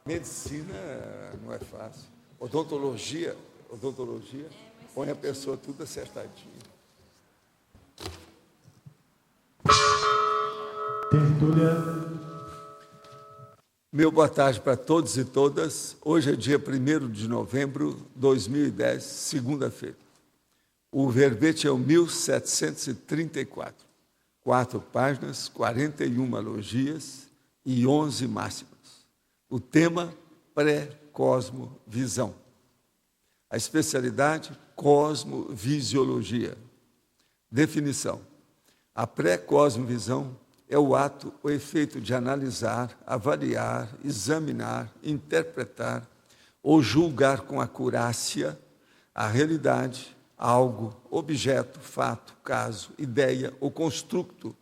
Medicina não é fácil. Odontologia, põe a pessoa tudo acertadinho. Tertúlia. Meu boa tarde para todos e todas. Hoje é dia 1º de novembro de 2010, segunda-feira. O verbete é o 1734. 4 páginas, 41 alogias e 11 máximas. O tema, pré-cosmovisão. A especialidade, cosmovisiologia. Definição. A pré-cosmovisão é o ato, o efeito de analisar, avaliar, examinar, interpretar ou julgar com acurácia a realidade, algo, objeto, fato, caso, ideia ou construto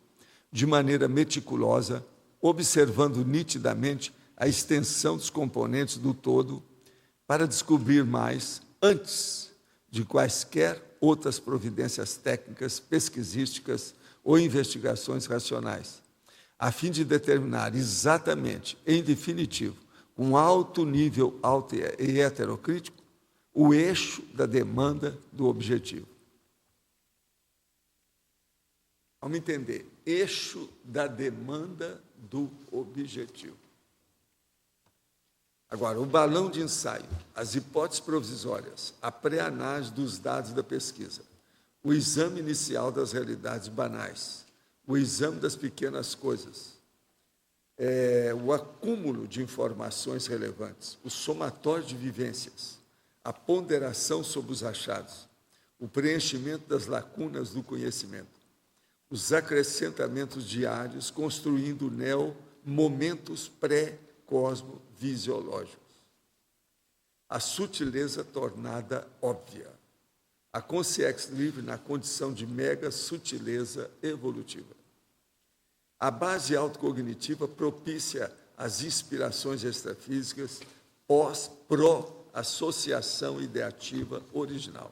de maneira meticulosa, observando nitidamente a extensão dos componentes do todo para descobrir mais antes de quaisquer outras providências técnicas, pesquisísticas ou investigações racionais, a fim de determinar exatamente, em definitivo, com alto nível alto e heterocrítico, o eixo da demanda do objetivo. Vamos entender, eixo da demanda do objetivo. Agora, o balão de ensaio, as hipóteses provisórias, a pré-análise dos dados da pesquisa, o exame inicial das realidades banais, o exame das pequenas coisas, o acúmulo de informações relevantes, o somatório de vivências, a ponderação sobre os achados, o preenchimento das lacunas do conhecimento, os acrescentamentos diários, construindo momentos pré-cosmovisiológicos, a sutileza tornada óbvia, a consciência livre na condição de mega sutileza evolutiva. A base autocognitiva propicia as inspirações extrafísicas pró-associação ideativa original.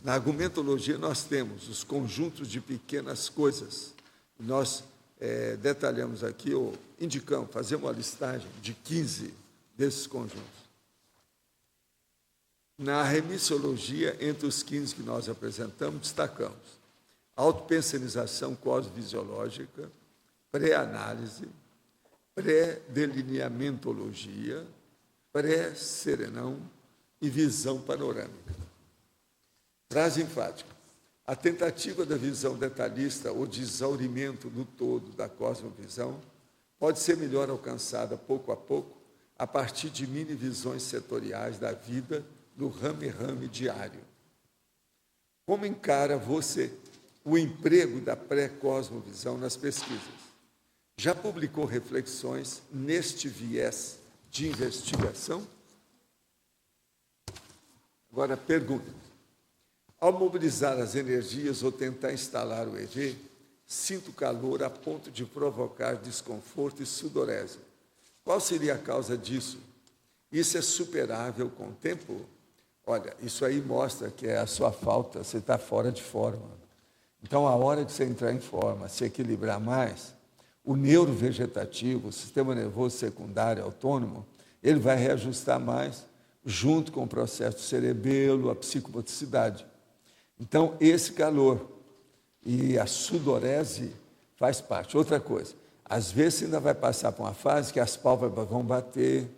Na argumentologia, nós temos os conjuntos de pequenas coisas. Nós detalhamos aqui, ou indicamos, fazemos uma listagem de 15 desses conjuntos. Na remissiologia, entre os 15 que nós apresentamos, destacamos autopensenização cosmovisiológica, pré-análise, pré-delineamentologia, pré-serenão e visão panorâmica. Frase enfática. A tentativa da visão detalhista ou de exaurimento do todo da cosmovisão pode ser melhor alcançada pouco a pouco a partir de mini-visões setoriais da vida no rame-rame diário. Como encara você o emprego da pré-cosmovisão nas pesquisas? Já publicou reflexões neste viés de investigação? Agora, pergunta. Ao mobilizar as energias ou tentar instalar o EG, sinto calor a ponto de provocar desconforto e sudorese. Qual seria a causa disso? Isso é superável com o tempo? Olha, isso aí mostra que é a sua falta, você está fora de forma. Então, a hora que você entrar em forma, se equilibrar mais, o neurovegetativo, o sistema nervoso secundário autônomo, ele vai reajustar mais, junto com o processo do cerebelo, a psicomotricidade. Então, esse calor e a sudorese faz parte. Outra coisa, às vezes você ainda vai passar por uma fase que as pálpebras vão bater,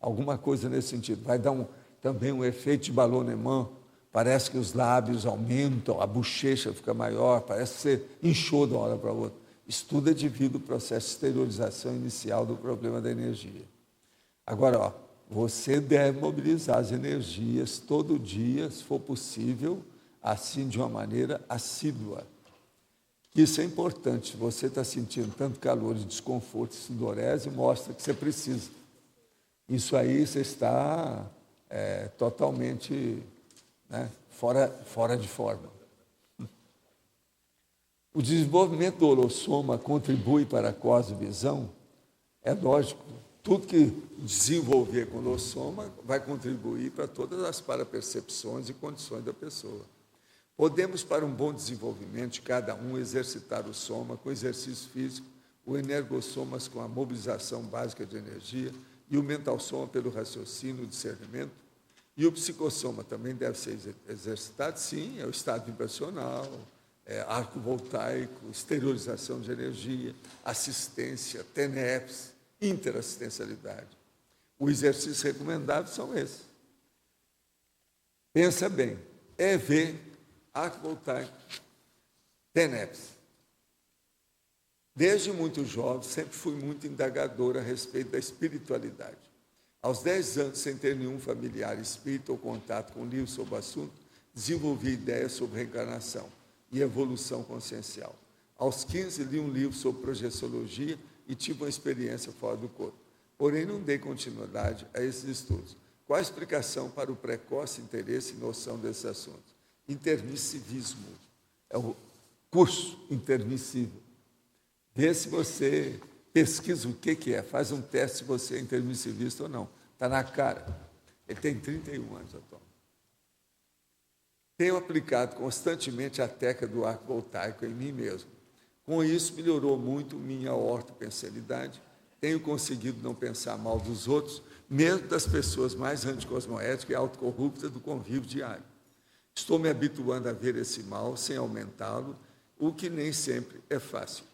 alguma coisa nesse sentido. Vai dar também um efeito de ballonnement, parece que os lábios aumentam, a bochecha fica maior, parece que você inchou de uma hora para outra. Isso tudo é devido ao processo de exteriorização inicial do problema da energia. Agora, você deve mobilizar as energias todo dia, se for possível, assim de uma maneira assídua. Isso é importante. Se você está sentindo tanto calor e desconforto e sudorese, mostra que você precisa. Isso aí você está totalmente fora de forma. O desenvolvimento do holossoma contribui para a cosmovisão? É lógico. Tudo que desenvolver com o holossoma vai contribuir para todas as parapercepções e condições da pessoa. Podemos, para um bom desenvolvimento de cada um, exercitar o soma com exercício físico, o energossomas com a mobilização básica de energia, e o mental soma pelo raciocínio, o discernimento, e o psicossoma também deve ser exercitado, sim, é o estado vibracional, arco voltaico, exteriorização de energia, assistência, TENEPS, interassistencialidade. O exercício recomendado são esses. Pensa bem, EV, arco voltaico, TENEPS. Desde muito jovem, sempre fui muito indagador a respeito da espiritualidade. Aos 10 anos, sem ter nenhum familiar espírita ou contato com livros sobre o assunto, desenvolvi ideias sobre reencarnação e evolução consciencial. Aos 15, li um livro sobre projeciologia e tive uma experiência fora do corpo. Porém, não dei continuidade a esses estudos. Qual a explicação para o precoce interesse e noção desses assuntos? Intermissivismo. É o curso intermissivo. Vê se você pesquisa o que é, faz um teste se você é intermissivista ou não. Está na cara. Ele tem 31 anos atualmente. Tenho aplicado constantemente a técnica do arco voltaico em mim mesmo. Com isso, melhorou muito minha ortopensalidade. Tenho conseguido não pensar mal dos outros, mesmo das pessoas mais anticosmoéticas e autocorruptas do convívio diário. Estou me habituando a ver esse mal sem aumentá-lo, o que nem sempre é fácil.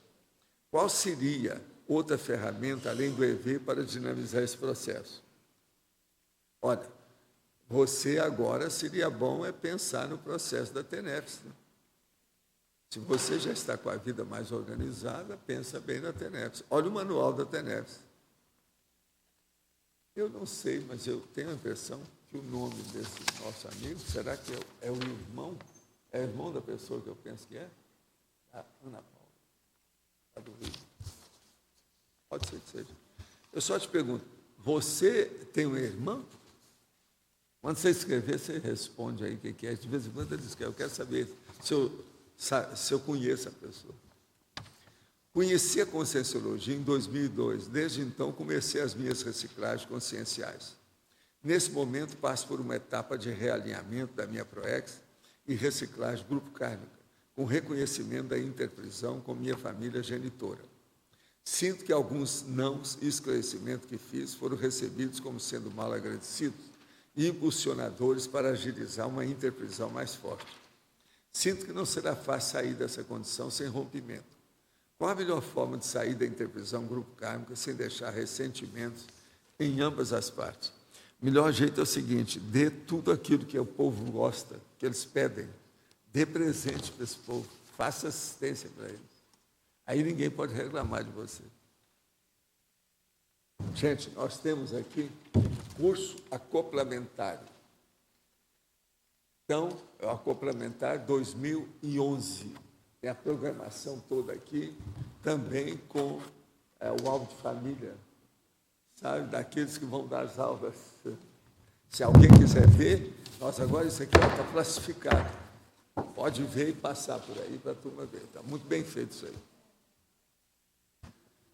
Qual seria outra ferramenta, além do EV, para dinamizar esse processo? Olha, você agora seria bom pensar no processo da TENEPS. Né? Se você já está com a vida mais organizada, pensa bem na TENEPS. Olha o manual da TENEPS. Eu não sei, mas eu tenho a impressão que o nome desse nosso amigo, será que é o irmão? É o irmão da pessoa que eu penso que é? A Ana Paula. Do Rio. Pode ser que seja. Eu só te pergunto, você tem um irmão? Quando você escrever, você responde aí o que é. De vez em quando ele diz que eu quero saber se eu conheço a pessoa. Conheci a Conscienciologia em 2002. Desde então, comecei as minhas reciclagens conscienciais. Nesse momento, passo por uma etapa de realinhamento da minha PROEX e reciclagem grupo kármica, com reconhecimento da interprisão com minha família genitora. Sinto que alguns nãos e esclarecimentos que fiz foram recebidos como sendo mal agradecidos e impulsionadores para agilizar uma interprisão mais forte. Sinto que não será fácil sair dessa condição sem rompimento. Qual a melhor forma de sair da interprisão grupo kármica sem deixar ressentimentos em ambas as partes? O melhor jeito é o seguinte: dê tudo aquilo que o povo gosta, que eles pedem. Dê presente para esse povo, faça assistência para eles. Aí ninguém pode reclamar de você. Gente, nós temos aqui curso acoplamentário. Então, é o acoplamentar 2011. Tem a programação toda aqui, também com o álbum de família, sabe, daqueles que vão dar as aulas. Se alguém quiser ver, nós agora isso aqui está classificado. Pode ver e passar por aí para a turma ver. Está muito bem feito isso aí.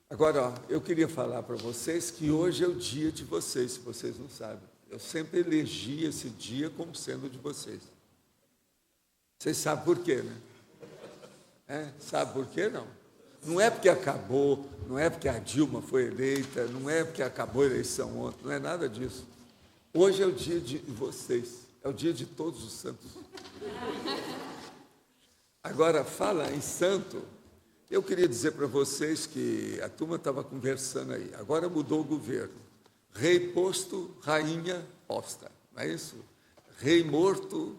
Agora, eu queria falar para vocês que hoje é o dia de vocês, se vocês não sabem. Eu sempre elegi esse dia como sendo de vocês. Vocês sabem por quê, né? Sabe por quê, não? Não é porque acabou, não é porque a Dilma foi eleita, não é porque acabou a eleição ontem, não é nada disso. Hoje é o dia de vocês, é o dia de todos os santos. Agora, fala em santo, eu queria dizer para vocês que a turma estava conversando aí, agora mudou o governo. Rei posto, rainha posta, não é isso? Rei morto,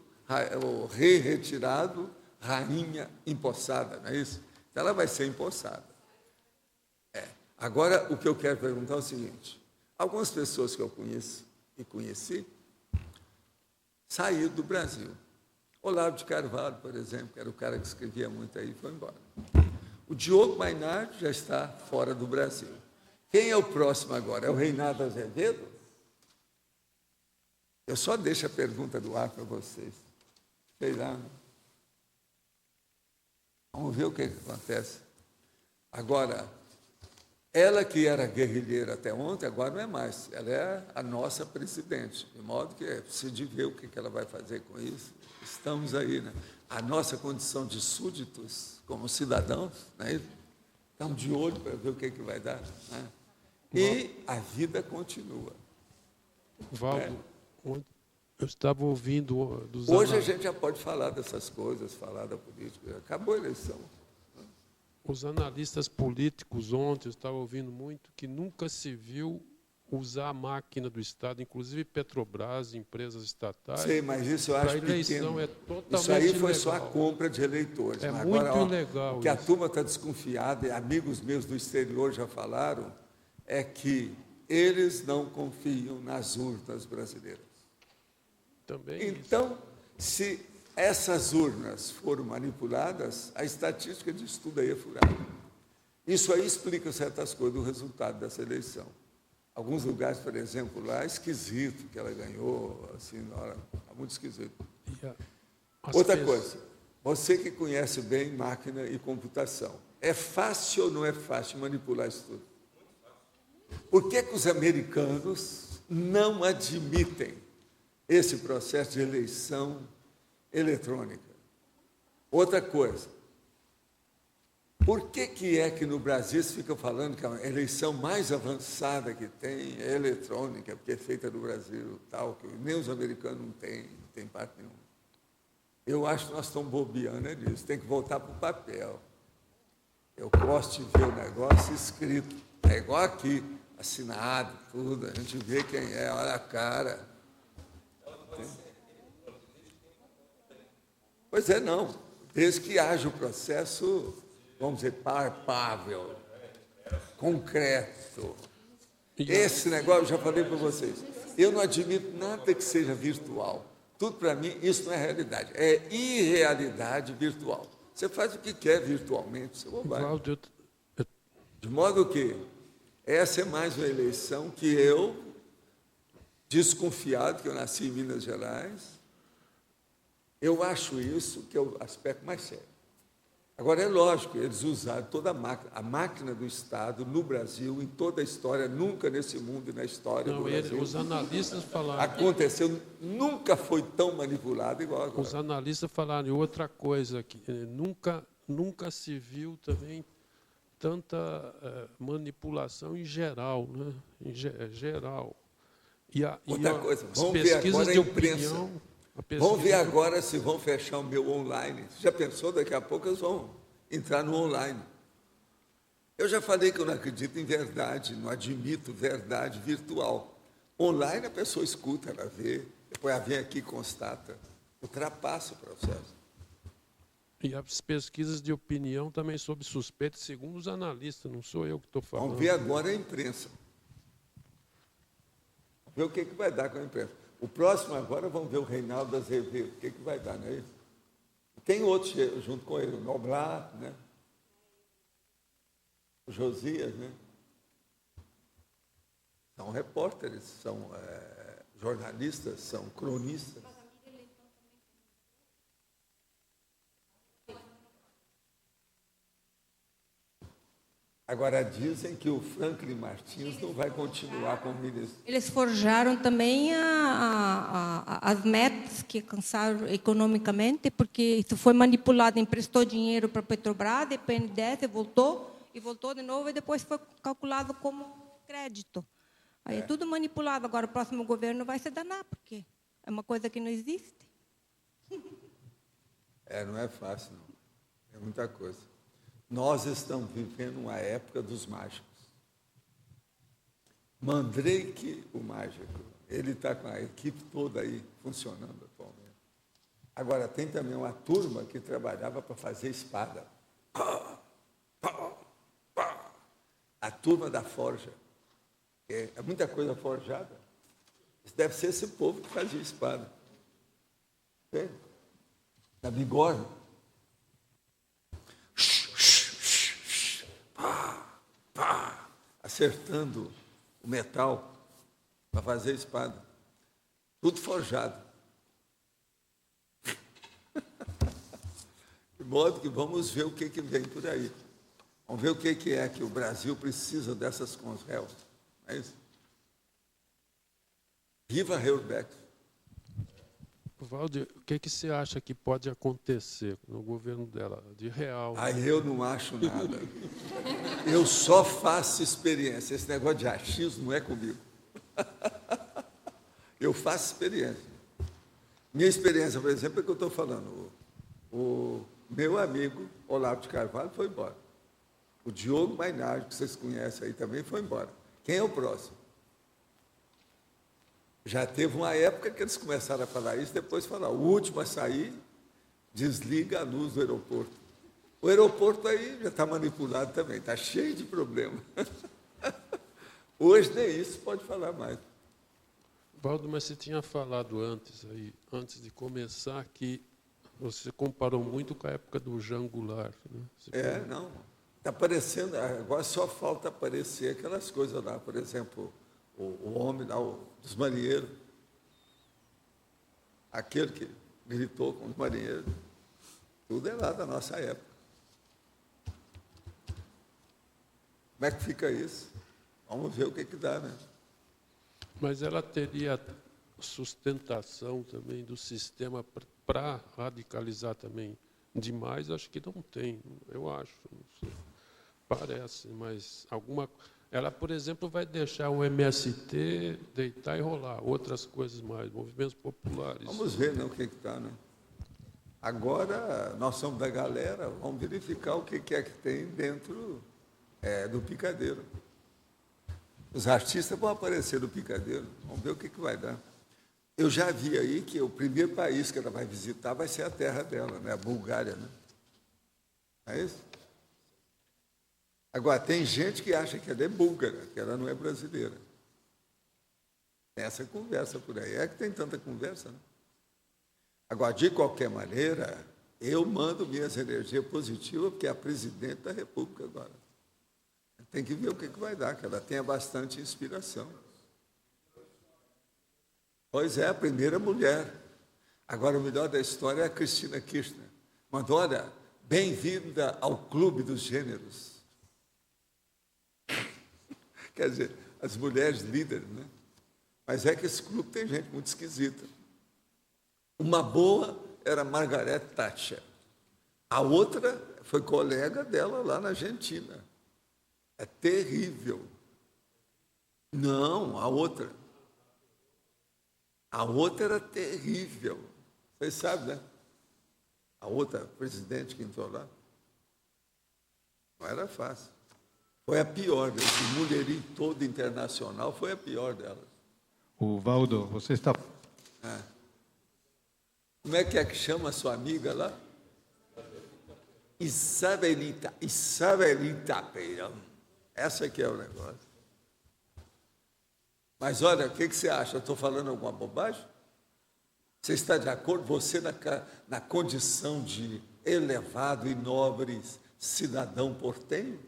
o rei retirado, rainha empossada, não é isso? Então, ela vai ser empossada. Agora, o que eu quero perguntar é o seguinte: algumas pessoas que eu conheço e conheci saíram do Brasil. Olavo de Carvalho, por exemplo, que era o cara que escrevia muito aí, foi embora. O Diogo Mainardi já está fora do Brasil. Quem é o próximo agora? É o Reinaldo Azevedo? Eu só deixo a pergunta do ar para vocês. Sei lá. Vamos ver o que acontece. Agora, ela que era guerrilheira até ontem, agora não é mais. Ela é a nossa presidente, de modo que precisa de ver o que ela vai fazer com isso. Estamos aí, né? A nossa condição de súditos, como cidadãos, né? Estamos de olho para ver o que vai dar. Né? E a vida continua. Valdo, eu estava ouvindo dos Hoje a gente já pode falar dessas coisas, falar da política. Acabou a eleição. os analistas políticos ontem, eu estava ouvindo muito, que nunca se viu usar a máquina do Estado, inclusive Petrobras, empresas estatais. Sei, mas isso eu acho a eleição pequeno. é totalmente Isso aí foi ilegal. só a compra de eleitores. É Mas muito agora, ilegal o que a isso. turma está desconfiada, e amigos meus do exterior já falaram, é que eles não confiam nas urnas brasileiras. Também Então, se essas urnas foram manipuladas, a estatística disso tudo aí é furada. Isso aí explica certas coisas do resultado dessa eleição. Alguns lugares, por exemplo, lá, é esquisito que ela ganhou, assim, na hora, é muito esquisito. Outra coisa, você que conhece bem máquina e computação, é fácil ou não é fácil manipular isso tudo? Por que que os americanos não admitem esse processo de eleição eletrônica? Outra coisa, por que é que no Brasil se fica falando que a eleição mais avançada que tem é eletrônica, porque é feita no Brasil, tal, que nem os americanos não tem parte nenhuma. Eu acho que nós estamos bobeando nisso, tem que voltar para o papel. Eu gosto de ver o negócio escrito, é igual aqui, assinado, tudo, a gente vê quem é, olha a cara. Pois é, não, desde que haja o processo, vamos dizer, palpável, concreto. Esse negócio, eu já falei para vocês, eu não admito nada que seja virtual. Tudo para mim, isso não é realidade, é irrealidade virtual. Você faz o que quer virtualmente, você vai. Valdo, De modo que essa é mais uma eleição que eu, desconfiado que eu nasci em Minas Gerais, eu acho isso que é o aspecto mais sério. Agora, é lógico, eles usaram toda a máquina do Estado no Brasil, em toda a história, nunca nesse mundo e na história do Brasil. os analistas falaram. Aconteceu, nunca foi tão manipulado igual agora. Os analistas falaram e outra coisa que nunca se viu também tanta manipulação em geral, né? Geral. Outra coisa, as vamos ver pesquisas agora a de imprensa. opinião. Vamos ver agora se vão fechar o meu online. Você já pensou? Daqui a pouco eles vão entrar no online. Eu já falei que eu não acredito em verdade, não admito verdade virtual. Online a pessoa escuta, ela vê, depois ela vem aqui e constata. Ultrapassa o processo. E as pesquisas de opinião também sob suspeita, segundo os analistas, não sou eu que estou falando. Vamos ver agora a imprensa. Vamos ver o que vai dar com a imprensa. O próximo agora, vamos ver o Reinaldo Azevedo, o que vai dar, não é isso? Tem outros junto com ele, o Noblat, né? O Josias, né? São repórteres, são jornalistas, são cronistas. Agora, dizem que o Franklin Martins não vai continuar como ministro. Eles forjaram também as metas que alcançaram economicamente, porque isso foi manipulado, emprestou dinheiro para a Petrobras, a BNDES voltou de novo, e depois foi calculado como crédito. Aí é tudo manipulado. Agora, o próximo governo vai se danar, porque é uma coisa que não existe. Não é fácil, não. É muita coisa. Nós estamos vivendo uma época dos mágicos. Mandrake, o mágico, ele está com a equipe toda aí funcionando atualmente. Agora, tem também uma turma que trabalhava para fazer espada. A turma da forja. É muita coisa forjada. Isso deve ser esse povo que fazia espada. Entende? Da bigorna. Acertando o metal para fazer espada. Tudo forjado. De modo que vamos ver o que vem por aí. Vamos ver o que é que o Brasil precisa dessas Conréus. Não é isso? Viva Heurbeck. Valdir, o que você acha que pode acontecer no governo dela, de real? Eu não acho nada. Eu só faço experiência. Esse negócio de achismo não é comigo. Eu faço experiência. Minha experiência, por exemplo, é que eu estou falando. O meu amigo Olavo de Carvalho foi embora. O Diogo Mainardi, que vocês conhecem aí também, foi embora. Quem é o próximo? Já teve uma época que eles começaram a falar isso, depois falaram, o último a sair, desliga a luz do aeroporto. O aeroporto aí já está manipulado também, está cheio de problemas. Hoje nem isso pode falar mais. Valdo, mas você tinha falado antes de começar, que você comparou muito com a época do Jean Goulart. Né? Não. Está aparecendo, agora só falta aparecer aquelas coisas lá, por exemplo, o homem lá, dos marinheiros, aquele que militou com os marinheiros, tudo é lá da nossa época. Como é que fica isso? Vamos ver o que dá, né? Mas ela teria sustentação também do sistema para radicalizar também demais? Acho que não tem, eu acho, não sei. Parece, mas alguma... Ela, por exemplo, vai deixar o MST deitar e rolar, outras coisas mais, movimentos populares. Vamos ver, né, o que está, né? Agora, nós somos da galera, vamos verificar o que é que tem dentro do picadeiro. Os artistas vão aparecer no picadeiro, vamos ver o que vai dar. Eu já vi aí que o primeiro país que ela vai visitar vai ser a terra dela, né? A Bulgária, né? É isso? Agora, tem gente que acha que ela é búlgara, que ela não é brasileira. Tem essa conversa por aí. É que tem tanta conversa, né? Agora, de qualquer maneira, eu mando minhas energias positivas, porque é a presidente da República agora. Tem que ver o que vai dar, que ela tenha bastante inspiração. Pois é, a primeira mulher. Agora, o melhor da história é a Cristina Kirchner. Mandou, olha, bem-vinda ao Clube dos Gêneros. Quer dizer, as mulheres líderes, né? Mas é que esse clube tem gente muito esquisita. Uma boa era Margaret Thatcher. A outra foi colega dela lá na Argentina. É terrível. Não, a outra. A outra era terrível. Vocês sabem, né? A outra presidente que entrou lá. Não era fácil. Foi a pior desse mulherio todo internacional, foi a pior delas. O Valdo, você está... Como é que chama a sua amiga lá? Isabelita Peirão. Essa aqui é o negócio. Mas olha, o que você acha? Eu estou falando alguma bobagem? Você está de acordo? Você na condição de elevado e nobre cidadão portenho?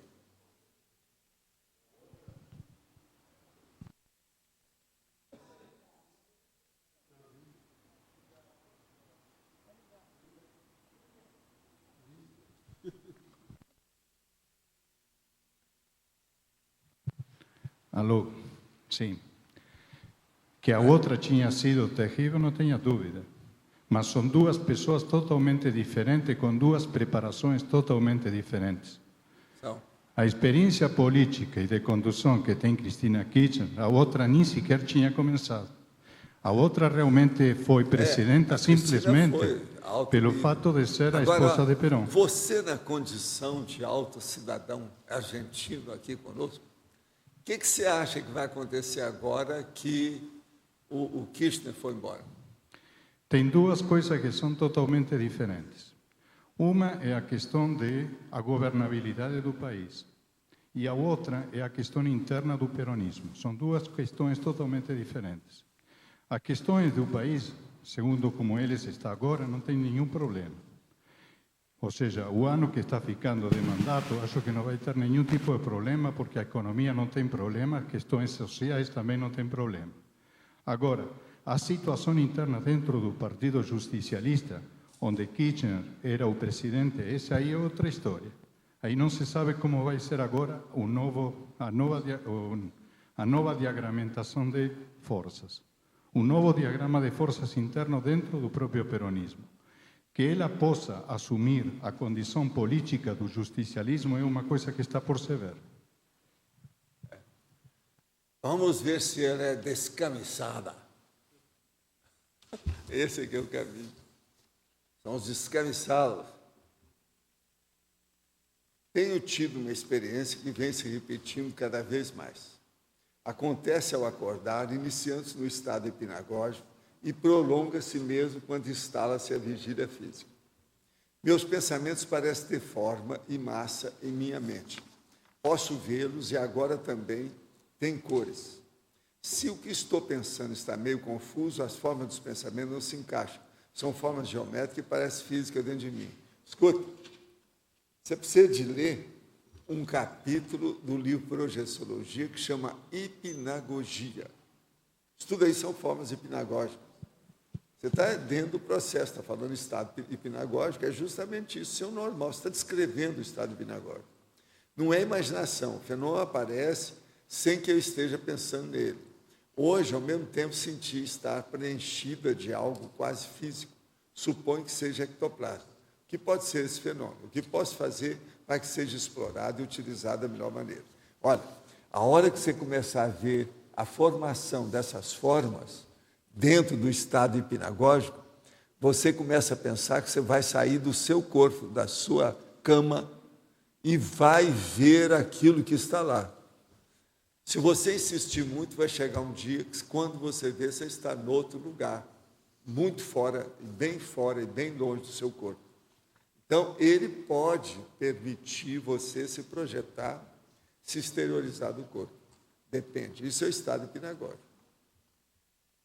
Alô? Sim. Que a outra tinha sido terrível, não tenha dúvida. Mas são duas pessoas totalmente diferentes, com duas preparações totalmente diferentes. A experiência política e de condução que tem Cristina Kirchner, a outra nem sequer tinha começado. A outra realmente foi presidenta simplesmente pelo fato de ser a esposa de Perón. Você, na condição de alto cidadão argentino aqui conosco, o que você acha que vai acontecer agora que o Kirchner foi embora? Tem duas coisas que são totalmente diferentes. Uma é a questão da governabilidade do país. E a outra é a questão interna do peronismo. São duas questões totalmente diferentes. As questões do país, segundo como eles está agora, não tem nenhum problema. Ou seja, o ano que está ficando de mandato, acho que não vai ter nenhum tipo de problema, porque a economia não tem problema, as questões sociais também não tem problema. Agora, a situação interna dentro do Partido Justicialista, onde Kirchner era o presidente, essa aí é outra história. Aí não se sabe como vai ser agora a nova diagramentação de forças. Um novo diagrama de forças interno dentro do próprio peronismo. Que ela possa assumir a condição política do justicialismo é uma coisa que está por se ver. Vamos ver se ela é descamisada. Esse aqui é o caminho. São os descamisados. Tenho tido uma experiência que vem se repetindo cada vez mais. Acontece ao acordar, iniciando-se no estado hipnagógico e prolonga-se mesmo quando instala-se a vigília física. Meus pensamentos parecem ter forma e massa em minha mente. Posso vê-los e agora também têm cores. Se o que estou pensando está meio confuso, as formas dos pensamentos não se encaixam. São formas geométricas e parecem físicas dentro de mim. Escuta, você precisa de ler um capítulo do livro Projeciologia que chama Hipnagogia. Isso tudo aí são formas hipnagógicas. Você está dentro do processo, está falando estado hipnagógico, é justamente isso, seu normal, você está descrevendo o estado hipnagógico. Não é imaginação, o fenômeno aparece sem que eu esteja pensando nele. Hoje, ao mesmo tempo, senti estar preenchida de algo quase físico, suponho que seja ectoplasma. O que pode ser esse fenômeno? O que posso fazer para que seja explorado e utilizado da melhor maneira? Olha, a hora que você começar a ver a formação dessas formas dentro do estado hipnagógico, você começa a pensar que você vai sair do seu corpo, da sua cama, e vai ver aquilo que está lá. Se você insistir muito, vai chegar um dia que, quando você vê, você está em outro lugar, muito fora e bem longe do seu corpo. Então, ele pode permitir você se projetar, se exteriorizar do corpo. Depende. Isso é o estado hipnagógico.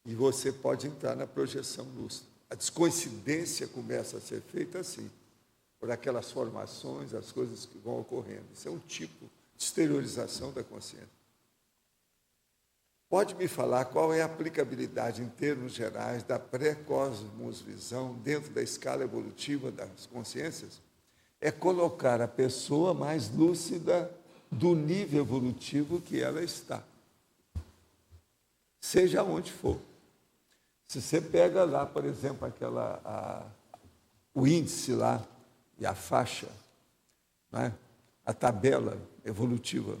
E você pode entrar na projeção lúcida. A descoincidência começa a ser feita assim, por aquelas formações, as coisas que vão ocorrendo. Isso é um tipo de exteriorização da consciência. Pode me falar qual é a aplicabilidade, em termos gerais, da pré-cosmosvisão dentro da escala evolutiva das consciências? É colocar a pessoa mais lúcida do nível evolutivo que ela está. Seja onde for. Se você pega lá, por exemplo, o índice lá e a faixa, né? A tabela evolutiva,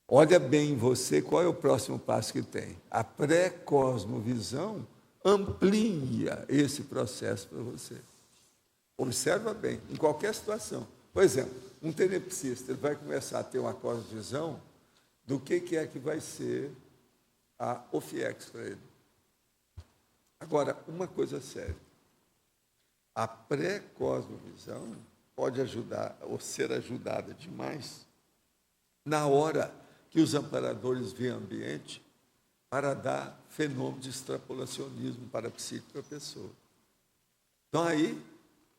olha bem em você qual é o próximo passo que tem. A pré-cosmovisão amplia esse processo para você. Observa bem, em qualquer situação. Por exemplo, um tenepsista ele vai começar a ter uma cosmovisão do que é que vai ser a OFIEX para ele. Agora, uma coisa séria. A pré-cosmovisão pode ajudar, ou ser ajudada demais, na hora que os amparadores veem o ambiente para dar fenômeno de extrapolacionismo parapsíquico para a pessoa. Então, aí,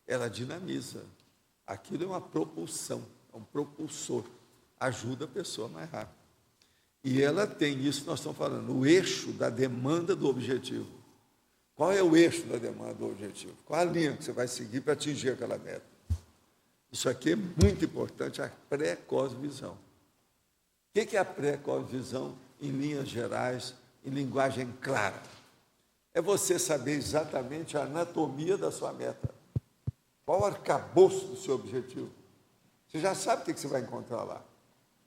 ela dinamiza. Aquilo é uma propulsão, é um propulsor. Ajuda a pessoa mais rápido. E ela tem isso, nós estamos falando, o eixo da demanda do objetivo. Qual é o eixo da demanda do objetivo? Qual a linha que você vai seguir para atingir aquela meta? Isso aqui é muito importante, a pré-cosmovisão. O que é a pré-cosmovisão em linhas gerais, em linguagem clara? É você saber exatamente a anatomia da sua meta. Qual o arcabouço do seu objetivo? Você já sabe o que você vai encontrar lá.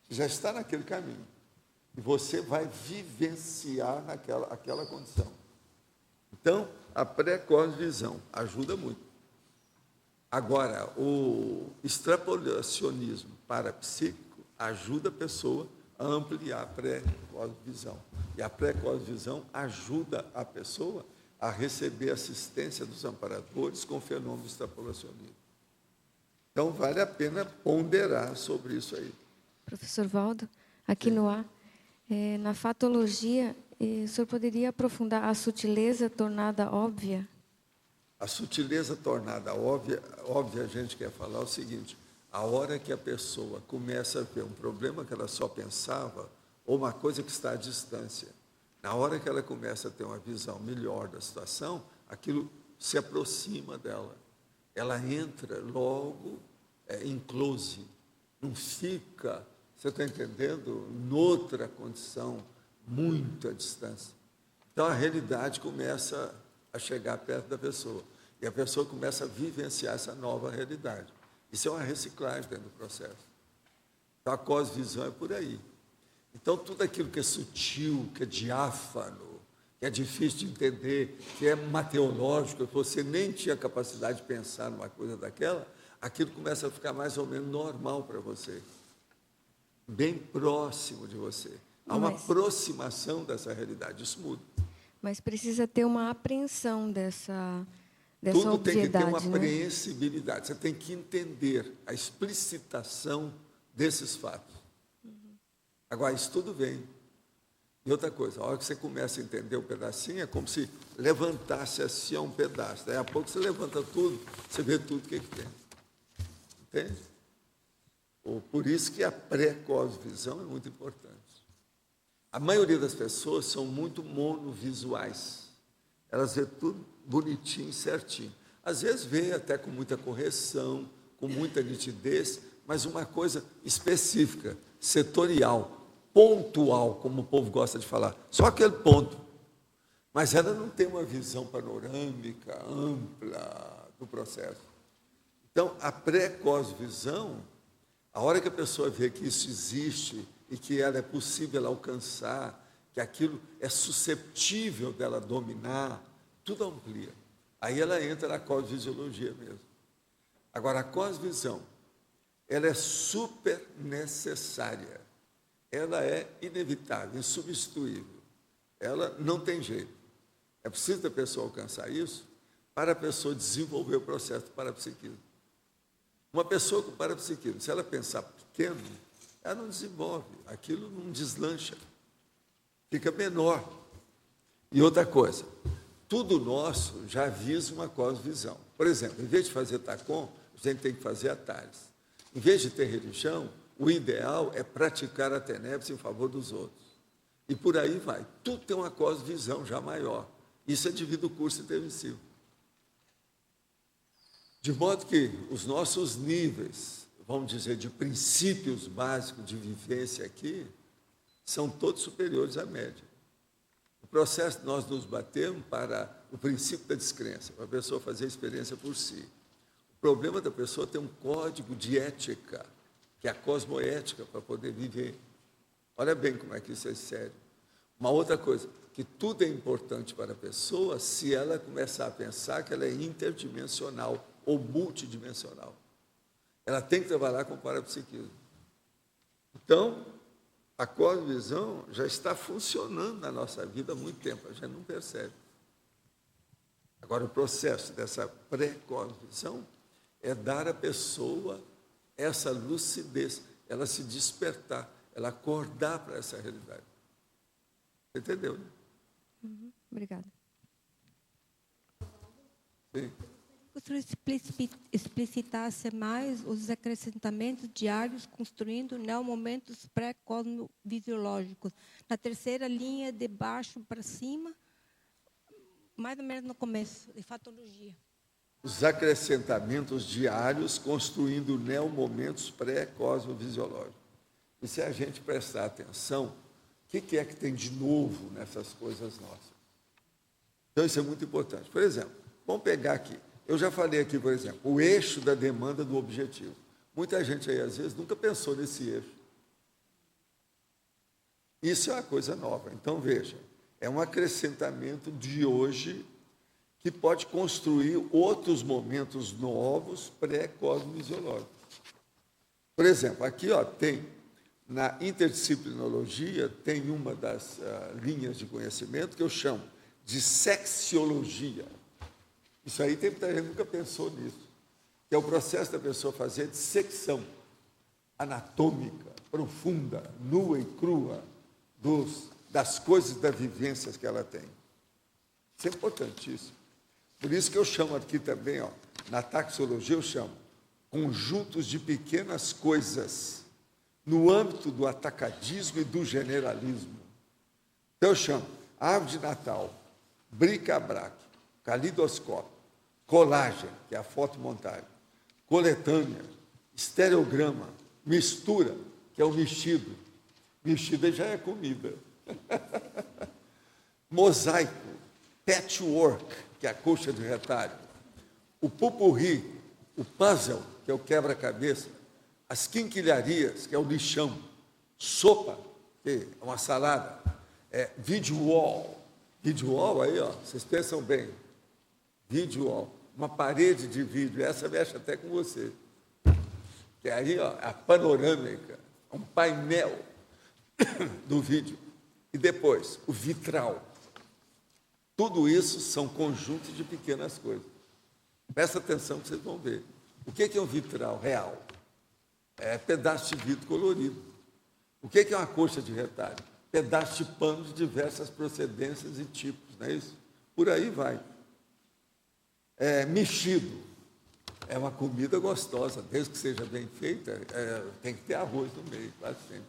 Você já está naquele caminho. E você vai vivenciar aquela condição. Então, a pré-cosmovisão ajuda muito. Agora, o extrapolacionismo parapsíquico ajuda a pessoa a ampliar a pré-cosmovisão. E a pré-cosmovisão ajuda a pessoa a receber assistência dos amparadores com o fenômeno do extrapolacionismo. Então, vale a pena ponderar sobre isso aí. Professor Valdo, aqui no ar, na fatologia, o senhor poderia aprofundar a sutileza tornada óbvia? A sutileza tornada óbvia, a gente quer falar o seguinte: a hora que a pessoa começa a ver um problema que ela só pensava, ou uma coisa que está à distância, na hora que ela começa a ter uma visão melhor da situação, aquilo se aproxima dela. Ela entra logo em close, não fica, você está entendendo, noutra condição, muito à distância. Então, a realidade começa a chegar perto da pessoa. E a pessoa começa a vivenciar essa nova realidade. Isso é uma reciclagem dentro do processo. Então, a cosvisão é por aí. Então, tudo aquilo que é sutil, que é diáfano, que é difícil de entender, que é mateológico, que você nem tinha capacidade de pensar numa coisa daquela, aquilo começa a ficar mais ou menos normal para você. Bem próximo de você. Há uma aproximação dessa realidade, isso muda. Mas precisa ter uma apreensão dessa Tudo obviedade, tem que ter uma né? apreensibilidade. Você tem que entender a explicitação desses fatos. Agora, isso tudo vem. E outra coisa, a hora que você começa a entender um pedacinho, é como se levantasse assim um pedaço. Daí a pouco você levanta tudo, você vê tudo o que tem. Entende? Por isso que a pré-cosvisão é muito importante. A maioria das pessoas são muito monovisuais. Elas vê tudo bonitinho, certinho. Às vezes vê até com muita correção, com muita nitidez, mas uma coisa específica, setorial, pontual, como o povo gosta de falar. Só aquele ponto. Mas ela não tem uma visão panorâmica, ampla do processo. Então, a pré-cosvisão, a hora que a pessoa vê que isso existe e que ela é possível alcançar, que aquilo é susceptível dela dominar, tudo amplia. Aí ela entra na cosvisiologia mesmo. Agora, a cosvisão, ela é super necessária. Ela é inevitável, insubstituível. Ela não tem jeito. É preciso a pessoa alcançar isso para a pessoa desenvolver o processo do parapsiquismo. Uma pessoa com parapsiquismo, se ela pensar pequeno, ela não desenvolve, aquilo não deslancha, fica menor. E outra coisa, tudo nosso já visa uma cosvisão. Por exemplo, em vez de fazer TACOM, a gente tem que fazer Atares. Em vez de ter religião, o ideal é praticar a tenebris em favor dos outros. E por aí vai. Tudo tem uma cosvisão já maior. Isso é devido ao curso intermissivo. De modo que os nossos níveis, vamos dizer, de princípios básicos de vivência aqui, são todos superiores à média. O processo de nós nos batermos para o princípio da descrença, para a pessoa fazer a experiência por si. O problema da pessoa é ter um código de ética, que é a cosmoética, para poder viver. Olha bem como é que isso é sério. Uma outra coisa, que tudo é importante para a pessoa se ela começar a pensar que ela é interdimensional ou multidimensional. Ela tem que trabalhar com o parapsiquismo. Então, a cosvisão já está funcionando na nossa vida há muito tempo, a gente não percebe. Agora, o processo dessa pré-cosvisão é dar à pessoa essa lucidez, ela se despertar, ela acordar para essa realidade. Você entendeu, né? Obrigada. Sim. Gostaria que explicitasse mais os acrescentamentos diários construindo neomomentos pré-cosmovisiológicos. Na terceira linha, de baixo para cima, mais ou menos no começo, de fatologia. Os acrescentamentos diários construindo neomomentos pré-cosmovisiológicos. E se a gente prestar atenção, o que é que tem de novo nessas coisas nossas? Então, isso é muito importante. Por exemplo, vamos pegar aqui. Eu já falei aqui, por exemplo, o eixo da demanda do objetivo. Muita gente aí, às vezes, nunca pensou nesse eixo. Isso é uma coisa nova. Então, veja, é um acrescentamento de hoje que pode construir outros momentos novos pré-cosmovisiológicos. Por exemplo, aqui tem, na interdisciplinologia, tem uma das linhas de conhecimento que eu chamo de sexiologia. Isso aí tem muita gente que nunca pensou nisso, que é o processo da pessoa fazer dissecção anatômica, profunda, nua e crua, das coisas, das vivências que ela tem. Isso é importantíssimo. Por isso que eu chamo aqui também, na taxologia, eu chamo conjuntos de pequenas coisas no âmbito do atacadismo e do generalismo. Então eu chamo árvore de Natal, bric-a-brac, calidoscópio, colagem, que é a fotomontagem, coletânea, estereograma, mistura, que é o mexido. Mexida já é comida. Mosaico, patchwork, que é a coxa de retalho, o pupurri, o puzzle, que é o quebra-cabeça, as quinquilharias, que é o lixão, sopa, que é uma salada, video wall. Video wall aí, ó, vocês pensam bem. Video wall, uma parede de vídeo, essa mexe até com você. Que aí, ó, a panorâmica, um painel do vídeo. E depois, o vitral. Tudo isso são conjuntos de pequenas coisas. Presta atenção que vocês vão ver. O que é um vitral real? É pedaço de vidro colorido. O que é uma coxa de retalho? Pedaço de pano de diversas procedências e tipos, não é isso? Por aí vai. Mexido. É uma comida gostosa, desde que seja bem feita, tem que ter arroz no meio, quase sempre.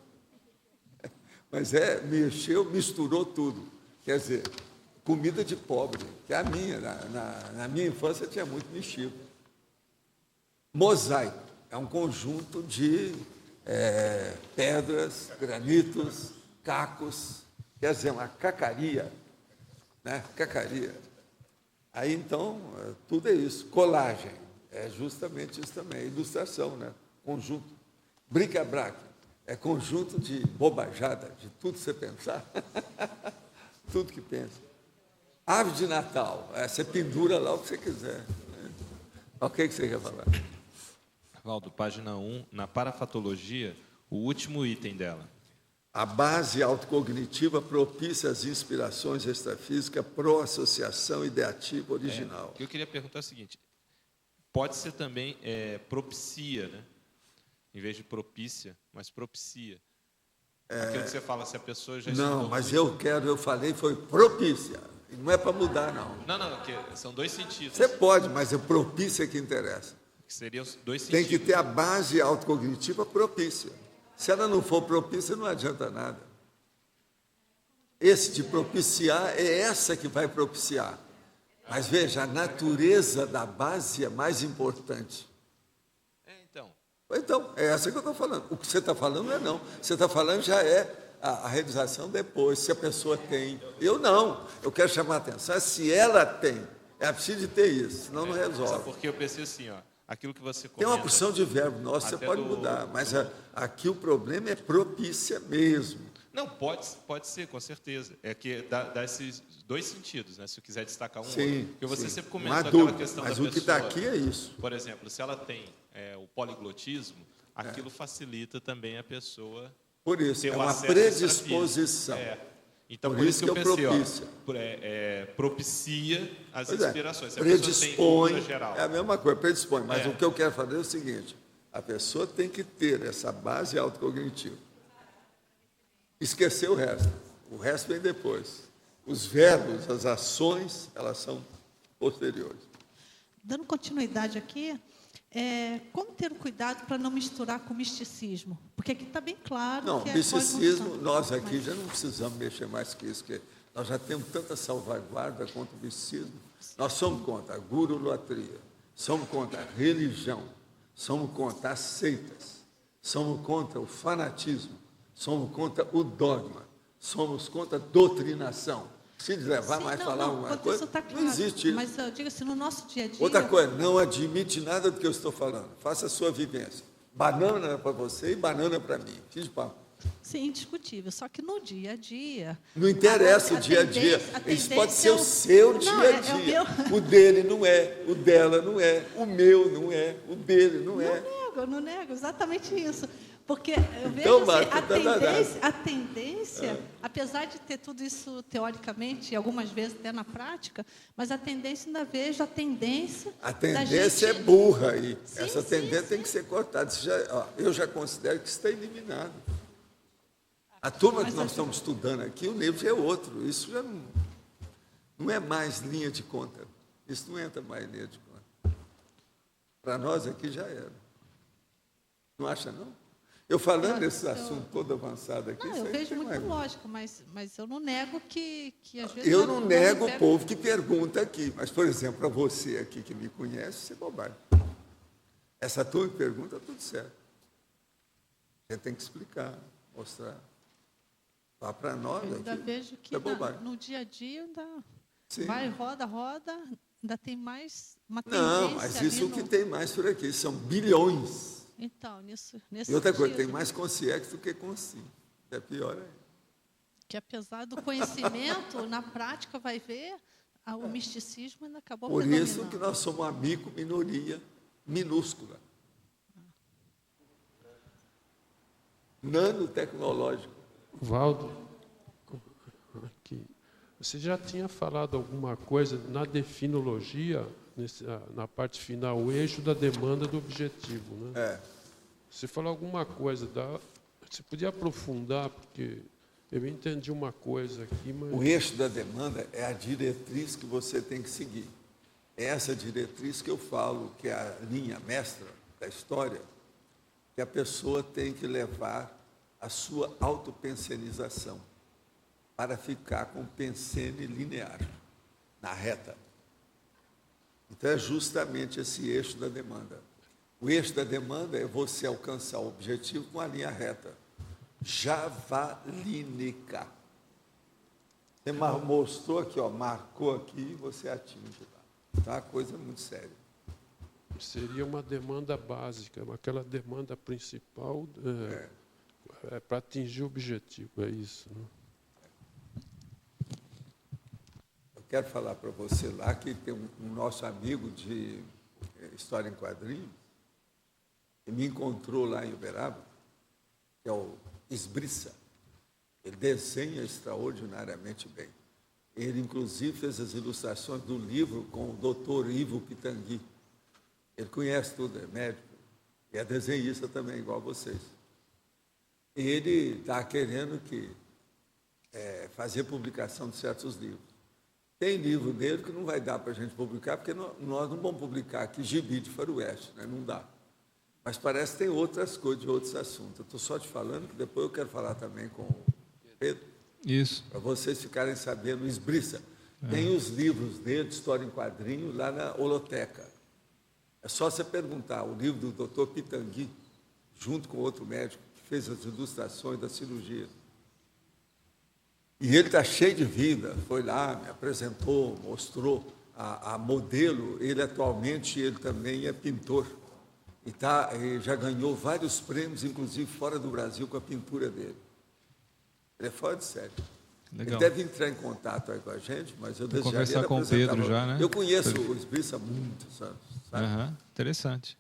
Mas mexeu, misturou tudo. Quer dizer, comida de pobre, que é a minha. Na minha infância tinha muito mexido. Mosaico é um conjunto de pedras, granitos, cacos, quer dizer, uma cacaria, né? Cacaria. Aí, então, tudo é isso. Colagem, é justamente isso também. Ilustração, né? Conjunto. Bric-a-brac, é conjunto de bobajada, de tudo que você pensar. Tudo que pensa. Árvore de Natal, você pendura lá o que você quiser. Né? O que você quer falar? Valdo, página 1, na parafatologia, o último item dela. A base autocognitiva propicia as inspirações extrafísicas pró-associação ideativa original. O que eu queria perguntar é o seguinte, pode ser também propicia, né? Em vez de propícia, mas propicia. Aquilo que você fala, se a pessoa já Não, mas eu falei foi propícia. Não é para mudar, não. Não, são dois sentidos. Você pode, mas é propícia que interessa. Que seriam dois Tem sentidos. que ter a base autocognitiva propícia. Se ela não for propícia, não adianta nada. Esse de propiciar é essa que vai propiciar. Mas veja, a natureza da base é mais importante. Então, é essa que eu estou falando. O que você está falando não. Você está falando já é a realização depois, se a pessoa tem. Eu não. Eu quero chamar a atenção, se ela tem. É preciso de ter isso, senão não resolve. Só porque eu pensei assim, ó, aquilo que você comenta... Tem uma porção de verbo nosso, você pode mudar, mas aqui o problema é propícia mesmo. Não, pode ser, com certeza. É que dá esses dois sentidos, né? Se eu quiser destacar um Sim, outro. Porque você sempre não há comenta aquela dúvida, questão mas da o que pessoa. está aqui é isso. Por exemplo, se ela tem o poliglotismo, aquilo facilita também a pessoa Por isso, ter é o uma acesso predisposição. Então, por isso que eu pensei, propicia as inspirações. Se a pessoa tem cultura geral. É a mesma coisa, predispõe. Mas o que eu quero fazer é o seguinte, a pessoa tem que ter essa base autocognitiva. Esquecer o resto vem depois. Os verbos, as ações, elas são posteriores. Dando continuidade aqui, como ter cuidado para não misturar com misticismo? Porque aqui está bem claro Não, que misticismo, nós aqui já não precisamos mexer mais que isso, porque nós já temos tanta salvaguarda contra o misticismo. Nós somos contra a gurulatria, somos contra a religião, somos contra as seitas, somos contra o fanatismo, somos contra o dogma, somos contra a doutrinação. Se levar mais falar alguma coisa, tá claro, não existe isso. Mas eu digo assim, no nosso dia a dia... Outra coisa, não admite nada do que eu estou falando. Faça a sua vivência. Banana para você e banana para mim. Fiz de papo. Sim, indiscutível. Só que no dia a dia... Não interessa o dia a dia. Isso pode ser o seu dia a dia. O dele não é, o dela não é, o meu não é, o dele não é. Não nego, exatamente isso. Porque eu vejo Então, a tendência, apesar de ter tudo isso teoricamente, e algumas vezes até na prática, mas a tendência, ainda vejo a tendência... A tendência é burra aí. Essa tendência tem que ser cortada. Eu já considero que está eliminado. A turma que nós estamos estudando aqui, o nível já é outro. Isso já não é mais linha de conta. Isso não entra mais em linha de conta. Para nós aqui já era. Não acha, não? Eu falando desse assunto todo avançado aqui... Não, eu vejo muito lógico, mas eu não nego que às vezes... Eu não nego o povo que pergunta aqui, mas, por exemplo, para você aqui que me conhece, isso é bobagem. Essa turma que pergunta, tudo certo. Você tem que explicar, mostrar. Lá para nós eu ainda aqui, vejo que é bobagem. no dia a dia ainda Sim. vai, roda, ainda tem mais uma tendência. Não, mas isso ali que tem mais por aqui, são bilhões. Então, nesse E outra coisa, sentido, tem mais consciência do que consi. É pior ainda. que apesar do conhecimento, na prática vai ver, o misticismo ainda acabou Por predominando. isso que nós somos uma micro-minoria minúscula. Nanotecnológico. Valdo, aqui. Você já tinha falado alguma coisa na definologia, na parte final, o eixo da demanda do objetivo, né? É. Você falou alguma coisa, você podia aprofundar, porque eu entendi uma coisa aqui, mas... O eixo da demanda é a diretriz que você tem que seguir. É essa diretriz que eu falo, que é a linha mestra da história, que a pessoa tem que levar a sua autopensionização para ficar com pensene linear, na reta. Então, é justamente esse eixo da demanda. O eixo da demanda é você alcançar o objetivo com a linha reta. Javalínica. Você mostrou aqui, ó, marcou aqui, você atinge lá. Então, a coisa é muito séria. Seria uma demanda básica, aquela demanda principal para atingir o objetivo, é isso, né? Eu quero falar para você lá que tem um nosso amigo de História em Quadrinhos, que me encontrou lá em Uberaba, que é o Esbriça. Ele desenha extraordinariamente bem. Ele, inclusive, fez as ilustrações do livro com o doutor Ivo Pitangui. Ele conhece tudo, é médico, e é desenhista também, igual a vocês. Ele está querendo fazer publicação de certos livros. Tem livro dele que não vai dar para a gente publicar, porque nós não vamos publicar aqui gibi de faroeste, né? Não dá. Mas parece que tem outras coisas, de outros assuntos. Eu estou só te falando, que depois eu quero falar também com o Pedro. Isso. Para vocês ficarem sabendo, Esbriça. Tem os livros dele, de História em Quadrinho, lá na Holoteca. É só você perguntar, o livro do doutor Pitangui, junto com outro médico, que fez as ilustrações da cirurgia. E ele está cheio de vida, foi lá, me apresentou, mostrou a modelo. Ele atualmente, ele também é pintor. E já ganhou vários prêmios, inclusive fora do Brasil, com a pintura dele. Ele é fora de série. Legal. Ele deve entrar em contato aí com a gente, mas eu desejaria conversar com o Pedro já, né? Eu conheço o Esbriça há muitos anos, sabe? Interessante.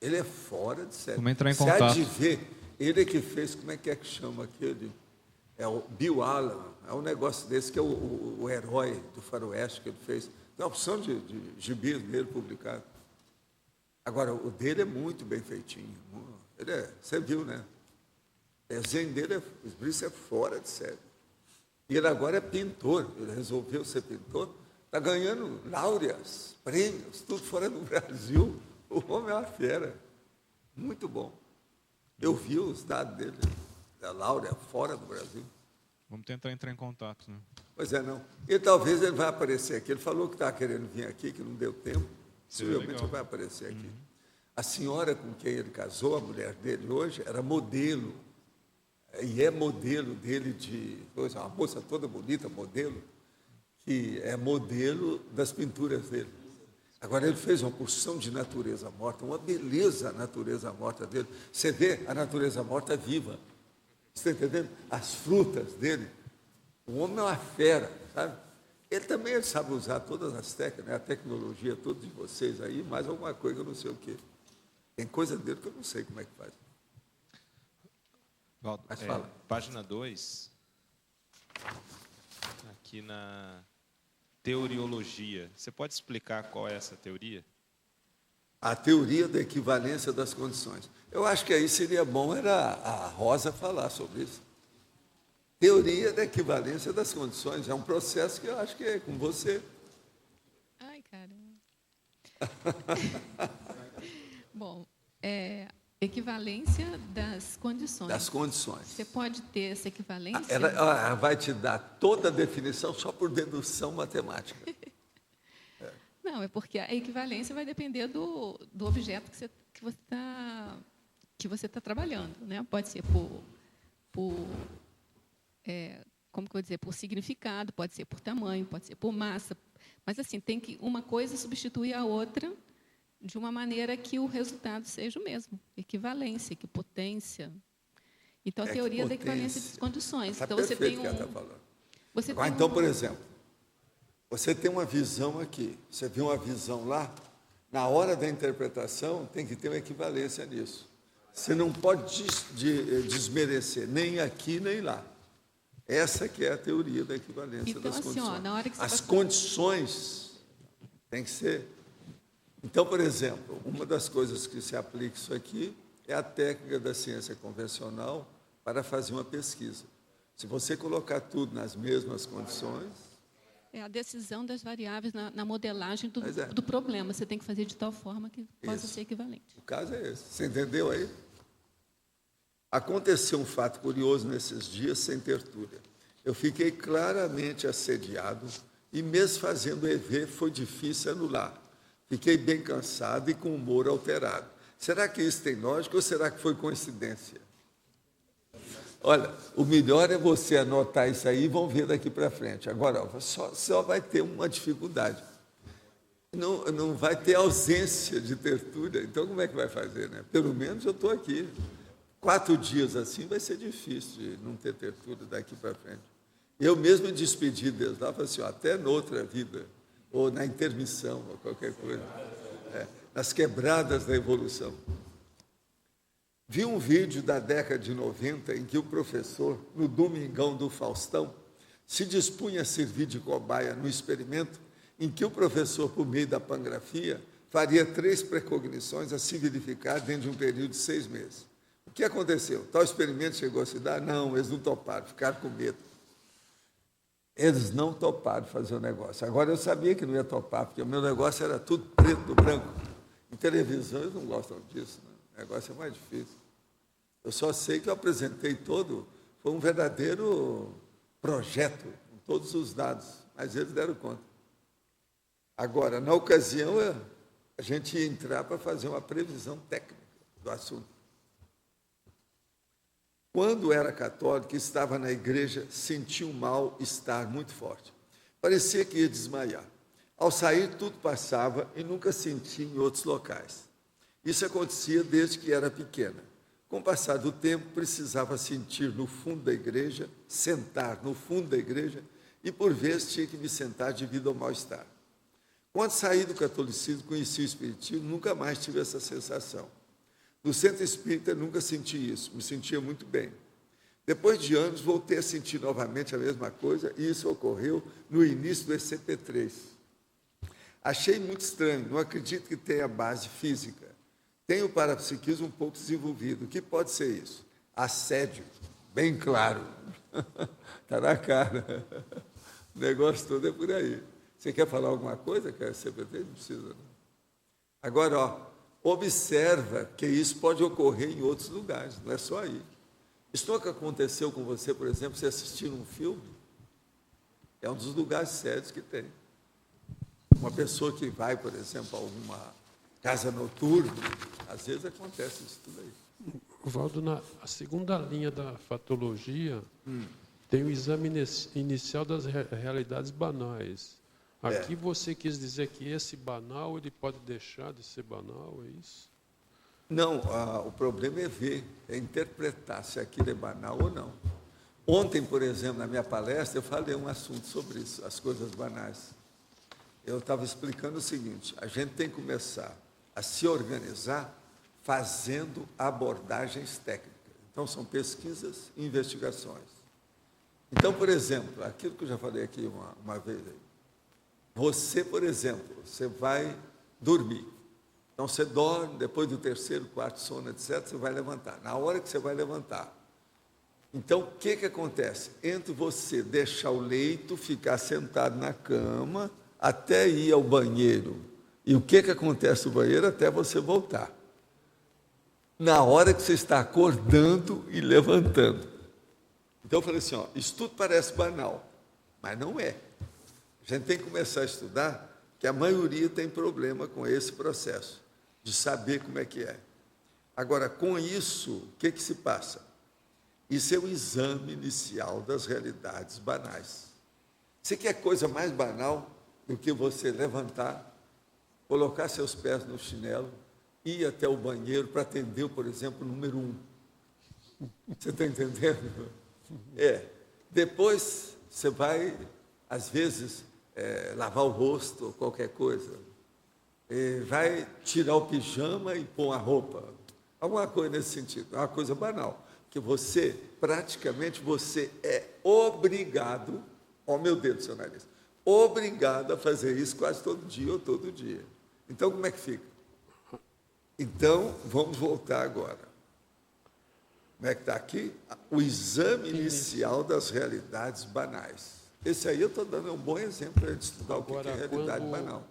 Ele é fora de série. Vamos entrar em Você há contato. de ver, ele é que fez, como é que chama aquele? É o Bill Allen, é um negócio desse que é o herói do faroeste que ele fez. Tem uma opção de gibis dele publicado. Agora, o dele é muito bem feitinho. Você viu, né? O desenho dele, o Esbriça é fora de série. E ele agora é pintor, ele resolveu ser pintor, está ganhando láureas, prêmios, tudo fora do Brasil. O homem é uma fera. Muito bom. Eu vi os dados dele, da láurea, fora do Brasil. Vamos tentar entrar em contato, né? Pois é, não. E talvez ele vai aparecer aqui. Ele falou que estava querendo vir aqui, que não deu tempo. Possivelmente ele vai aparecer aqui. A senhora com quem ele casou, a mulher dele hoje, era modelo. E é modelo dele uma moça toda bonita, modelo, que é modelo das pinturas dele. Agora, ele fez uma porção de natureza morta, uma beleza a natureza morta dele. Você vê a natureza morta viva. Você está entendendo? As frutas dele. O homem é uma fera, sabe? Ele sabe usar todas as técnicas, né? A tecnologia toda de vocês aí, mais alguma coisa que eu não sei o quê. Tem coisa dele que eu não sei como é que faz. Valdo, Mas fala. Página 2, aqui na teoriologia. Você pode explicar qual é essa teoria? A teoria da equivalência das condições. Eu acho que aí seria bom a Rosa falar sobre isso. Teoria da equivalência das condições. É um processo que eu acho que é com você. Ai, caramba. Bom, equivalência das condições. Das condições. Você pode ter essa equivalência? Ela vai te dar toda a definição só por dedução matemática. Não, é porque a equivalência vai depender do objeto que você está trabalhando, né? Pode ser como que eu vou dizer, por significado, pode ser por tamanho, pode ser por massa, Mas, assim, tem que uma coisa substituir a outra de uma maneira que o resultado seja o mesmo. Equivalência, equipotência. Então, a teoria da equivalência de condições. Está Então, perfeito você tem o que ela está falando. Você Agora, tem então, por exemplo, você tem uma visão aqui, você viu uma visão lá, na hora da interpretação tem que ter uma equivalência nisso. Você não pode desmerecer nem aqui nem lá. Essa que é a teoria da equivalência Então, das assim, condições. na hora que você As vai- condições têm que ser. Então, por exemplo, uma das coisas que se aplica isso aqui é a técnica da ciência convencional para fazer uma pesquisa. Se você colocar tudo nas mesmas condições, É a decisão das variáveis na modelagem Mas é. do problema. Você tem que fazer de tal forma que possa Isso. ser equivalente. o caso é esse. Você entendeu aí? Aconteceu um fato curioso nesses dias sem tertúlia. Eu fiquei claramente assediado e, mesmo fazendo EV, foi difícil anular. Fiquei bem cansado e com o humor alterado. Será que isso tem lógica ou será que foi coincidência? Olha, o melhor é você anotar isso aí e vão ver daqui para frente. Agora, ó, só vai ter uma dificuldade. Não vai ter ausência de tertúlia. Então, como é que vai fazer, né? Pelo menos eu estou aqui. 4 dias assim vai ser difícil de não ter tertúlia daqui para frente. Eu mesmo me despedi deles lá, falei assim, ó, até noutra vida, ou na intermissão, ou qualquer coisa. Nas quebradas da evolução. Vi um vídeo da década de 90 em que o professor, no Domingão do Faustão, se dispunha a servir de cobaia no experimento em que o professor, por meio da pangrafia, faria 3 precognições a se verificar dentro de um período de 6 meses. O que aconteceu? Tal experimento chegou a se dar? Não, eles não toparam, ficaram com medo. Eles não toparam fazer o negócio. Agora, eu sabia que não ia topar, porque o meu negócio era tudo preto no branco. Em televisão, eles não gostam disso, né? O negócio é mais difícil. Eu só sei que eu apresentei foi um verdadeiro projeto, com todos os dados, mas eles deram conta. Agora, na ocasião, a gente ia entrar para fazer uma previsão técnica do assunto. Quando era católico, estava na igreja, senti um mal-estar muito forte. Parecia que ia desmaiar. Ao sair, tudo passava e nunca senti em outros locais. Isso acontecia desde que era pequena. Com o passar do tempo, precisava sentir no fundo da igreja, sentar no fundo da igreja, e por vezes tinha que me sentar devido ao mal-estar. Quando saí do catolicismo, conheci o espiritismo, nunca mais tive essa sensação. No centro espírita, nunca senti isso, me sentia muito bem. Depois de anos, voltei a sentir novamente a mesma coisa, e isso ocorreu no início do ECP3. Achei muito estranho, não acredito que tenha base física. Tenho o parapsiquismo um pouco desenvolvido. O que pode ser isso? Assédio, bem claro. Está na cara. O negócio todo é por aí. Você quer falar alguma coisa? Quer CPT? Não precisa, não. Agora, ó, observa que isso pode ocorrer em outros lugares, não é só aí. Isso nunca aconteceu com você, por exemplo, você assistir um filme? É um dos lugares sérios que tem. Uma pessoa que vai, por exemplo, a alguma casa noturna, às vezes acontece isso tudo aí. Valdo, na a segunda linha da fatologia tem o exame inicial das realidades banais. Aqui você quis dizer que esse banal ele pode deixar de ser banal, é isso? Não, o problema é ver, é interpretar se aquilo é banal ou não. Ontem, por exemplo, na minha palestra, eu falei um assunto sobre isso, as coisas banais. Eu estava explicando o seguinte, a gente tem que começar a se organizar fazendo abordagens técnicas. Então, são pesquisas e investigações. Então, por exemplo, aquilo que eu já falei aqui uma vez, você, por exemplo, você vai dormir. Então, você dorme, depois do 3º, 4º sono, etc., você vai levantar. Na hora que você vai levantar. Então, o que acontece? Entre você deixar o leito, ficar sentado na cama, até ir ao banheiro, e o que acontece no banheiro até você voltar. Na hora que você está acordando e levantando. Então, eu falei assim, ó, isso tudo parece banal, mas não é. A gente tem que começar a estudar que a maioria tem problema com esse processo, de saber como é que é. Agora, com isso, o que se passa? Isso é o exame inicial das realidades banais. Você quer coisa mais banal? do que você levantar, colocar seus pés no chinelo, ir até o banheiro para atender, por exemplo, o número 1. Você está entendendo? Depois você vai, às vezes, lavar o rosto ou qualquer coisa. Vai tirar o pijama e pôr a roupa. Alguma coisa nesse sentido. É uma coisa banal. Que você, praticamente, você é obrigado, ó meu Deus, seu nariz, obrigado a fazer isso quase todo dia ou todo dia. Então, como é que fica? Então, vamos voltar agora. Como é que está aqui? O exame inicial das realidades banais. Esse aí eu estou dando um bom exemplo para estudar agora, o que é realidade banal.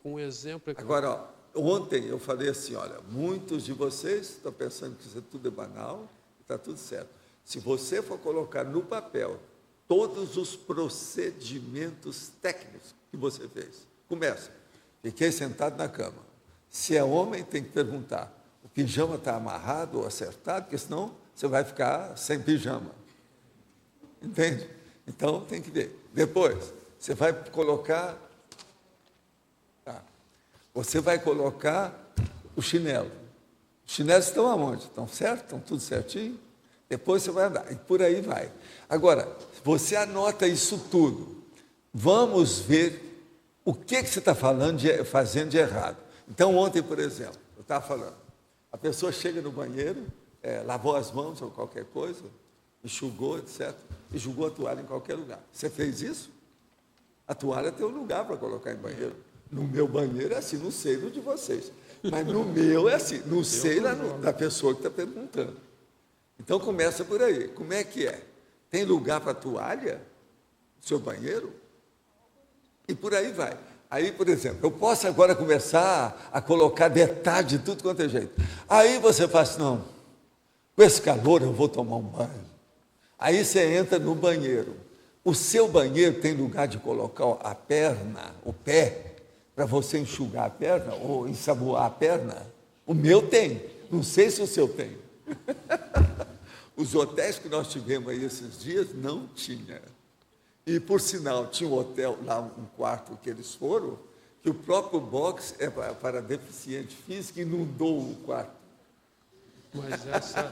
Um exemplo é que... Agora, ontem eu falei assim, olha, muitos de vocês estão pensando que isso tudo é banal, está tudo certo. Se você for colocar no papel todos os procedimentos técnicos que você fez, começa, fiquei sentado na cama. Se é homem, tem que perguntar, o pijama está amarrado ou acertado, porque senão você vai ficar sem pijama. Entende? Então, tem que ver. Depois, você vai colocar... Você vai colocar o chinelo. Os chinelos estão aonde? Estão certos? Estão tudo certinho? Depois você vai andar. E por aí vai. Agora, você anota isso tudo. Vamos ver o que você está fazendo de errado. Então, ontem, por exemplo, eu estava falando, a pessoa chega no banheiro, lavou as mãos ou qualquer coisa, enxugou, etc., e jogou a toalha em qualquer lugar. Você fez isso? A toalha tem um lugar para colocar em banheiro. No meu banheiro é assim, não sei no de vocês, mas no meu é assim, não sei da pessoa que está perguntando. Então, começa por aí. Como é que é? Tem lugar para toalha no seu banheiro? E por aí vai. Aí, por exemplo, eu posso agora começar a colocar detalhe de tudo quanto é jeito. Aí você fala assim, não, com esse calor eu vou tomar um banho. Aí você entra no banheiro. O seu banheiro tem lugar de colocar a perna, o pé, para você enxugar a perna ou ensaboar a perna? O meu tem. Não sei se o seu tem. Os hotéis que nós tivemos aí esses dias, não tinha. E, por sinal, tinha um hotel lá, um quarto que eles foram, que o próprio box é para deficiente físico e inundou o quarto. Mas essa...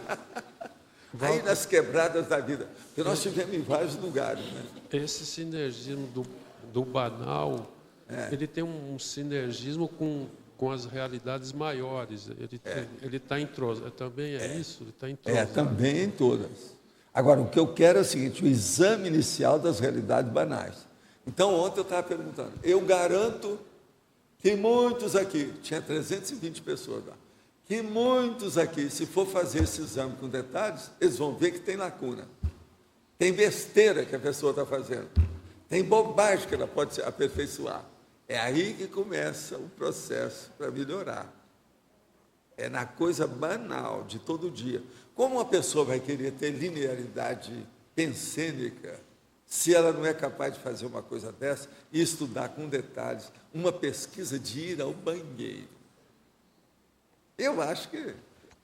Aí nas quebradas da vida, porque nós tivemos em vários lugares. Né? Esse sinergismo do banal, ele tem um sinergismo com as realidades maiores. Ele está entrosado. Também isso? Ele está entrosado. Também em todas. Agora, o que eu quero é o seguinte, o exame inicial das realidades banais. Então, ontem eu estava perguntando, eu garanto que muitos aqui, tinha 320 pessoas lá, que muitos aqui, se for fazer esse exame com detalhes, eles vão ver que tem lacuna. Tem besteira que a pessoa está fazendo. Tem bobagem que ela pode se aperfeiçoar. É aí que começa o processo para melhorar. É na coisa banal de todo dia. Como uma pessoa vai querer ter linearidade pensênica se ela não é capaz de fazer uma coisa dessa e estudar com detalhes uma pesquisa de ir ao banheiro? Eu acho que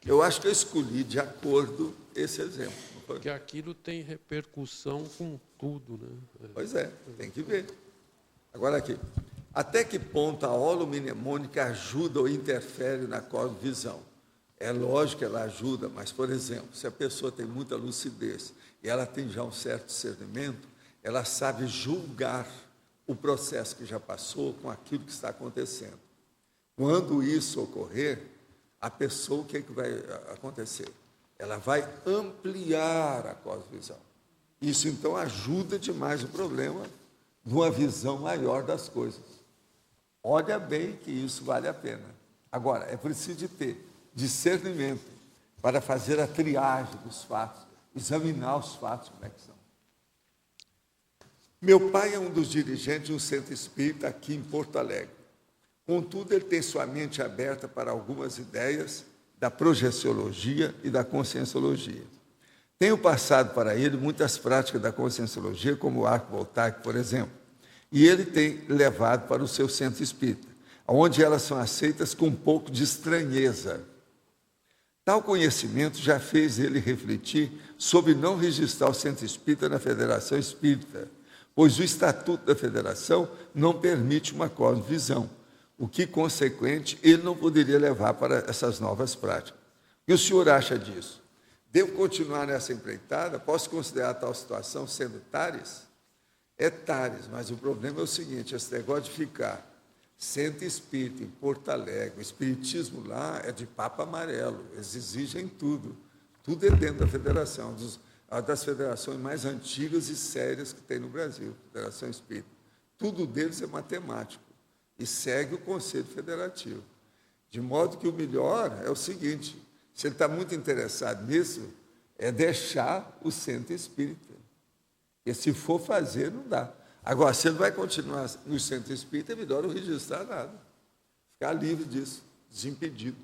eu escolhi de acordo esse exemplo. Porque aquilo tem repercussão com tudo, né? Pois é, tem que ver. Agora aqui, até que ponto a holomnemônica ajuda ou interfere na cosmovisão? É lógico que ela ajuda, mas, por exemplo, se a pessoa tem muita lucidez e ela tem já um certo discernimento, ela sabe julgar o processo que já passou com aquilo que está acontecendo. Quando isso ocorrer, a pessoa, o que vai acontecer? Ela vai ampliar a cosmovisão. Isso, então, ajuda demais o problema de uma visão maior das coisas. Olha bem que isso vale a pena. Agora, é preciso de ter discernimento para fazer a triagem dos fatos, examinar os fatos como é que são. Meu pai é um dos dirigentes de um centro espírita aqui em Porto Alegre. Contudo, ele tem sua mente aberta para algumas ideias da projeciologia e da conscienciologia. Tenho passado para ele muitas práticas da conscienciologia, como o arco voltaico, por exemplo, e ele tem levado para o seu centro espírita, onde elas são aceitas com um pouco de estranheza. Tal conhecimento já fez ele refletir sobre não registrar o centro espírita na Federação Espírita, pois o Estatuto da Federação não permite uma cosmovisão, o que, consequente, ele não poderia levar para essas novas práticas. O que o senhor acha disso? Devo continuar nessa empreitada? Posso considerar tal situação sendo TARES? É TARES, mas o problema é o seguinte, esse negócio de ficar centro espírita em Porto Alegre, o espiritismo lá é de papa amarelo, eles exigem tudo. Tudo é dentro da federação, uma das federações mais antigas e sérias que tem no Brasil, Federação Espírita. Tudo deles é matemático e segue o Conselho Federativo. De modo que o melhor é o seguinte, se ele está muito interessado nisso, é deixar o centro espírita. E se for fazer, não dá. Agora, se ele vai continuar no centro espírita, é melhor não registrar nada. Ficar livre disso, desimpedido.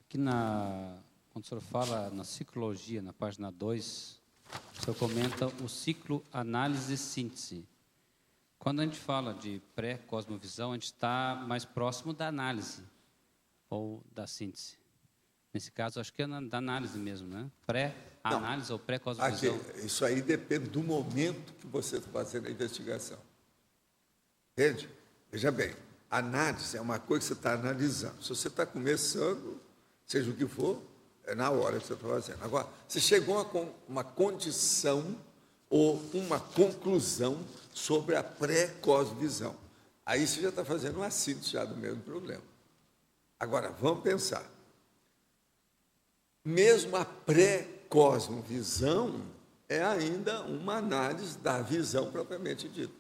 Aqui quando o senhor fala na ciclologia, na página 2, o senhor comenta o ciclo análise-síntese. Quando a gente fala de pré-cosmovisão, a gente está mais próximo da análise ou da síntese. Nesse caso, acho que é da análise mesmo, né? Pré-análise ou pré-cosmovisão. Isso aí depende do momento que você está fazendo a investigação. Entende? Veja bem, análise é uma coisa que você está analisando. Se você está começando, seja o que for, é na hora que você está fazendo. Agora, você chegou a uma condição ou uma conclusão sobre a pré-cosmovisão. Aí você já está fazendo uma síntese já do mesmo problema. Agora, vamos pensar. Mesmo a pré-cosmovisão é ainda uma análise da visão propriamente dita.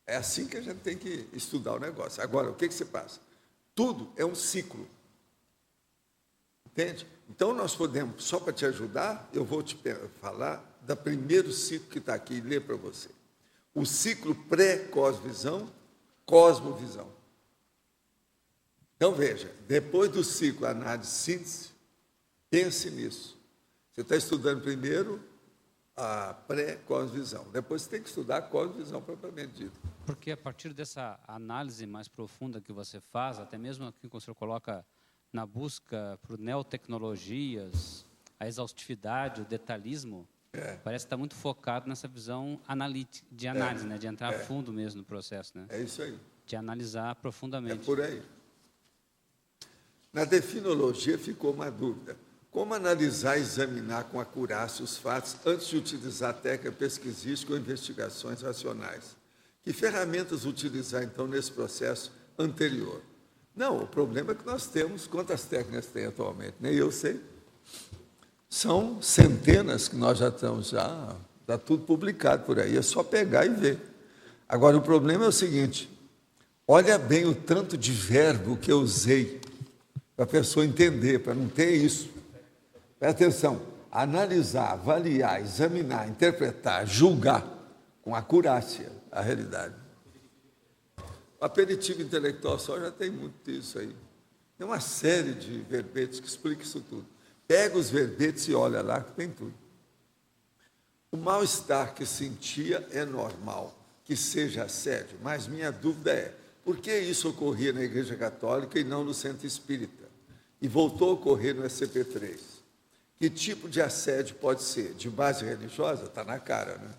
É assim que a gente tem que estudar o negócio. Agora, o que se passa? Tudo é um ciclo. Entende? Então, nós podemos, só para te ajudar, eu vou te falar do primeiro ciclo que está aqui e ler para você. O ciclo pré-cosmovisão, cosmovisão. Então, veja, depois do ciclo análise-síntese, pense nisso. Você está estudando primeiro a pré-cosmovisão. Depois você tem que estudar a cosmovisão propriamente dita. Porque a partir dessa análise mais profunda que você faz, até mesmo aqui que o senhor coloca na busca por neotecnologias, a exaustividade, o detalhismo, parece que está muito focado nessa visão analítica, de análise, né? De entrar a fundo mesmo no processo. Né? É isso aí. De analisar profundamente. É por aí. Na definologia ficou uma dúvida. Como analisar e examinar com acurácia os fatos antes de utilizar técnica pesquisística ou investigações racionais? Que ferramentas utilizar, então, nesse processo anterior? Não, o problema é que nós temos, quantas técnicas tem atualmente? Nem eu sei. São centenas que nós já estamos, já está tudo publicado por aí, é só pegar e ver. Agora, o problema é o seguinte, olha bem o tanto de verbo que eu usei para a pessoa entender, para não ter isso. Presta atenção, analisar, avaliar, examinar, interpretar, julgar com acurácia a realidade. O aperitivo intelectual só já tem muito disso aí. Tem uma série de verbetes que explica isso tudo. Pega os verbetes e olha lá que tem tudo. O mal-estar que sentia é normal, que seja assédio, mas minha dúvida é, por que isso ocorria na Igreja Católica e não no Centro Espírita? E voltou a ocorrer no SCP-3. Que tipo de assédio pode ser? De base religiosa? Está na cara, né?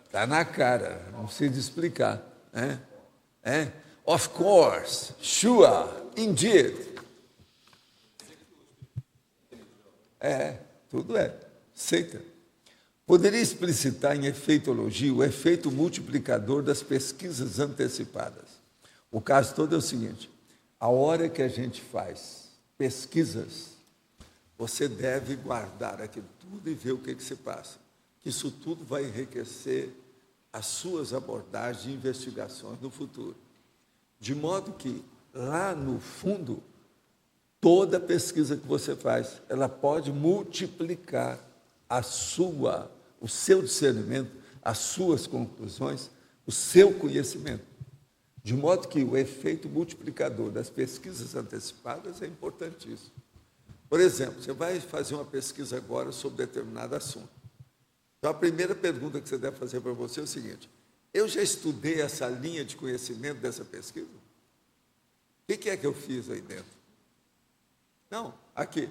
Está na cara, não precisa explicar. Of course, sure, indeed. Tudo é. Aceita. Poderia explicitar em efeitologia o efeito multiplicador das pesquisas antecipadas. O caso todo é o seguinte, a hora que a gente faz pesquisas, você deve guardar aquilo tudo e ver o que se passa. Isso tudo vai enriquecer as suas abordagens e investigações no futuro. De modo que, lá no fundo, toda pesquisa que você faz, ela pode multiplicar o seu discernimento, as suas conclusões, o seu conhecimento. De modo que o efeito multiplicador das pesquisas antecipadas é importantíssimo. Por exemplo, você vai fazer uma pesquisa agora sobre determinado assunto. Então, a primeira pergunta que você deve fazer para você é o seguinte, eu já estudei essa linha de conhecimento dessa pesquisa? O que é que eu fiz aí dentro? Não, aqui.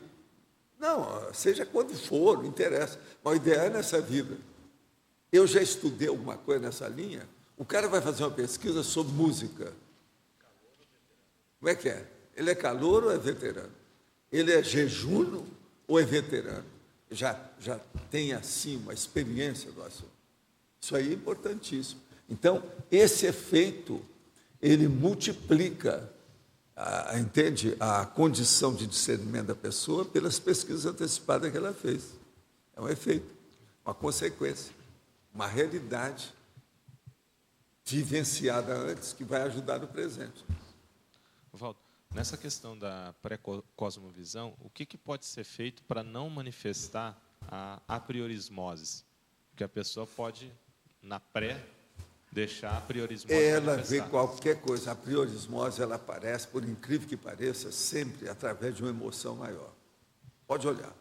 Não, seja quando for, não interessa. Mas o ideal é nessa vida. Eu já estudei alguma coisa nessa linha. O cara vai fazer uma pesquisa sobre música. Como é que é? Ele é calouro ou é veterano? Ele é jejuno ou é veterano? Já tem, assim, uma experiência do assunto. Isso aí é importantíssimo. Então, esse efeito, ele multiplica, entende, a condição de discernimento da pessoa pelas pesquisas antecipadas que ela fez. É um efeito, uma consequência, uma realidade vivenciada antes que vai ajudar no presente. Valdo, nessa questão da pré-cosmovisão, o que pode ser feito para não manifestar a apriorismose? Porque a pessoa pode, na pré, deixar a priorismose ela vê qualquer coisa. A priorismose, ela aparece, por incrível que pareça, sempre através de uma emoção maior. Pode olhar.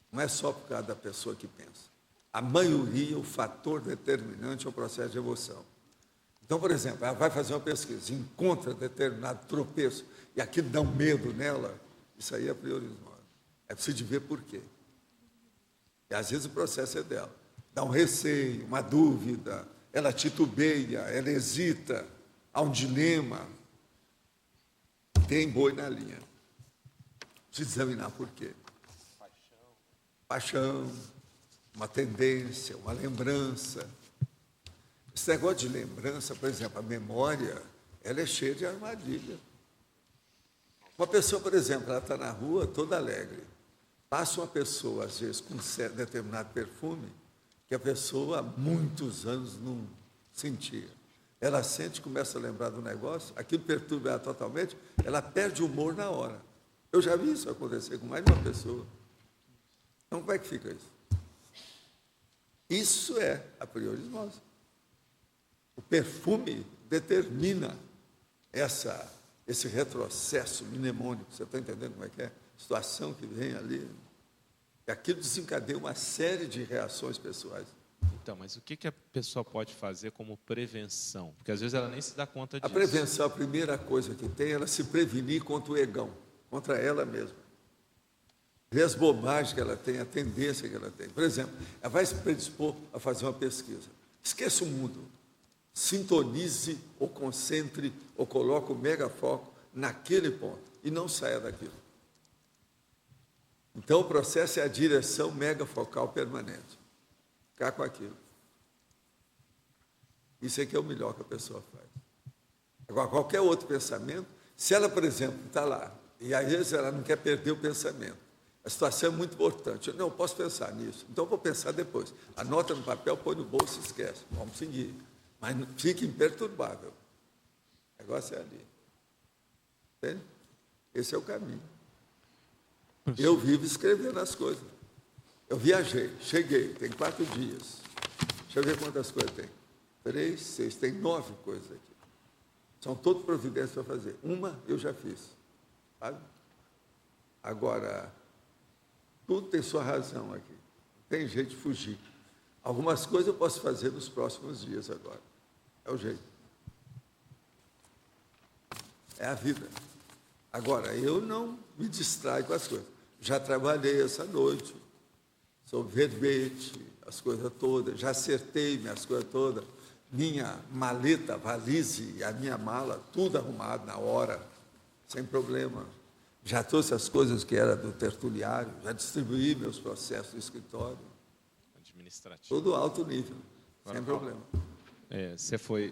Não é só por causa da pessoa que pensa. A maioria, o fator determinante é o processo de emoção. Então, por exemplo, ela vai fazer uma pesquisa, encontra determinado tropeço, e aquilo dá um medo nela, isso aí é priorismose. É preciso ver por quê. E às vezes o processo é dela. Dá um receio, uma dúvida, ela titubeia, ela hesita, há um dilema. Tem boi na linha. Precisa examinar por quê. Paixão, uma tendência, uma lembrança. Esse negócio de lembrança, por exemplo, a memória, ela é cheia de armadilha. Uma pessoa, por exemplo, ela está na rua toda alegre. Passa uma pessoa, às vezes, com um determinado perfume, que a pessoa há muitos anos não sentia. Ela sente, começa a lembrar do negócio, aquilo perturba ela totalmente, ela perde o humor na hora. Eu já vi isso acontecer com mais de uma pessoa. Então, como é que fica isso? Isso é a priorismose. O perfume determina esse retrocesso mnemônico. Você está entendendo como é que é? A situação que vem ali. E aquilo desencadeia uma série de reações pessoais. Então, mas o que a pessoa pode fazer como prevenção? Porque às vezes ela nem se dá conta disso. A prevenção, a primeira coisa que tem, é ela se prevenir contra o egão, contra ela mesma. Ver as bobagens que ela tem, a tendência que ela tem. Por exemplo, ela vai se predispor a fazer uma pesquisa. Esqueça o mundo. Sintonize ou concentre ou coloque o megafoco naquele ponto e não saia daquilo. Então, o processo é a direção megafocal permanente. Ficar com aquilo. Isso é que é o melhor que a pessoa faz. Agora, qualquer outro pensamento, se ela, por exemplo, está lá, e às vezes ela não quer perder o pensamento, a situação é muito importante. Eu não posso pensar nisso, então vou pensar depois. Anota no papel, põe no bolso e esquece. Vamos seguir. Mas fique imperturbável. O negócio é ali. Entende? Esse é o caminho. Eu vivo escrevendo as coisas. Eu viajei, cheguei, tem 4 dias. Deixa eu ver quantas coisas tem. 3, 6, tem 9 coisas aqui. São todas providências para fazer. Uma eu já fiz. Sabe? Agora, tudo tem sua razão aqui. Não tem jeito de fugir. Algumas coisas eu posso fazer nos próximos dias agora. É o jeito. É a vida. Agora, eu não me distraio com as coisas. Já trabalhei essa noite, sobre verbete, as coisas todas, já acertei minhas coisas todas, minha maleta, valise e a minha mala, tudo arrumado na hora, sem problema. Já trouxe as coisas que era do tertuliário, já distribuí meus processos do escritório. Administrativo. Tudo alto nível, Agora, sem problema.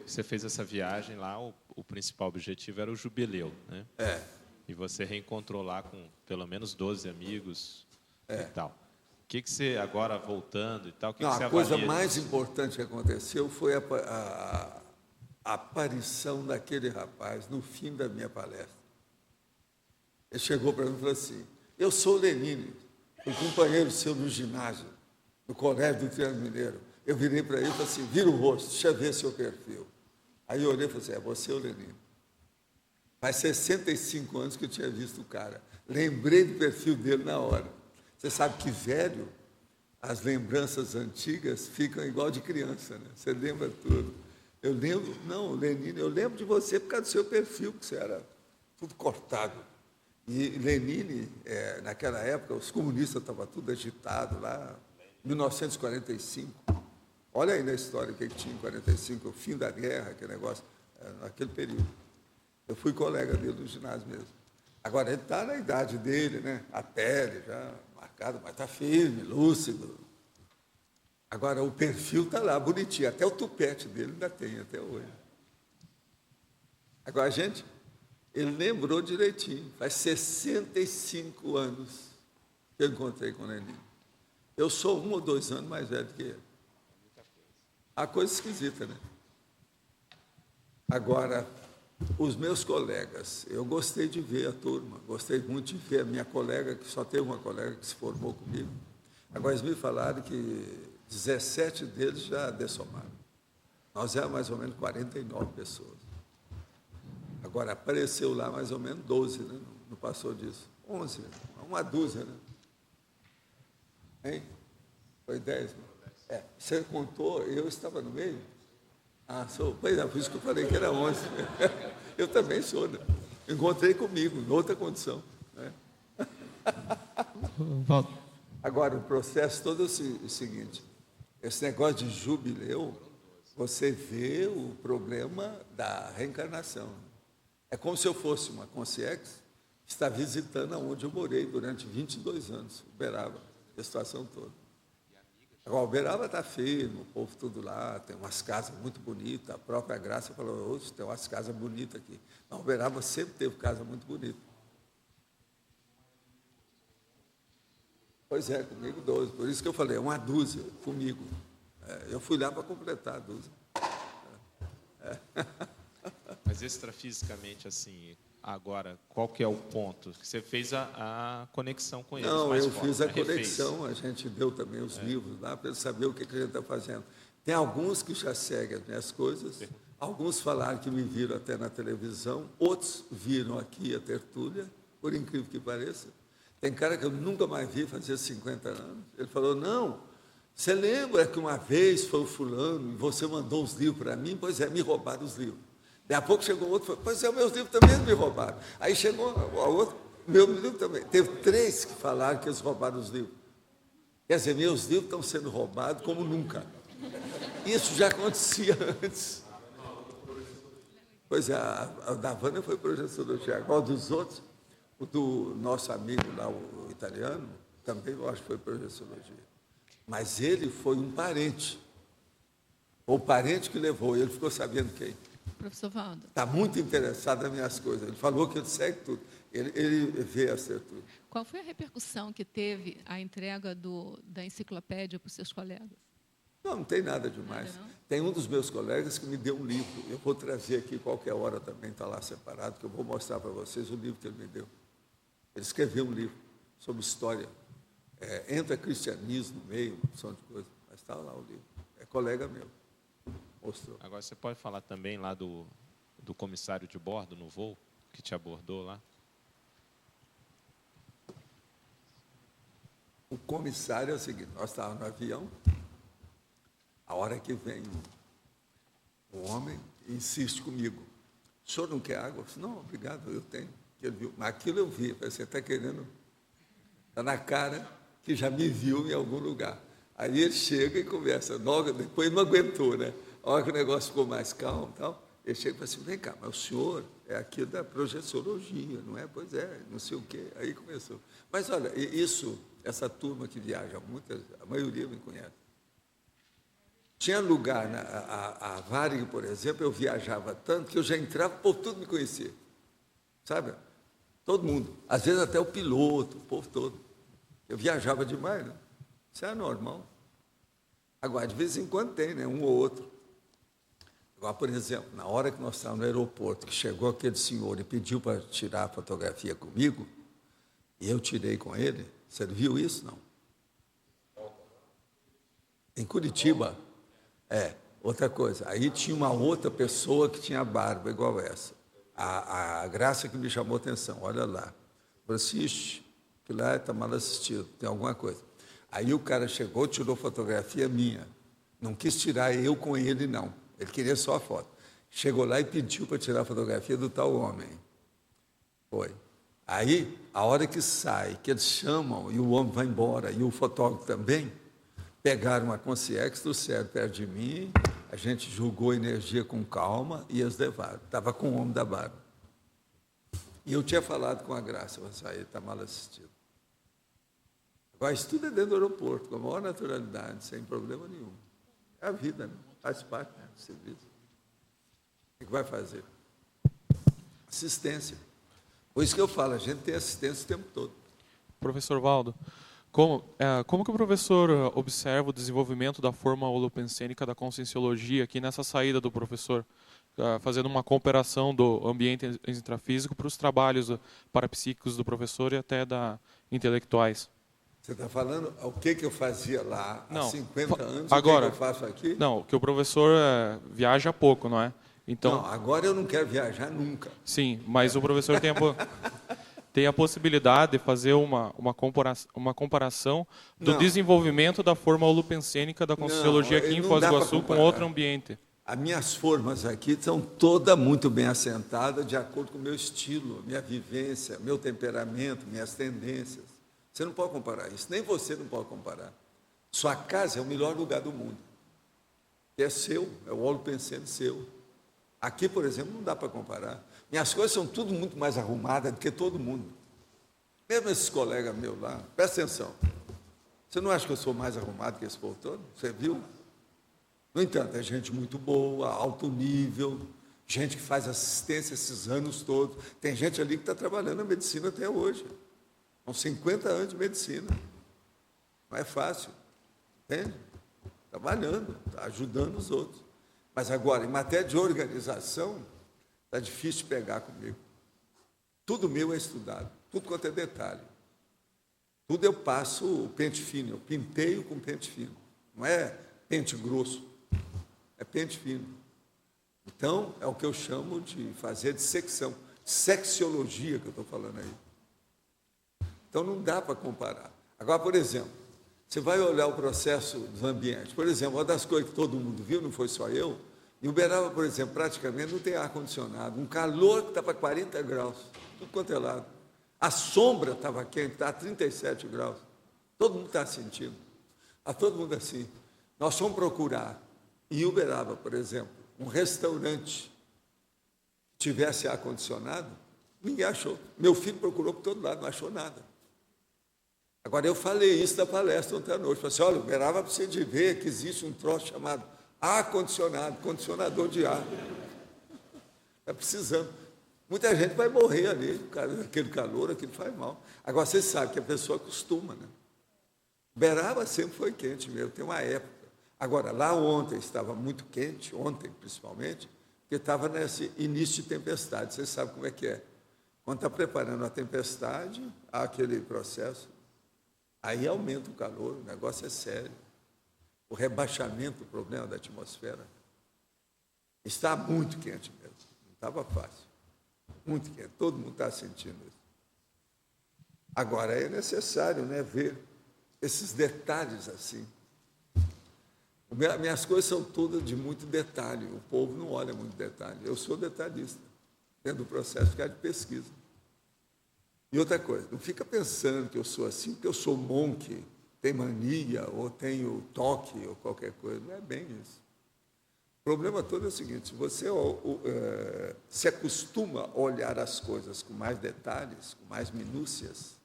Você fez essa viagem lá, o principal objetivo era o jubileu, né? É. E você reencontrou lá com pelo menos 12 amigos e tal. O que você, agora voltando e tal, o que você avalia? A coisa mais importante que aconteceu foi a aparição daquele rapaz no fim da minha palestra. Ele chegou para mim e falou assim, eu sou o Lenine, fui companheiro seu no ginásio, no colégio do Triângulo Mineiro. Eu virei para ele e falei assim, vira o rosto, deixa eu ver seu perfil. Aí eu olhei e falei assim, você é o Lenine. Faz 65 anos que eu tinha visto o cara. Lembrei do perfil dele na hora. Você sabe que velho, as lembranças antigas ficam igual de criança, né? Você lembra tudo. Eu lembro, não, Lenine, eu lembro de você por causa do seu perfil, que você era tudo cortado. E Lenine, naquela época, os comunistas estavam tudo agitados lá, 1945. Olha aí na história o que tinha em 45, o fim da guerra, aquele negócio, naquele período. Eu fui colega dele no ginásio mesmo. Agora, ele está na idade dele, né? A pele já marcada, mas está firme, lúcido. Agora, o perfil está lá, bonitinho. Até o tupete dele ainda tem, até hoje. Agora, gente, ele lembrou direitinho. Faz 65 anos que eu encontrei com o Lenine. Eu sou 1 ou 2 anos mais velho que ele. A coisa esquisita, né? Agora, os meus colegas, eu gostei de ver a turma, gostei muito de ver a minha colega, que só teve uma colega que se formou comigo. Agora, eles me falaram que 17 deles já dessomaram. Nós éramos mais ou menos 49 pessoas. Agora, apareceu lá mais ou menos 12, né? Não passou disso. 11, uma dúzia, né? Hein? Foi 10, né? Você contou, eu estava no meio? Ah, sou. Pois é, por isso que eu falei que era 11. Eu também sou, né? Encontrei comigo, em outra condição. Né? Agora, o processo todo é o seguinte, esse negócio de jubileu, você vê o problema da reencarnação. É como se eu fosse uma consciência que está visitando onde eu morei durante 22 anos, Uberaba, a situação toda. Agora, Uberaba está firme, o povo tudo lá, tem umas casas muito bonitas, a própria Graça falou, hoje tem umas casas bonitas aqui. Mas Uberaba sempre teve casa muito bonita. Pois é, comigo 12, por isso que eu falei, uma dúzia comigo. Eu fui lá para completar a dúzia. Mas extrafisicamente, assim, agora, qual que é o ponto? Você fez a conexão com eles? Não, eu fiz a conexão, a gente deu também os livros lá para saber o que a gente está fazendo. Tem alguns que já seguem as minhas coisas, alguns falaram que me viram até na televisão, outros viram aqui a tertúlia, por incrível que pareça. Tem cara que eu nunca mais vi, fazia 50 anos. Ele falou, não, você lembra que uma vez foi o fulano e você mandou os livros para mim? Pois é, me roubaram os livros. Daí a pouco chegou outro e falou, pois é, meus livros também me roubaram. Aí chegou a outro, meu livro também. Teve 3 que falaram que eles roubaram os livros. Quer dizer, meus livros estão sendo roubados como nunca. Isso já acontecia antes. Pois é, a da Vânia foi projeciologia. Agora, dos outros, o do nosso amigo lá, o italiano, também eu acho que foi projeciologia. Mas ele foi um parente. O parente que levou, ele ficou sabendo quem. Professor Valdo. Está muito interessado nas minhas coisas. Ele falou que ele segue tudo. Ele vê a certeza. Qual foi a repercussão que teve a entrega da enciclopédia para os seus colegas? Não tem nada demais. Nada, tem um dos meus colegas que me deu um livro. Eu vou trazer aqui qualquer hora também, está lá separado, que eu vou mostrar para vocês o livro que ele me deu. Ele escreveu um livro sobre história. Entra cristianismo no meio, uma opção de coisa. Mas está lá o livro. É colega meu. Mostrou. Agora, você pode falar também lá do comissário de bordo no voo, que te abordou lá? O comissário é o seguinte, nós estávamos no avião, a hora que vem o homem insiste comigo, o senhor não quer água? Eu disse, não, obrigado, eu tenho. Ele viu. Mas aquilo eu vi, você está querendo, está na cara que já me viu em algum lugar. Aí ele chega e conversa, depois não aguentou, né? A hora que o negócio ficou mais calmo e tal, ele chega e fala assim, vem cá, mas o senhor é aqui da projeciologia, não é? Pois é, não sei o quê. Aí começou. Mas olha, essa turma que viaja muito, a maioria me conhece. Tinha lugar, a Varig, por exemplo, eu viajava tanto que eu já entrava, o povo tudo me conhecia. Sabe? Todo mundo. Às vezes até o piloto, o povo todo. Eu viajava demais, né? Isso é normal. Agora, de vez em quando tem, né? Um ou outro. Agora, por exemplo, na hora que nós estávamos no aeroporto, que chegou aquele senhor e pediu para tirar a fotografia comigo, e eu tirei com ele, você viu isso? Não. Em Curitiba, outra coisa. Aí tinha uma outra pessoa que tinha barba igual essa. A Graça que me chamou a atenção, olha lá. Falei assim, ixi, que lá está mal assistido, tem alguma coisa. Aí o cara chegou, tirou fotografia minha. Não quis tirar eu com ele, não. Ele queria só a foto. Chegou lá e pediu para tirar a fotografia do tal homem. Foi. Aí, a hora que sai, que eles chamam, e o homem vai embora, e o fotógrafo também, pegaram uma consciência, trouxeram perto de mim, a gente julgou a energia com calma e eles levaram. Estava com o homem da barba. E eu tinha falado com a Graça, eu falei, ele está mal assistido. Agora, isso tudo é dentro do aeroporto, com a maior naturalidade, sem problema nenhum. É a vida, né? Faz parte, né, do serviço. O que vai fazer? Assistência. Por isso que eu falo, a gente tem assistência o tempo todo. Professor Valdo, como que o professor observa o desenvolvimento da forma holopensênica da conscienciologia aqui nessa saída do professor, fazendo uma comparação do ambiente intrafísico para os trabalhos parapsíquicos do professor e até intelectuais? Você está falando o que eu fazia lá há 50 anos, agora, o que eu faço aqui? Não, que o professor viaja pouco, não é? Então, não, agora eu não quero viajar nunca. Sim, mas o professor tem a possibilidade de fazer uma comparação do desenvolvimento da forma holopensênica da conscienciologia aqui em Foz do Iguaçu com outro ambiente. As minhas formas aqui são todas muito bem assentadas, de acordo com o meu estilo, minha vivência, meu temperamento, minhas tendências. Você não pode comparar isso, nem você não pode comparar. Sua casa é o melhor lugar do mundo. É seu, é o holopensene seu. Aqui, por exemplo, não dá para comparar. Minhas coisas são tudo muito mais arrumadas do que todo mundo. Mesmo esses colegas meus lá, presta atenção. Você não acha que eu sou mais arrumado que esse povo todo? Você viu? No entanto, é gente muito boa, alto nível, gente que faz assistência esses anos todos. Tem gente ali que está trabalhando na medicina até hoje. São 50 anos de medicina. Não é fácil. Entende? Trabalhando, está ajudando os outros. Mas agora, em matéria de organização, está difícil de pegar comigo. Tudo meu é estudado, tudo quanto é detalhe. Tudo eu passo o pente fino, eu pinteio com pente fino. Não é pente grosso, é pente fino. Então, é o que eu chamo de fazer dissecção, sexiologia que eu estou falando aí. Então, não dá para comparar. Agora, por exemplo, você vai olhar o processo do ambiente. Por exemplo, uma das coisas que todo mundo viu, não foi só eu, em Uberaba, por exemplo, praticamente não tem ar-condicionado. Um calor que estava a 40 graus, tudo quanto é lado. A sombra estava quente, está a 37 graus. Todo mundo está sentindo. Está todo mundo assim. Nós fomos procurar, em Uberaba, por exemplo, um restaurante que tivesse ar-condicionado, ninguém achou. Meu filho procurou por todo lado, não achou nada. Agora, eu falei isso na palestra ontem à noite. Falei assim, olha, Uberaba precisa de ver que existe um troço chamado ar-condicionado, condicionador de ar. Está precisando. Muita gente vai morrer ali, aquele calor, aquilo faz mal. Agora, você sabe que a pessoa acostuma, né? Uberaba sempre foi quente mesmo, tem uma época. Agora, lá ontem estava muito quente, ontem principalmente, porque estava nesse início de tempestade. Você sabe como é que é. Quando está preparando a tempestade, há aquele processo. Aí aumenta o calor, o negócio é sério. O rebaixamento do problema da atmosfera está muito quente mesmo, não estava fácil. Muito quente, todo mundo está sentindo isso. Agora, é necessário, né, ver esses detalhes assim. Minhas coisas são todas de muito detalhe, o povo não olha muito detalhe. Eu sou detalhista, dentro do processo de pesquisa. E outra coisa, não fica pensando que eu sou assim, porque eu sou monk, tenho mania, ou tenho toque, ou qualquer coisa. Não é bem isso. O problema todo é o seguinte, se você se acostuma a olhar as coisas com mais detalhes, com mais minúcias,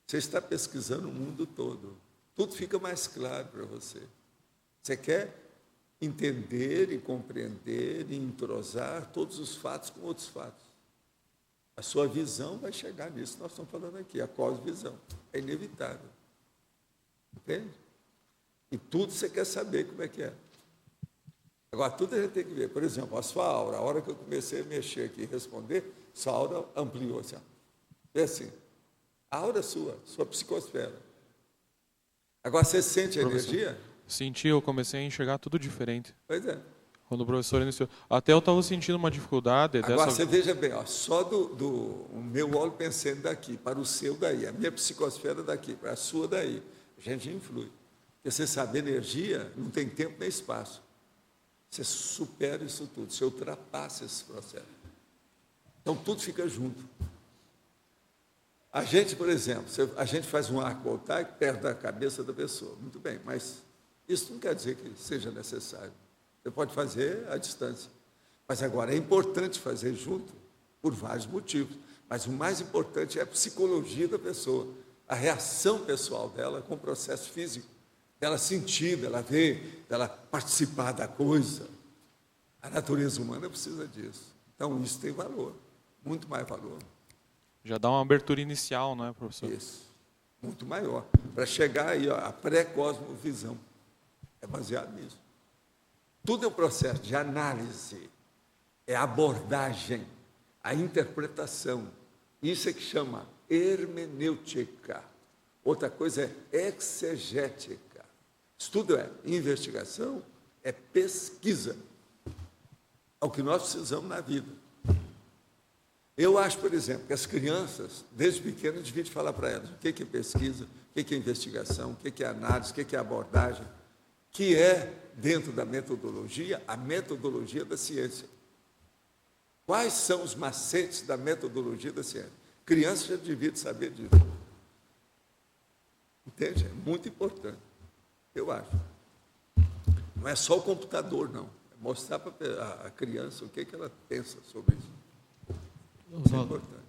você está pesquisando o mundo todo. Tudo fica mais claro para você. Você quer entender e compreender e entrosar todos os fatos com outros fatos. A sua visão vai chegar nisso que nós estamos falando aqui, a cosvisão. É inevitável. Entende? E tudo você quer saber como é que é. Agora, tudo a gente tem que ver. Por exemplo, a sua aura. A hora que eu comecei a mexer aqui e responder, sua aura ampliou. Assim, é assim. A aura é sua psicosfera. Agora, você sente a energia? Senti, eu comecei a enxergar tudo diferente. Pois é. Quando o professor iniciou. Até eu estava sentindo uma dificuldade. Agora, você veja bem, ó, só o meu holopensene daqui, para o seu daí, a minha psicosfera daqui, para a sua daí. A gente influi. Porque você sabe, energia não tem tempo nem espaço. Você supera isso tudo, você ultrapassa esse processo. Então, tudo fica junto. A gente, por exemplo, a gente faz um arco voltaico perto da cabeça da pessoa. Muito bem, mas isso não quer dizer que seja necessário. Você pode fazer à distância. Mas agora é importante fazer junto por vários motivos. Mas o mais importante é a psicologia da pessoa, a reação pessoal dela com o processo físico, dela sentir, dela ver, dela participar da coisa. A natureza humana precisa disso. Então, isso tem valor, muito mais valor. Já dá uma abertura inicial, não é, professor? Isso, muito maior. Para chegar aí, ó, a pré-cosmovisão. É baseado nisso. Tudo é um processo de análise, é abordagem, a interpretação. Isso é que chama hermenêutica. Outra coisa é exegética. Estudo é investigação, é pesquisa. É o que nós precisamos na vida. Eu acho, por exemplo, que as crianças, desde pequenas, deviam falar para elas o que é pesquisa, o que é investigação, o que é análise, o que é abordagem, que é, dentro da metodologia, a metodologia da ciência. Quais são os macetes da metodologia da ciência? Crianças já deviam saber disso. Entende? É muito importante, eu acho. Não é só o computador, não. É mostrar para a criança o que ela pensa sobre isso. Isso é importante.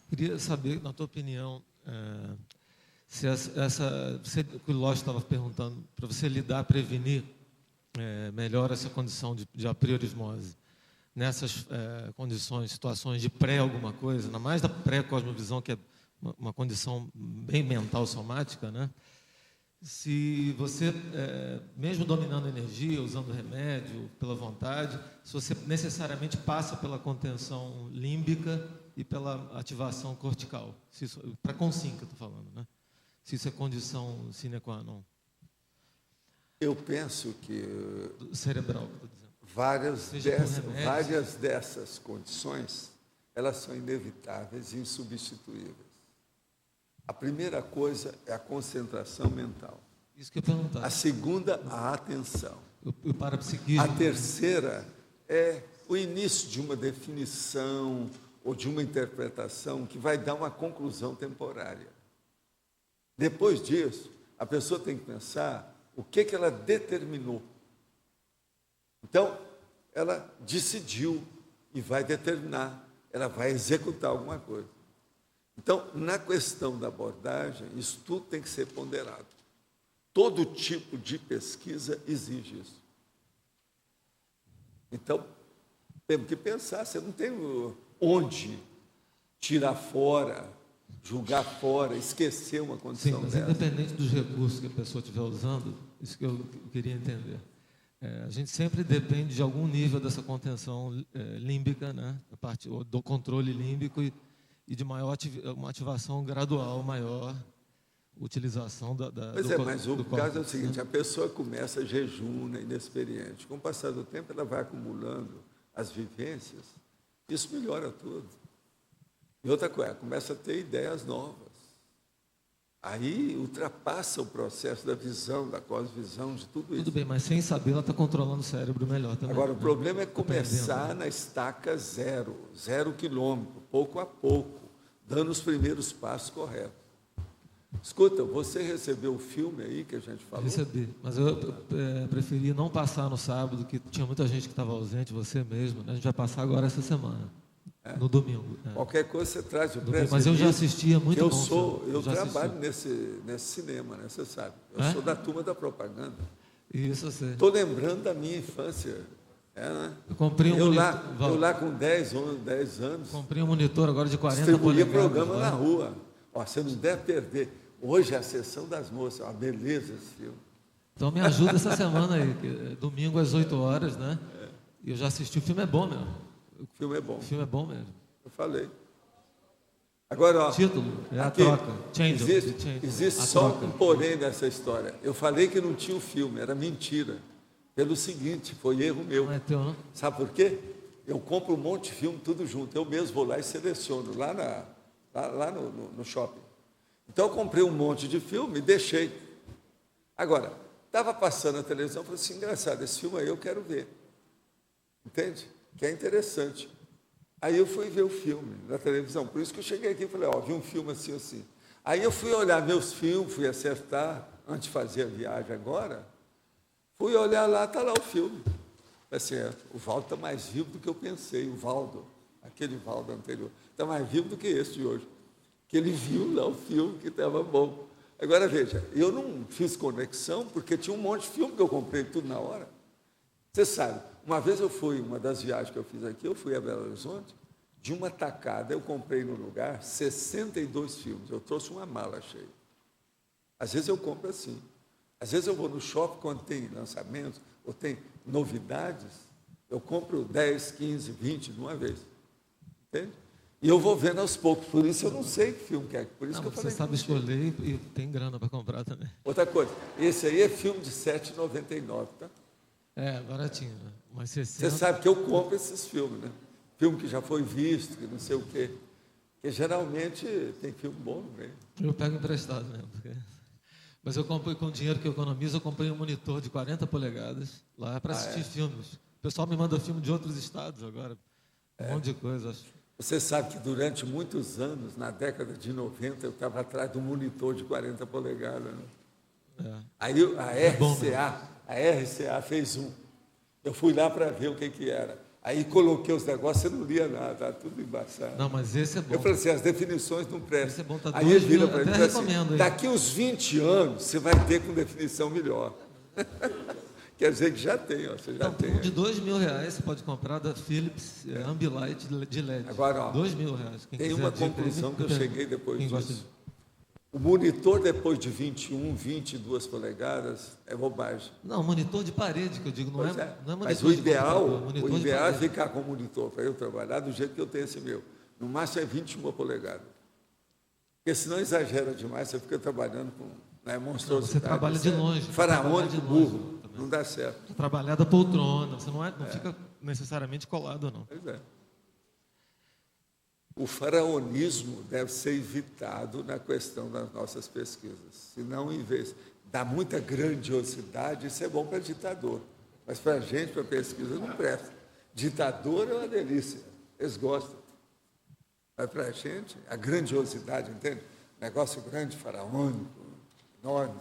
Queria saber, na tua opinião, se o Lógico estava perguntando, para você lidar, prevenir melhor essa condição de apriorismose, nessas condições, situações de pré-alguma coisa, ainda mais da pré-cosmovisão, que é uma condição bem mental, somática, né? Se você, mesmo dominando a energia, usando remédio, pela vontade, se você necessariamente passa pela contenção límbica e pela ativação cortical, para consciência, estou falando, né? Se isso é condição sine qua non. Eu penso que cerebral, estou dizendo. Várias dessas condições, elas são inevitáveis e insubstituíveis. A primeira coisa é a concentração mental. Isso que eu perguntava. A segunda, a atenção. O parapsiquismo. A terceira é o início de uma definição ou de uma interpretação que vai dar uma conclusão temporária. Depois disso, a pessoa tem que pensar o que ela determinou. Então, ela decidiu e vai determinar, ela vai executar alguma coisa. Então, na questão da abordagem, isso tudo tem que ser ponderado. Todo tipo de pesquisa exige isso. Então, temos que pensar, você não tem onde tirar fora, julgar fora, esquecer uma condição Sim, mas dessa. Independente dos recursos que a pessoa estiver usando, isso que eu queria entender. A gente sempre depende de algum nível dessa contenção límbica, né? A parte do controle límbico e de uma ativação gradual maior, utilização do mas o caso é o seguinte, a pessoa começa jejuna, inexperiente. Com o passar do tempo, ela vai acumulando as vivências, isso melhora tudo. E outra coisa, começa a ter ideias novas. Aí ultrapassa o processo da visão, da cosmovisão, de tudo isso. Tudo bem, mas sem saber, ela está controlando o cérebro melhor também. Agora, o problema é começar na estaca 0 quilômetro, pouco a pouco, dando os primeiros passos corretos. Escuta, você recebeu o filme aí que a gente falou? Recebi, mas eu preferi não passar no sábado, que tinha muita gente que estava ausente, você mesmo, né? A gente vai passar agora essa semana, no domingo. Qualquer coisa você traz o presente. Mas eu já assistia muito bom. Eu trabalho nesse cinema, né? Você sabe. Eu sou da turma da propaganda. Isso, eu sei. Estou lembrando da minha infância. Né? Eu comprei eu lá com 10 anos. Comprei um monitor agora de 40 distribuía polegadas. Programa na rua. Ó, você não deve perder. Hoje é a sessão das moças. Uma beleza esse filme. Então me ajuda essa semana aí. Que domingo às 8 horas, né? E eu já assisti. O filme é bom mesmo. O filme é bom. O filme é bom mesmo. Eu falei. Agora, ó. Título, a aqui, troca. Existe só um porém nessa história. Eu falei que não tinha o filme, era mentira. Pelo seguinte, foi erro meu. Não é teu, não? Sabe por quê? Eu compro um monte de filme, tudo junto. Eu mesmo vou lá e seleciono, lá no shopping. Então, eu comprei um monte de filme e deixei. Agora, estava passando na televisão, falei assim, engraçado, esse filme aí eu quero ver. Entende? Que é interessante. Aí eu fui ver o filme na televisão. Por isso que eu cheguei aqui e falei, vi um filme assim, assim. Aí eu fui olhar meus filmes, fui acertar, antes de fazer a viagem agora, fui olhar lá, está lá o filme. Assim, o Valdo está mais vivo do que eu pensei, o Valdo, aquele Valdo anterior, está mais vivo do que esse de hoje. Que ele viu lá o filme que estava bom. Agora, veja, eu não fiz conexão, porque tinha um monte de filme que eu comprei tudo na hora. Você sabe, uma vez eu fui, uma das viagens que eu fiz aqui, eu fui a Belo Horizonte, de uma tacada, eu comprei no lugar 62 filmes. Eu trouxe uma mala cheia. Às vezes eu compro assim. Às vezes eu vou no shopping, quando tem lançamentos, ou tem novidades, eu compro 10, 15, 20 de uma vez. Entende? E eu vou vendo aos poucos. Por isso eu não sei que filme que é. Por isso que eu falei. Você sabe escolher e tem grana para comprar também. Outra coisa, esse aí é filme de R$ 7,99, tá? Baratinho, né? Mas 60... Você sabe que eu compro esses filmes, né? Filme que já foi visto, que não sei o quê. Porque geralmente tem filme bom no meio. Eu pego emprestado mesmo. Mas eu comprei, com o dinheiro que eu economizo, eu comprei um monitor de 40 polegadas lá para assistir filmes. O pessoal me manda filme de outros estados agora. Um monte de coisa, acho. Você sabe que durante muitos anos, na década de 90, eu estava atrás de um monitor de 40 polegadas. Né? Aí a RCA fez um. Eu fui lá para ver o que era. Aí coloquei os negócios, você não lia nada, estava tudo embaçado. Não, mas esse é bom. Eu falei assim, as definições não prestam. Esse é bom, tá aí ele vira mil, para mim e assim, daqui uns 20 anos, você vai ter com definição melhor. Quer dizer que já tem, você já tem. De R$2.000 você pode comprar da Philips Ambilight de LED. Agora, R$2.000. Tem uma conclusão que eu cheguei depois disso. O monitor, depois de 21, 22 polegadas, é bobagem. Não, monitor de parede, que eu digo, não é monitor. Mas o ideal é ficar com o monitor para eu trabalhar do jeito que eu tenho esse meu. No máximo é 21 polegadas. Porque senão exagera demais, você fica trabalhando com monstruosidade. Você trabalha de longe. Faraônico, burro. Não dá certo. Trabalhar da poltrona, você não fica necessariamente colado, não. Pois é. O faraonismo deve ser evitado na questão das nossas pesquisas. Senão, em vez dá muita grandiosidade, isso é bom para ditador. Mas para a gente, para pesquisa, não presta. Ditador é uma delícia, eles gostam. Mas para a gente, a grandiosidade, entende? Negócio grande, faraônico, enorme.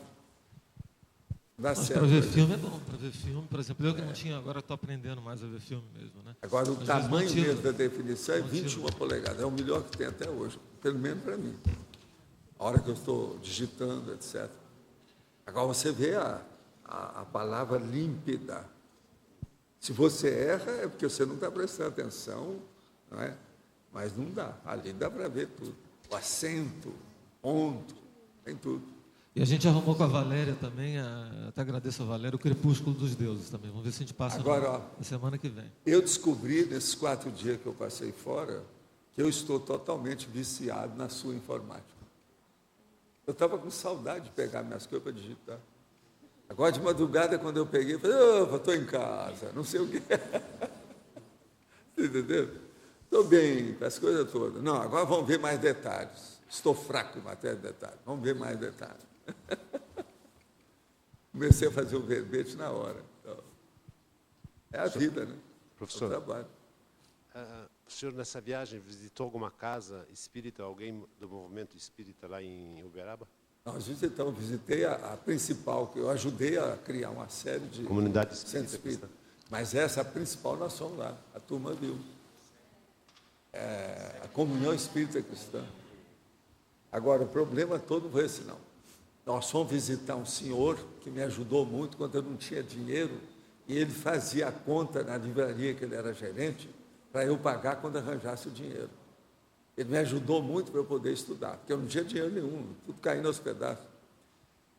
Mas para ver filme é bom, para ver filme, por exemplo, eu que não tinha, agora estou aprendendo mais a ver filme mesmo, né? Agora, o tamanho mesmo da definição é 21 polegadas, é o melhor que tem até hoje, pelo menos para mim. A hora que eu estou digitando, etc. Agora, você vê a palavra límpida. Se você erra, é porque você não está prestando atenção, não é? Mas não dá, ali dá para ver tudo. O acento, ponto, tem tudo. E a gente arrumou com a Valéria também, até agradeço a Valéria, o Crepúsculo dos Deuses também. Vamos ver se a gente passa agora, na semana que vem. Eu descobri, nesses 4 dias que eu passei fora, que eu estou totalmente viciado na sua informática. Eu estava com saudade de pegar minhas coisas para digitar. Agora, de madrugada, quando eu peguei, eu falei, estou em casa, não sei o quê. Entendeu? Estou bem, as coisas todas. Não, agora vamos ver mais detalhes. Estou fraco em matéria de detalhes. Vamos ver mais detalhes. Comecei a fazer o verbete na hora. Então, é a vida, né? Professor, é o trabalho. O senhor nessa viagem visitou alguma casa espírita, alguém do movimento espírita lá em Uberaba? Nós visitei a principal, que eu ajudei a criar uma série de comunidade centros espírita. Mas essa, a principal, nós fomos lá, a turma viu. A Comunhão Espírita Cristã. Agora, o problema todo foi esse, não. Nós fomos visitar um senhor que me ajudou muito quando eu não tinha dinheiro, e ele fazia a conta na livraria que ele era gerente, para eu pagar quando arranjasse o dinheiro. Ele me ajudou muito para eu poder estudar, porque eu não tinha dinheiro nenhum, tudo caindo aos pedaços.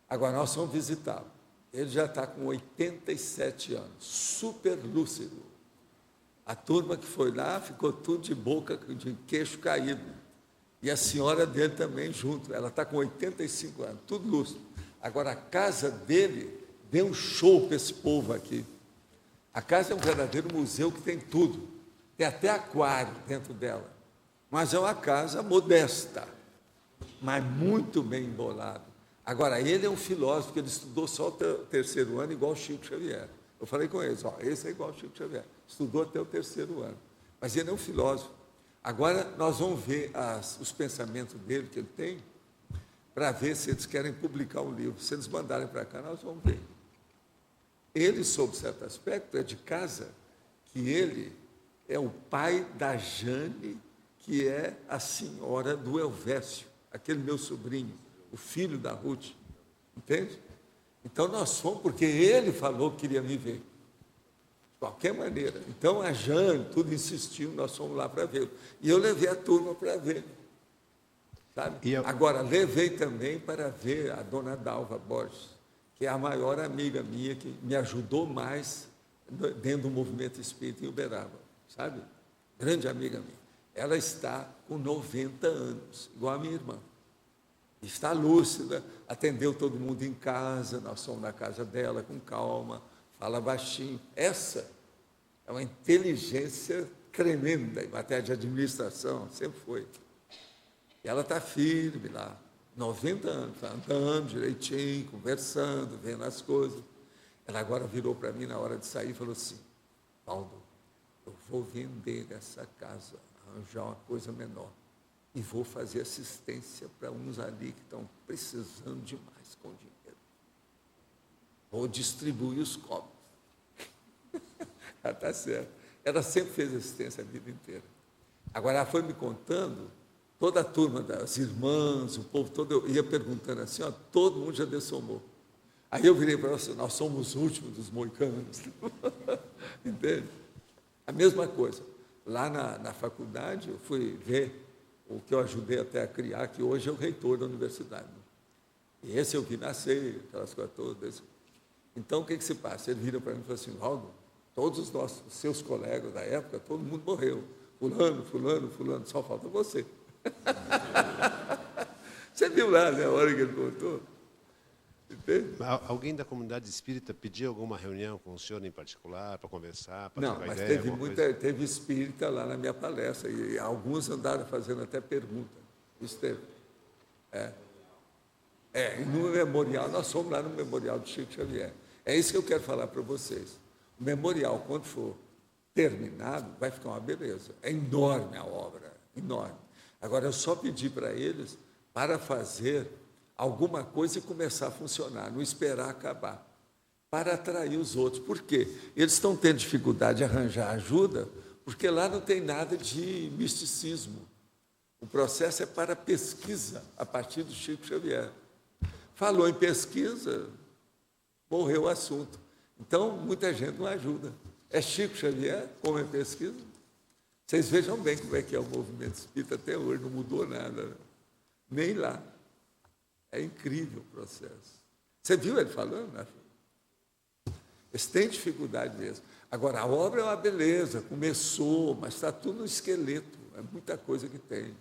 Agora, nós fomos visitá-lo. Ele já está com 87 anos, super lúcido. A turma que foi lá ficou tudo de boca, de queixo caído. E a senhora dele também junto. Ela está com 85 anos, tudo lúcido. Agora, a casa dele deu um show para esse povo aqui. A casa é um verdadeiro museu que tem tudo. Tem até aquário dentro dela. Mas é uma casa modesta, mas muito bem embolada. Agora, ele é um filósofo, porque ele estudou só o terceiro ano, igual o Chico Xavier. Eu falei com eles, esse é igual o Chico Xavier. Estudou até o terceiro ano. Mas ele é um filósofo. Agora, nós vamos ver os pensamentos dele, que ele tem, para ver se eles querem publicar um livro. Se eles mandarem para cá, nós vamos ver. Ele, sob certo aspecto, é de casa, que ele é o pai da Jane, que é a senhora do Elvésio, aquele meu sobrinho, o filho da Ruth. Entende? Então, nós fomos, porque ele falou que queria me ver. De qualquer maneira. Então, a Jane, tudo insistiu, nós fomos lá para vê-lo. E eu levei a turma para ver. Sabe? Agora, levei também para ver a dona Dalva Borges, que é a maior amiga minha, que me ajudou mais dentro do movimento espírita em Uberaba, sabe? Grande amiga minha. Ela está com 90 anos, igual a minha irmã. Está lúcida, atendeu todo mundo em casa, nós fomos na casa dela com calma, fala baixinho. Essa é uma inteligência tremenda em matéria de administração, sempre foi. E ela está firme lá, 90 anos, está andando direitinho, conversando, vendo as coisas. Ela agora virou para mim na hora de sair e falou assim: Paulo, eu vou vender essa casa, arranjar uma coisa menor e vou fazer assistência para uns ali que estão precisando demais com dinheiro. Vou distribuir os copos. Ela está certo. Ela sempre fez assistência a vida inteira. Agora, ela foi me contando, toda a turma das irmãs, o povo todo, eu ia perguntando assim, ó, todo mundo já dessomou. Aí eu virei para ela assim: nós somos os últimos dos moicanos. Entende? A mesma coisa. Lá na faculdade, eu fui ver o que eu ajudei até a criar, que hoje é o reitor da universidade. E esse eu vi nascer, aquelas coisas todas. Então, o que se passa? Ele vira para mim e fala assim: Valdo, todos os seus colegas da época, todo mundo morreu. Fulano, fulano, fulano, só falta você. Você viu lá, né, a hora que ele contou? Entende? Alguém da comunidade espírita pediu alguma reunião com o senhor em particular, para conversar, para trocar ideia? Não, mas teve espírita lá na minha palestra, e alguns andaram fazendo até pergunta. Isso teve. E no memorial, nós fomos lá no memorial de Chico Xavier. É isso que eu quero falar para vocês. O memorial, quando for terminado, vai ficar uma beleza. É enorme a obra, enorme. Agora, eu só pedi para eles para fazer alguma coisa e começar a funcionar, não esperar acabar, para atrair os outros. Por quê? Eles estão tendo dificuldade de arranjar ajuda, porque lá não tem nada de misticismo. O processo é para pesquisa, a partir do Chico Xavier. Falou em pesquisa, morreu o assunto. Então, muita gente não ajuda. É Chico Xavier, como é pesquisa. Vocês vejam bem como é que é o movimento espírita até hoje, não mudou nada, né? Nem lá. É incrível o processo. Você viu ele falando, né? Eles têm dificuldade mesmo. Agora, a obra é uma beleza, começou, mas está tudo no esqueleto, é muita coisa que tem.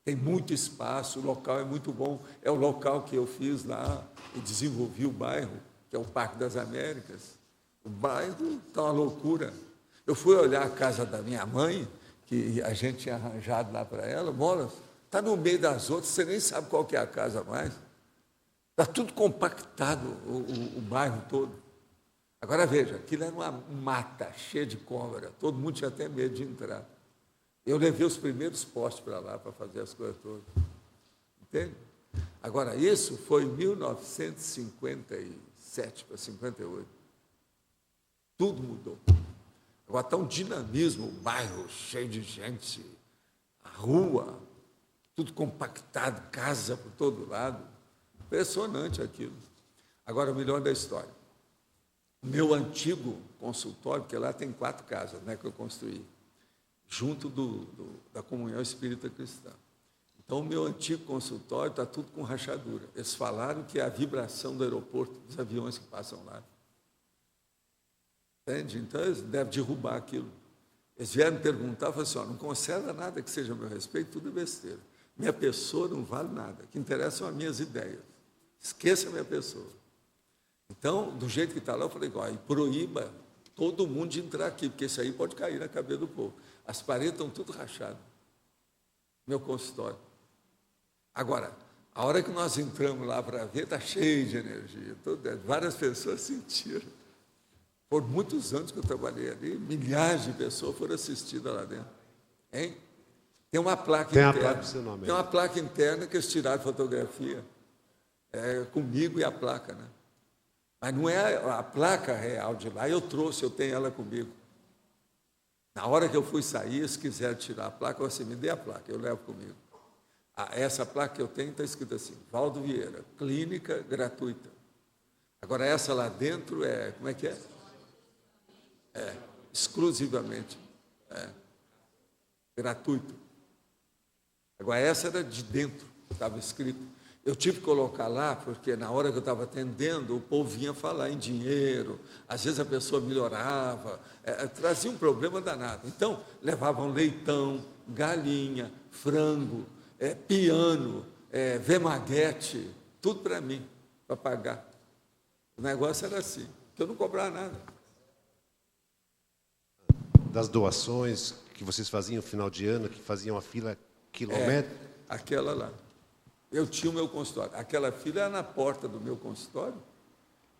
Tem muito espaço, o local é muito bom. É o local que eu fiz lá e desenvolvi o bairro, que é o Parque das Américas. O bairro está uma loucura. Eu fui olhar a casa da minha mãe, que a gente tinha arranjado lá para ela, Mola, está no meio das outras, você nem sabe qual que é a casa mais. Está tudo compactado, o bairro todo. Agora veja, aquilo era uma mata cheia de cobra, todo mundo tinha até medo de entrar. Eu levei os primeiros postes para lá para fazer as coisas todas. Entende? Agora, isso foi em 1957 para 58. Tudo mudou. Agora está um dinamismo, o bairro cheio de gente, a rua, tudo compactado, casa por todo lado. Impressionante aquilo. Agora, o melhor da história. O meu antigo consultório, porque lá tem 4 casas, né, que eu construí, junto da Comunhão Espírita Cristã. Então, o meu antigo consultório está tudo com rachadura. Eles falaram que é a vibração do aeroporto, dos aviões que passam lá. Entende? Então, eles devem derrubar aquilo. Eles vieram me perguntar, eu falei assim, não conserva nada que seja a meu respeito, tudo é besteira. Minha pessoa não vale nada, o que interessa são as minhas ideias. Esqueça a minha pessoa. Então, do jeito que está lá, eu falei, e proíba todo mundo de entrar aqui, porque isso aí pode cair na cabeça do povo. As paredes estão tudo rachadas. Meu consultório. Agora, a hora que nós entramos lá para ver, está cheio de energia. Várias pessoas sentiram. Por muitos anos que eu trabalhei ali, milhares de pessoas foram assistidas lá dentro. Hein? Tem uma placa Tem a interna. placa do seu nome. Tem uma placa interna que eles tiraram fotografia comigo e a placa, né? Mas não é a placa real de lá, eu trouxe, eu tenho ela comigo. Na hora que eu fui sair, se quiser tirar a placa, você me dê a placa, eu levo comigo. Essa placa que eu tenho está escrita assim, Valdo Vieira, clínica gratuita. Agora, essa lá dentro como é que é? Exclusivamente gratuito. Agora, essa era de dentro, estava escrito. Eu tive que colocar lá, porque na hora que eu estava atendendo, o povo vinha falar em dinheiro, às vezes a pessoa melhorava, trazia um problema danado. Então, levavam leitão, galinha, frango, piano, vemaguete, tudo para mim, para pagar. O negócio era assim, que eu não cobrava nada. Das doações que vocês faziam no final de ano, que faziam a fila quilométrica? Aquela lá. Eu tinha o meu consultório. Aquela fila era na porta do meu consultório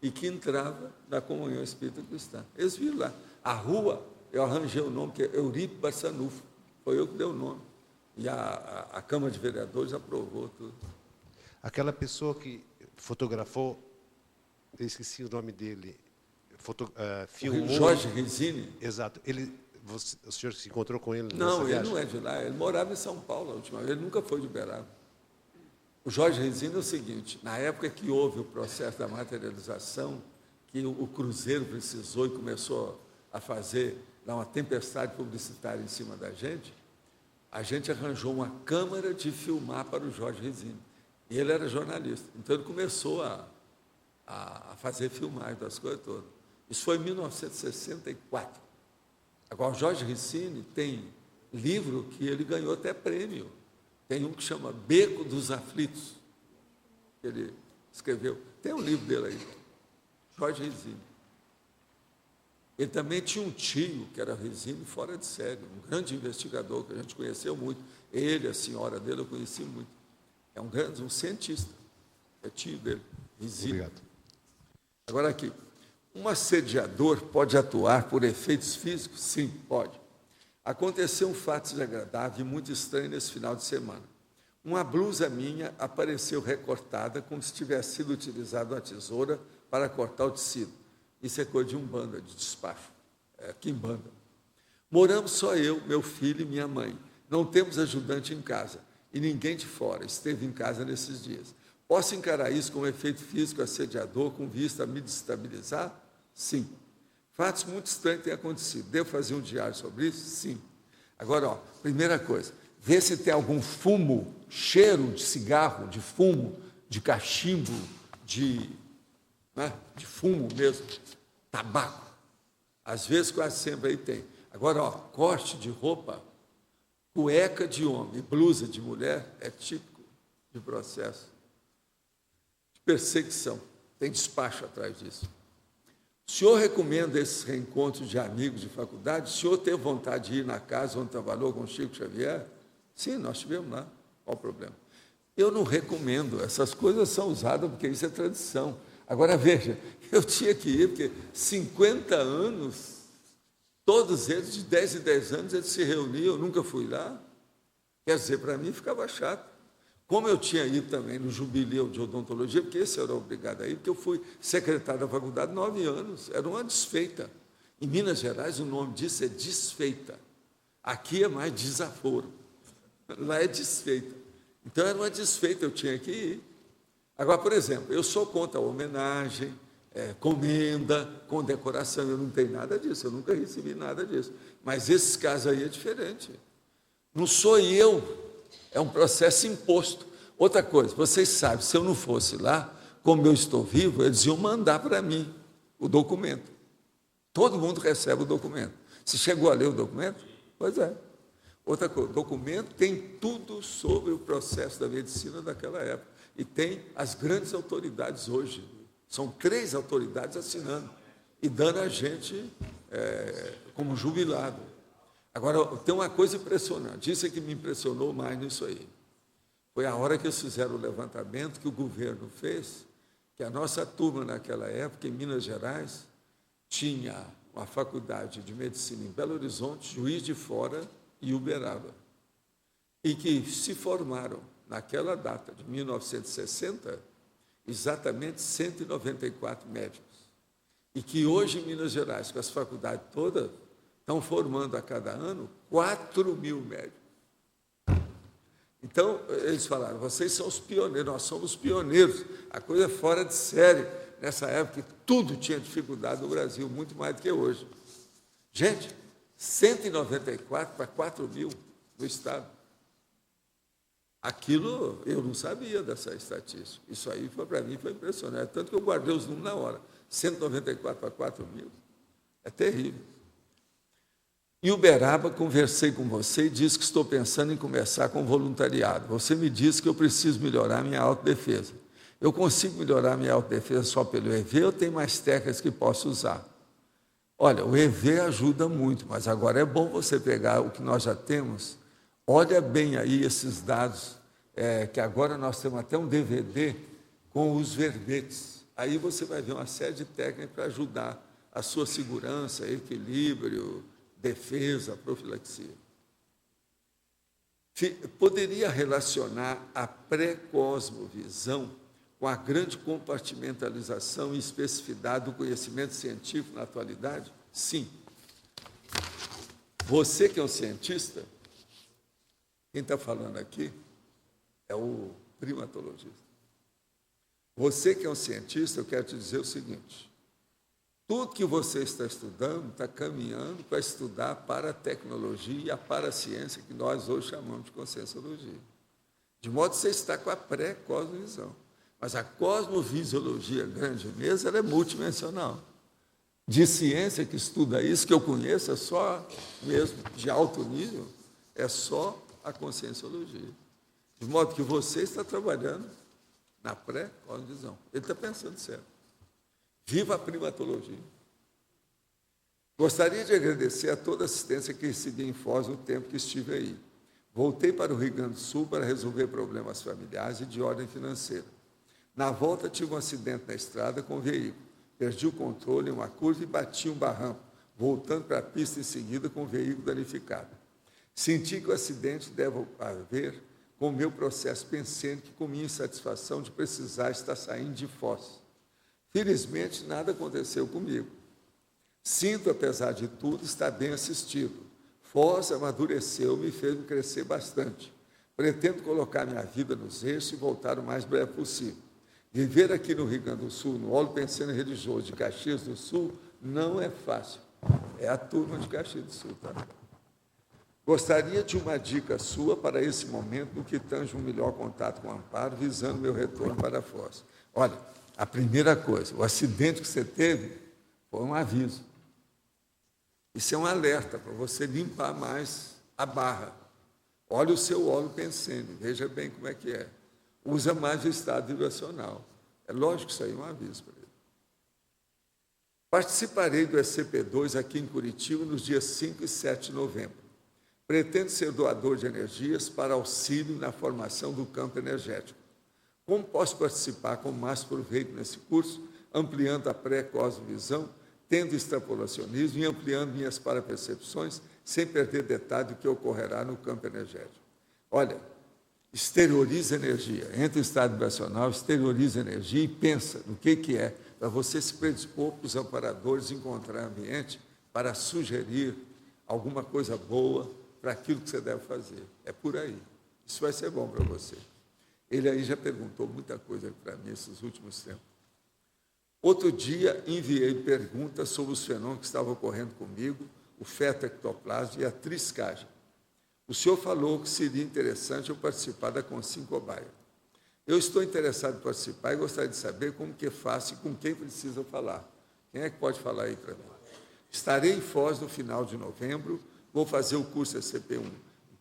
e que entrava da Comunhão Espírita Cristã. Eles viram lá. A rua, eu arranjei o nome, que é Eurípides Barçanufo. Foi eu que dei o nome. E a Câmara de Vereadores aprovou tudo. Aquela pessoa que fotografou, eu esqueci o nome dele, filmou... Jorge Resini? Exato. O senhor se encontrou com ele? Não, ele não é de lá. Ele morava em São Paulo a última vez. Ele nunca foi de Uberaba. O Jorge Resina é o seguinte, na época que houve o processo da materialização, que o Cruzeiro precisou e começou a dar uma tempestade publicitária em cima da gente, a gente arranjou uma câmara de filmar para o Jorge Resina. E ele era jornalista. Então, ele começou a fazer filmagem das coisas todas. Isso foi em 1964. Agora, o Jorge Resina tem livro que ele ganhou até prêmio. Tem um que chama Beco dos Aflitos, que ele escreveu. Tem um livro dele aí, Jorge Resina. Ele também tinha um tio, que era Resina, fora de série, um grande investigador, que a gente conheceu muito. Ele, a senhora dele, eu conheci muito. É um cientista, é tio dele, Resina. Obrigado. Agora aqui, um assediador pode atuar por efeitos físicos? Sim, pode. Aconteceu um fato desagradável e muito estranho nesse final de semana. Uma blusa minha apareceu recortada como se tivesse sido utilizada uma tesoura para cortar o tecido. Isso é coisa de Umbanda, de despacho, quimbanda. Moramos só eu, meu filho e minha mãe. Não temos ajudante em casa e ninguém de fora esteve em casa nesses dias. Posso encarar isso como efeito físico assediador com vista a me destabilizar? Sim. Fatos muito estranhos têm acontecido. Devo fazer um diário sobre isso? Sim. Agora, primeira coisa, vê se tem algum fumo, cheiro de cigarro, de fumo, de cachimbo, de fumo mesmo, tabaco. Às vezes, quase sempre aí tem. Agora, corte de roupa, cueca de homem, blusa de mulher, é típico de processo de perseguição. Tem despacho atrás disso. O senhor recomenda esses reencontros de amigos de faculdade? O senhor teve vontade de ir na casa onde trabalhou com o Chico Xavier? Sim, nós estivemos lá. Qual o problema? Eu não recomendo. Essas coisas são usadas porque isso é tradição. Agora, veja, eu tinha que ir, porque 50 anos, todos eles, de 10 em 10 anos, eles se reuniam, eu nunca fui lá. Quer dizer, para mim ficava chato. Como eu tinha ido também no jubileu de odontologia, porque esse eu era obrigado a ir, porque eu fui secretário da faculdade 9 anos, era uma desfeita. Em Minas Gerais, o nome disso é desfeita. Aqui é mais desaforo. Lá é desfeita. Então, era uma desfeita, eu tinha que ir. Agora, por exemplo, eu sou contra a homenagem, comenda, condecoração, eu não tenho nada disso, eu nunca recebi nada disso. Mas esses casos aí é diferente. Não sou eu. É um processo imposto. Outra coisa, vocês sabem, se eu não fosse lá, como eu estou vivo, eles iam mandar para mim o documento. Todo mundo recebe o documento. Você chegou a ler o documento? Pois é. Outra coisa, o documento tem tudo sobre o processo da medicina daquela época. E tem as grandes autoridades hoje. São 3 autoridades assinando e dando a gente como jubilado. Agora, tem uma coisa impressionante, isso é que me impressionou mais nisso aí. Foi a hora que eles fizeram o levantamento que o governo fez, que a nossa turma naquela época, em Minas Gerais, tinha uma faculdade de medicina em Belo Horizonte, Juiz de Fora e Uberaba. e que se formaram, naquela data de 1960, exatamente 194 médicos. E que hoje, em Minas Gerais, com as faculdades todas, estão formando a cada ano 4.000 médicos. Então, eles falaram, vocês são os pioneiros, nós somos os pioneiros. A coisa é fora de série. Nessa época, tudo tinha dificuldade no Brasil, muito mais do que hoje. Gente, 194 para 4.000 no Estado. Aquilo, eu não sabia dessa estatística. Isso aí, para mim, foi impressionante. Tanto que eu guardei os números na hora. 194 para 4.000. É terrível. Em Uberaba, conversei com você e disse que estou pensando em começar com voluntariado. Você me disse que eu preciso melhorar minha autodefesa. Eu consigo melhorar minha autodefesa só pelo EV ou tem mais técnicas que posso usar? Olha, o EV ajuda muito, mas agora é bom você pegar o que nós já temos. Olha bem aí esses dados, que agora nós temos até um DVD com os verbetes. Aí você vai ver uma série de técnicas para ajudar a sua segurança, equilíbrio, defesa, profilaxia. Poderia relacionar a pré-cosmovisão com a grande compartimentalização e especificidade do conhecimento científico na atualidade? Sim. Você que é um cientista, quem está falando aqui é o primatologista. Você que é um cientista, eu quero te dizer o seguinte, tudo que você está estudando está caminhando para estudar para a tecnologia e para a ciência, que nós hoje chamamos de conscienciologia. De modo que você está com a pré-cosmovisão. Mas a cosmovisiologia grande mesmo, ela é multidimensional. De ciência que estuda isso, que eu conheço, é só mesmo de alto nível, é só a conscienciologia. De modo que você está trabalhando na pré-cosmovisão. Ele está pensando certo. Viva a primatologia. Gostaria de agradecer a toda a assistência que recebi em Foz no tempo que estive aí. Voltei para o Rio Grande do Sul para resolver problemas familiares e de ordem financeira. Na volta, tive um acidente na estrada com o veículo. Perdi o controle em uma curva e bati um barranco, voltando para a pista em seguida com o veículo danificado. Senti que o acidente deve haver com o meu processo pensênico e com minha insatisfação de precisar estar saindo de Foz. Felizmente, nada aconteceu comigo. Sinto, apesar de tudo, estar bem assistido. Foz amadureceu, me fez crescer bastante. Pretendo colocar minha vida nos eixos e voltar o mais breve possível. Viver aqui no Rio Grande do Sul, no Holopensene Religioso de Caxias do Sul, não é fácil. É a turma de Caxias do Sul, tá? Gostaria de uma dica sua para esse momento, no que tange um melhor contato com o Amparo, visando meu retorno para a Foz. Olha, a primeira coisa, o acidente que você teve foi um aviso. Isso é um alerta para você limpar mais a barra. Olha o seu holopensene, veja bem como é que é. Usa mais o estado vibracional. É lógico que isso aí é um aviso para ele. Participarei do SCP-2 aqui em Curitiba nos dias 5 e 7 de novembro. Pretendo ser doador de energias para auxílio na formação do campo energético. Como posso participar com mais proveito nesse curso, ampliando a pré-cosmovisão, tendo extrapolacionismo e ampliando minhas parapercepções, sem perder detalhe do que ocorrerá no campo energético? Olha, exterioriza energia, entra em estado vibracional, exterioriza energia e pensa no que é, para você se predispor para os amparadores encontrar ambiente para sugerir alguma coisa boa para aquilo que você deve fazer. É por aí. Isso vai ser bom para você. Ele aí já perguntou muita coisa para mim esses últimos tempos. Outro dia, enviei perguntas sobre os fenômenos que estavam ocorrendo comigo, o feto ectoplasma e a triscagem. O senhor falou que seria interessante eu participar da Consim Cobaia. Eu estou interessado em participar e gostaria de saber como que faço e com quem precisa falar. Quem é que pode falar aí para mim? Estarei em Foz no final de novembro, vou fazer o curso SCP-1.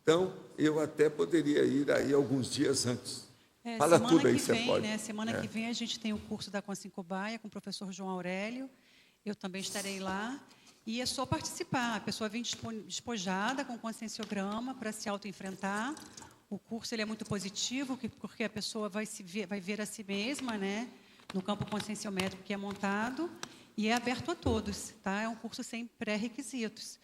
Então, eu até poderia ir aí alguns dias antes. Fala tudo aí, você pode. Né? Semana que vem a gente tem o curso da Consim Cobaia com o professor João Aurélio. Eu também estarei lá. E é só participar. A pessoa vem despojada com conscienciograma para se autoenfrentar. O curso ele é muito positivo, porque a pessoa vai ver a si mesma, né? No campo conscienciométrico que é montado. E é aberto a todos. Tá? É um curso sem pré-requisitos.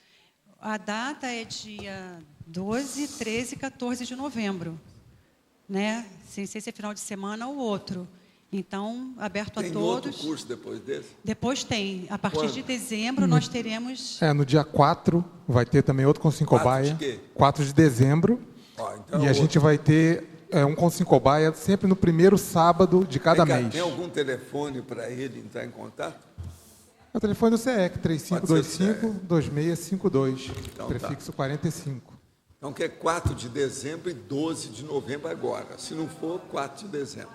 A data é dia 12, 13 e 14 de novembro, né? Sem sei se é final de semana ou outro. Então, aberto a todos. Tem outro curso depois desse? Depois tem. A partir Quando? de dezembro, nós teremos... No dia 4 vai ter também outro com Sincobaia. 4 de dezembro. Então e a gente vai ter um com Sincobaia sempre no primeiro sábado de cada mês. Tem algum telefone para ele entrar em contato? É o telefone do CEEC, 3525-2652, Então, prefixo 45. Então, que é 4 de dezembro e 12 de novembro agora. Se não for, 4 de dezembro.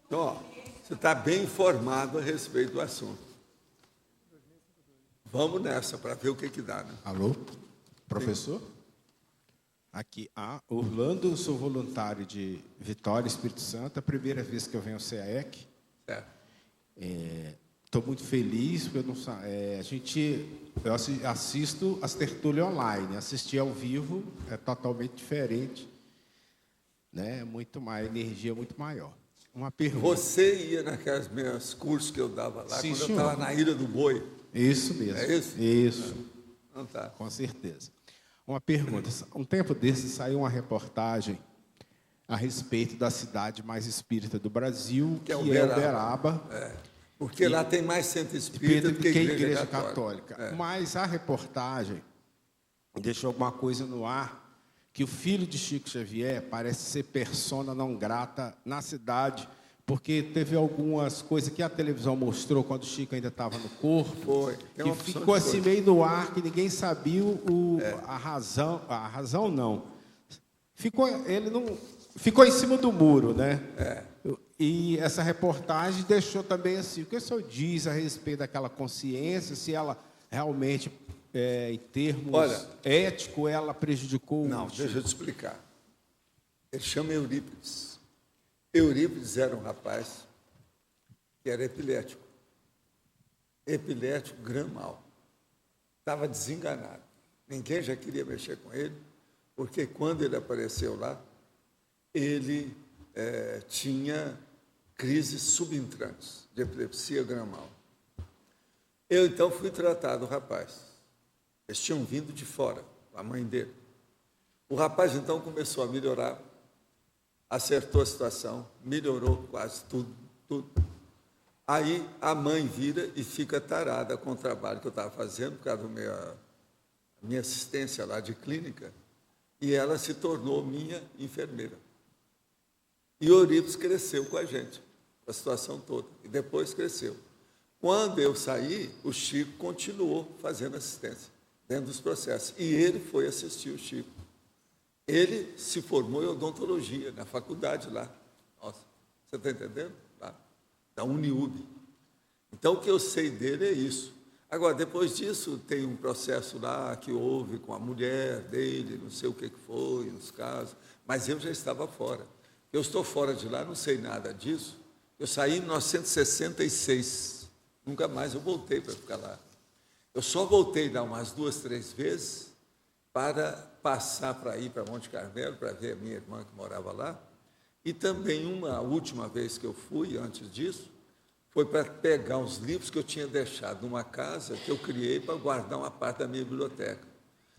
Então, ó, você está bem informado a respeito do assunto. Vamos nessa, para ver o que dá, né? Alô? Professor? Aqui, Orlando, sou voluntário de Vitória, Espírito Santo. É a primeira vez que eu venho ao CEEC. Certo. Estou muito feliz, porque eu assisto as tertúlias online. Assistir ao vivo é totalmente diferente, né? Muito mais, energia muito maior. Uma pergunta. Você ia naqueles meus cursos que eu dava lá, Sim, quando senhor. eu estava na Ilha do Boi? Isso mesmo. É isso? Isso. Então, tá. Com certeza. Uma pergunta. Um tempo desse saiu uma reportagem a respeito da cidade mais espírita do Brasil, que é Uberaba. Porque lá tem mais centro espírita do que a Igreja Católica. Mas a reportagem deixou alguma coisa no ar, que o filho de Chico Xavier parece ser persona não grata na cidade, porque teve algumas coisas que a televisão mostrou quando o Chico ainda estava no corpo, que ficou assim meio no ar, que ninguém sabia a razão. A razão não. Ele não ficou em cima do muro, né? E essa reportagem deixou também assim, o que o senhor diz a respeito daquela consciência, se ela realmente, em termos éticos, ela prejudicou... Não, deixa eu te explicar. Ele chama Eurípides. Eurípides era um rapaz que era epilético. Epilético gramal. Estava desenganado. Ninguém já queria mexer com ele, porque quando ele apareceu lá, ele tinha crises subentrantes de epilepsia gramal. Eu, então, fui tratar do rapaz. Eles tinham vindo de fora, a mãe dele. O rapaz, então, começou a melhorar, acertou a situação, melhorou quase tudo. Aí, a mãe vira e fica tarada com o trabalho que eu estava fazendo, por causa da minha assistência lá de clínica, e ela se tornou minha enfermeira. E Eurípides cresceu com a gente, a situação toda, e depois cresceu. Quando eu saí, o Chico continuou fazendo assistência dentro dos processos, e ele foi assistir o Chico. Ele se formou em odontologia na faculdade lá. Nossa, você está entendendo? Lá, da Uniub. Então, o que eu sei dele é isso. Agora, depois disso, tem um processo lá que houve com a mulher dele, não sei o que foi, nos casos, mas eu já estava fora. Eu estou fora de lá, não sei nada disso. Eu saí em 1966. Nunca mais eu voltei para ficar lá. Eu só voltei lá umas 2, 3 vezes para passar para ir para Monte Carmelo, para ver a minha irmã que morava lá. E também uma última vez que eu fui, antes disso, foi para pegar uns livros que eu tinha deixado numa casa que eu criei para guardar uma parte da minha biblioteca.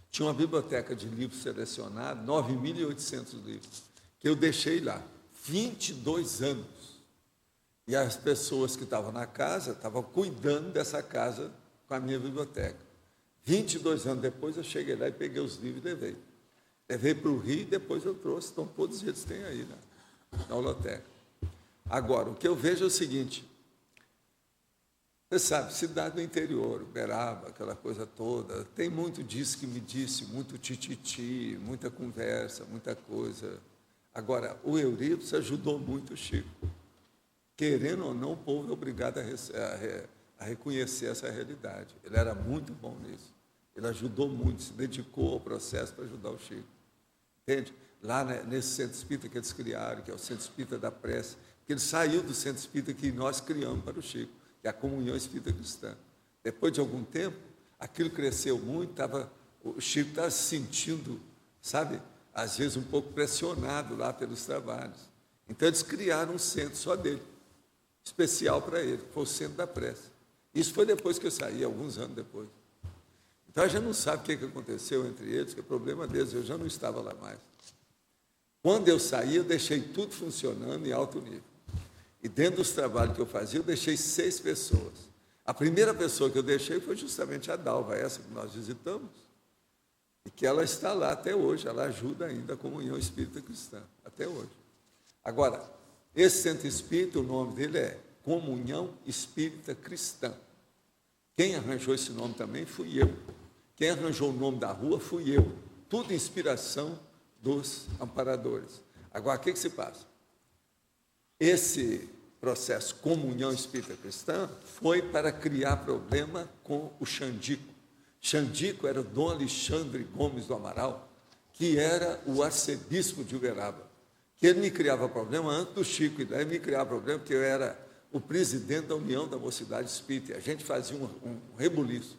Tinha uma biblioteca de livros selecionados, 9.800 livros, que eu deixei lá, 22 anos. E as pessoas que estavam na casa estavam cuidando dessa casa com a minha biblioteca. 22 anos depois, eu cheguei lá e peguei os livros e levei. Levei para o Rio e depois eu trouxe. Então, todos eles têm aí na biblioteca. Agora, o que eu vejo é o seguinte. Você sabe, cidade do interior, Uberaba, aquela coisa toda, tem muito disso que me disse, muito tititi, muita conversa, muita coisa. Agora, o Eurípides ajudou muito o Chico. Querendo ou não, o povo é obrigado a reconhecer essa realidade. Ele era muito bom nisso. Ele ajudou muito, se dedicou ao processo para ajudar o Chico. Entende? Lá nesse centro espírita que eles criaram, que é o Centro Espírita da Prece, que ele saiu do Centro Espírita que nós criamos para o Chico, que é a Comunhão Espírita Cristã. Depois de algum tempo, aquilo cresceu muito, o Chico estava se sentindo, sabe, às vezes um pouco pressionado lá pelos trabalhos. Então, eles criaram um centro só dele, especial para ele, que foi o Centro da Prece. Isso foi depois que eu saí, alguns anos depois. Então, a gente não sabe o que aconteceu entre eles, que é problema deles, eu já não estava lá mais. Quando eu saí, eu deixei tudo funcionando em alto nível. E dentro dos trabalhos que eu fazia, eu deixei 6 pessoas. A primeira pessoa que eu deixei foi justamente a Dalva, essa que nós visitamos, e que ela está lá até hoje, ela ajuda ainda a Comunhão Espírita Cristã, até hoje. Agora, esse centro espírita, o nome dele é Comunhão Espírita Cristã. Quem arranjou esse nome também fui eu. Quem arranjou o nome da rua fui eu. Tudo inspiração dos amparadores. Agora, o que se passa? Esse processo Comunhão Espírita Cristã foi para criar problema com o Xandico. Xandico era o Dom Alexandre Gomes do Amaral, que era o arcebispo de Uberaba. Que ele me criava problema antes do Chico, e daí me criava problema porque eu era o presidente da União da Mocidade Espírita, e a gente fazia um rebuliço.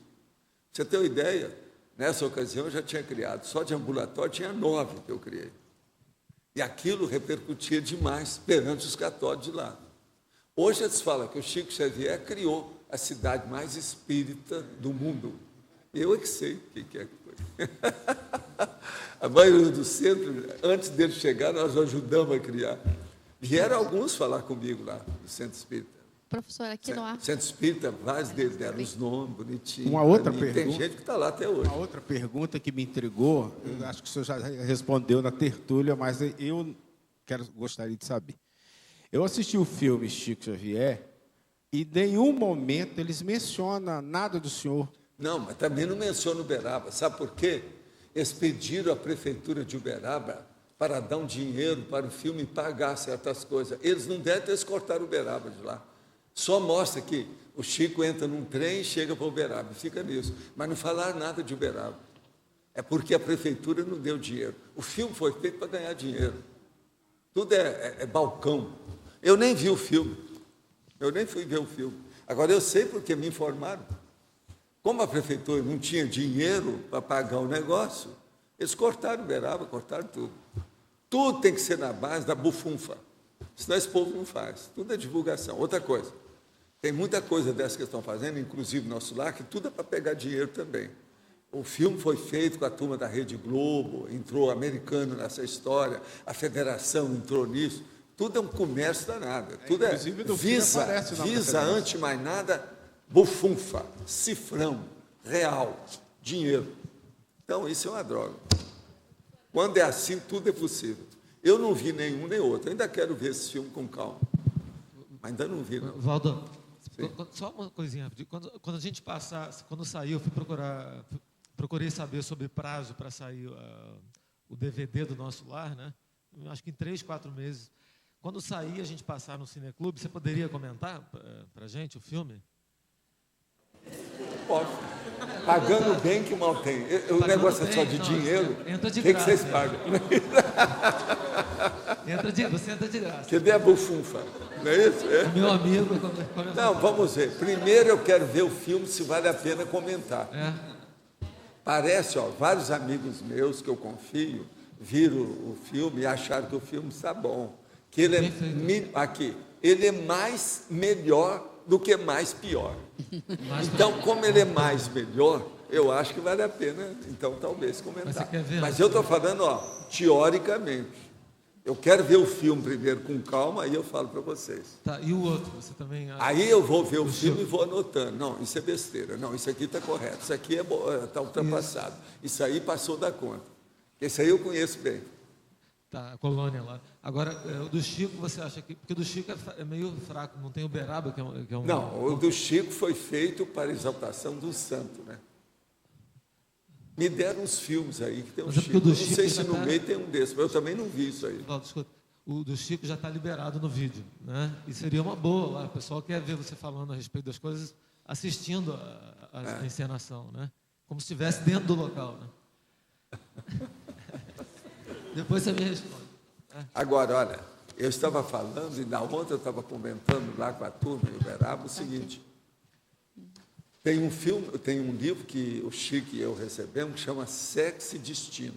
Pra você ter uma ideia, nessa ocasião eu já tinha criado, só de ambulatório tinha 9 que eu criei. E aquilo repercutia demais perante os católicos de lá. Hoje eles falam que o Chico Xavier criou a cidade mais espírita do mundo. Eu é que sei o que é que foi. A maioria do centro, antes dele chegar, nós ajudamos a criar. Vieram alguns falar comigo lá, no Centro Espírita. Professor, aqui no ar. Centro Espírita, vários deles deram os nomes bonitinhos. Uma outra pergunta. Tem gente que está lá até hoje. Uma outra pergunta que me intrigou, eu acho que o senhor já respondeu na tertúlia, mas eu gostaria de saber. Eu assisti o filme Chico Xavier e em nenhum momento eles mencionam nada do senhor. Não, mas também não menciona Uberaba. Sabe por quê? Eles pediram à prefeitura de Uberaba para dar um dinheiro para o filme pagar certas coisas. Eles não devem ter cortado Uberaba de lá. Só mostra que o Chico entra num trem e chega para Uberaba, e fica nisso. Mas não falaram nada de Uberaba. É porque a prefeitura não deu dinheiro. O filme foi feito para ganhar dinheiro. Tudo é balcão. Eu nem vi o filme. Eu nem fui ver o filme. Agora, eu sei porque me informaram. Como a prefeitura não tinha dinheiro para pagar o negócio, eles cortaram Uberaba, cortaram tudo. Tudo tem que ser na base da bufunfa. Senão esse povo não faz. Tudo é divulgação. Outra coisa, tem muita coisa dessa que estão fazendo, inclusive nosso lar, que tudo é para pegar dinheiro também. O filme foi feito com a turma da Rede Globo, entrou americano nessa história, a federação entrou nisso. Tudo é um comércio danado. Tudo é visa antes de mais nada, bufunfa, cifrão, real, dinheiro. Então, isso é uma droga. Quando é assim, tudo é possível. Eu não vi nenhum nem outro. Ainda quero ver esse filme com calma. Ainda não vi, não. Valdo, só uma coisinha. Quando a gente passar, quando sair, eu fui procurei saber sobre prazo para sair o DVD do nosso lar, né? Acho que em 3, 4 meses. Quando sair, a gente passar no Cineclube, você poderia comentar para a gente o filme? Posso. Pagando bem que mal tem. O negócio é só de dinheiro. Entra de graça. O que vocês pagam? Você entra de graça. Cadê a bufunfa? Não é isso? É? Meu amigo. Não, vamos ver. Primeiro eu quero ver o filme, se vale a pena comentar. Parece, vários amigos meus que eu confio viram o filme e acharam que o filme está bom. Que ele ele é mais melhor do que mais pior. Então, como ele é mais melhor, eu acho que vale a pena, então, talvez comentar. Mas eu estou falando, teoricamente. Eu quero ver o filme primeiro com calma, aí eu falo para vocês. Tá, e o outro, você também... Aí eu vou ver o filme e vou anotando. Não, isso é besteira. Não, isso aqui está correto. Isso aqui está ultrapassado. Isso aí passou da conta. Esse aí eu conheço bem. Tá, a colônia lá. Agora, o do Chico, você acha que... Porque o do Chico é meio fraco, não tem Uberaba, que é um... Não, o do Chico foi feito para exaltação do santo, né? Me deram uns filmes aí que tem um Chico. Não sei se no meio tem um desses, mas eu também não vi isso aí. Escuta, o do Chico já está liberado no vídeo, né? E seria uma boa lá. O pessoal quer ver você falando a respeito das coisas, assistindo a encenação, né? Como se estivesse dentro do local, né? Depois você me responde. Agora, olha, eu estava falando, e na outra eu estava comentando lá com a turma em Uberaba o seguinte. Tem um livro que o Chico e eu recebemos que chama Sexo e Destino.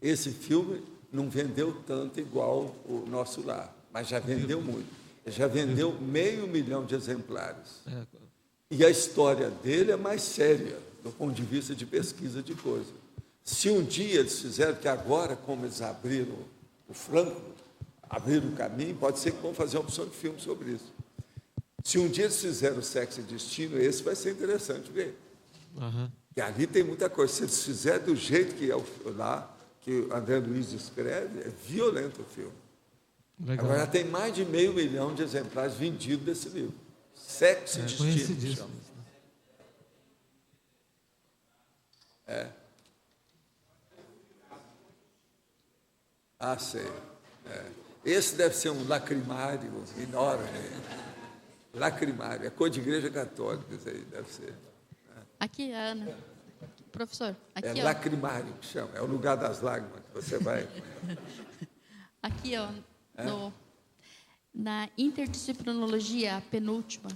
Esse filme não vendeu tanto igual o Nosso Lar, mas já vendeu muito. Já vendeu 500 mil de exemplares. E a história dele é mais séria, do ponto de vista de pesquisa de coisa. Se um dia eles fizeram, que agora, como eles abriram o flanco, abriram o caminho, pode ser que vão fazer uma opção de filme sobre isso. Se um dia eles fizeram o Sexo e Destino, esse vai ser interessante ver. Uhum. E ali tem muita coisa. Se eles fizerem do jeito que é lá, que o André Luiz escreve, é violento o filme. Legal. Agora tem mais de 500 mil de exemplares vendidos desse livro. Sexo e Destino. Chama. É. Ah, sei. É. Esse deve ser um lacrimário enorme. Lacrimário. É cor de igreja católica, isso aí deve ser. Aqui, Ana. Professor, aqui, é lacrimário que chama. É o lugar das lágrimas que você vai. Aqui, ó. Na interdisciplinologia, a penúltima.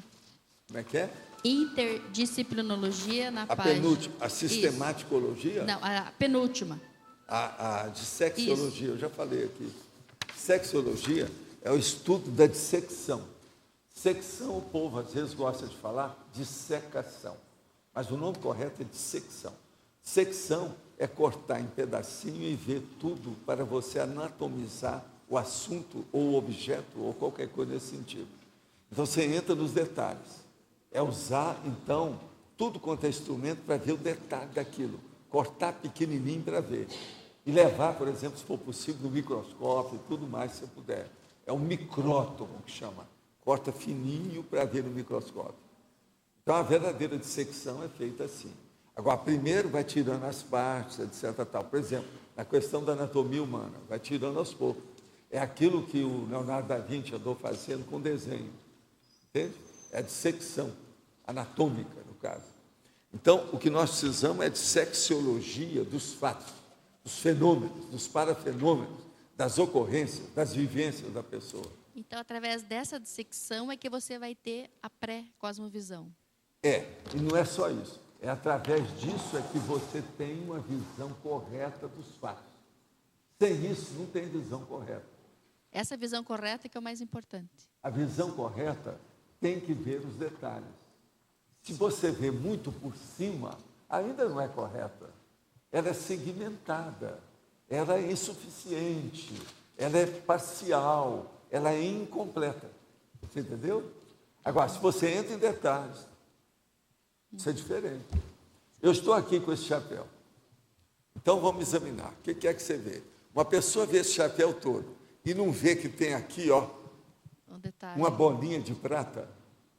Como é que é? Interdisciplinologia, na página. A penúltima. A sistemáticologia? Não, a penúltima. A de sexologia, isso. Eu já falei aqui. Sexologia é o estudo da dissecção. Secção, o povo às vezes gosta de falar dissecação, mas o nome correto é dissecção. Secção é cortar em pedacinho e ver tudo para você anatomizar o assunto ou o objeto ou qualquer coisa nesse sentido. Então você entra nos detalhes. É usar, então, tudo quanto é instrumento para ver o detalhe daquilo. Cortar pequenininho para ver. E levar, por exemplo, se for possível, no microscópio e tudo mais, se você puder. É um micrótomo que chama. Corta fininho para ver no microscópio. Então, a verdadeira dissecção é feita assim. Agora, primeiro vai tirando as partes, etc. Tal. Por exemplo, na questão da anatomia humana, vai tirando aos poucos. É aquilo que o Leonardo da Vinci andou fazendo com desenho. Entende? É a dissecção anatômica, no caso. Então, o que nós precisamos é de sexiologia dos fatos, dos fenômenos, dos parafenômenos, das ocorrências, das vivências da pessoa. Então, através dessa dissecção é que você vai ter a pré-cosmovisão. E não é só isso. É através disso é que você tem uma visão correta dos fatos. Sem isso, não tem visão correta. Essa visão correta é que é o mais importante. A visão correta tem que ver os detalhes. Se você vê muito por cima, ainda não é correta. Ela é segmentada, ela é insuficiente, ela é parcial, ela é incompleta. Você entendeu? Agora, se você entra em detalhes, isso é diferente. Eu estou aqui com esse chapéu. Então, vamos examinar. O que é que você vê? Uma pessoa vê esse chapéu todo e não vê que tem aqui, ó, uma bolinha de prata.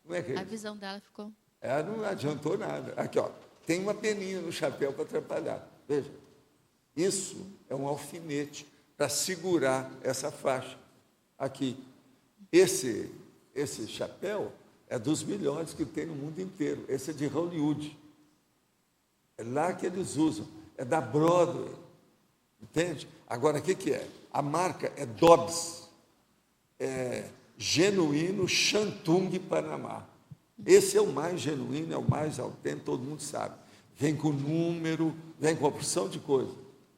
Como é que é isso? A visão dela ficou... Ela não adiantou nada. Aqui, ó, tem uma peninha no chapéu para atrapalhar. Veja, isso é um alfinete para segurar essa faixa. Aqui, esse chapéu é dos melhores que tem no mundo inteiro. Esse é de Hollywood. É lá que eles usam. É da Broadway. Entende? Agora, o que é? A marca é Dobbs. É genuíno Shantung Panamá. Esse é o mais genuíno, é o mais autêntico, todo mundo sabe. Vem com número, vem com opção de coisa.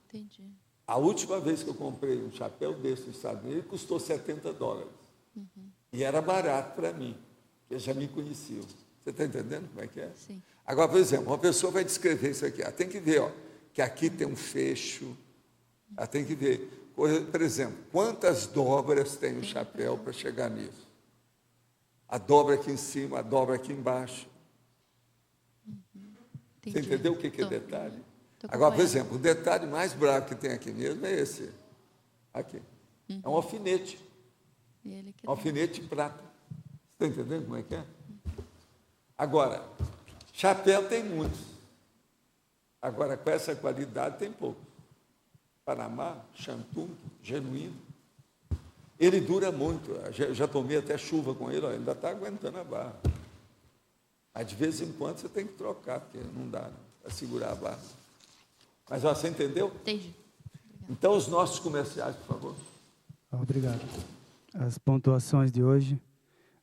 Entendi. A última vez que eu comprei um chapéu desse nos Estados Unidos, custou $70. Uhum. E era barato para mim, porque já me conheciam. Você está entendendo como é que é? Sim. Agora, por exemplo, uma pessoa vai descrever isso aqui. Ela tem que ver, ó, que aqui tem um fecho. Ela tem que ver. Por exemplo, quantas dobras tem o chapéu para chegar nisso? A dobra aqui em cima, a dobra aqui embaixo. Você entendeu o que é detalhe? Agora, por exemplo, o detalhe mais bravo que tem aqui mesmo é esse. Aqui. É um alfinete. Um alfinete de prata. Você está entendendo como é que é? Agora, chapéu tem muitos. Agora, com essa qualidade, tem poucos. Panamá, Shantung, genuíno. Ele dura muito. Eu já tomei até chuva com ele, ó, ele ainda está aguentando a barra. Mas de vez em quando você tem que trocar, porque não dá para segurar a barra. Mas ó, você entendeu? Entendi. Então, os nossos comerciais, por favor. Obrigado. As pontuações de hoje: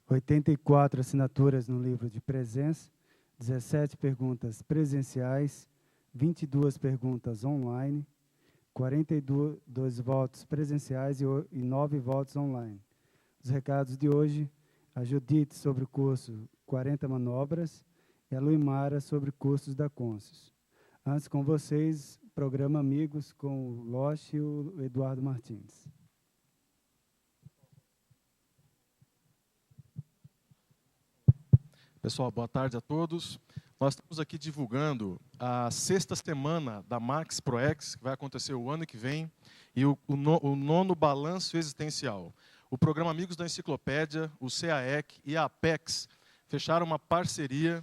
84 assinaturas no livro de presença, 17 perguntas presenciais, 22 perguntas online, 42 votos presenciais e 9 votos online. Os recados de hoje: a Judite sobre o curso 40 manobras, e a Luimara sobre cursos da Conscius. Antes, com vocês, programa Amigos com o Loche e o Eduardo Martins. Pessoal, boa tarde a todos. Nós estamos aqui divulgando a 6ª semana da Max ProEx, que vai acontecer o ano que vem, e o 9º Balanço Existencial. O programa Amigos da Enciclopédia, o CAEC e a Apex fecharam uma parceria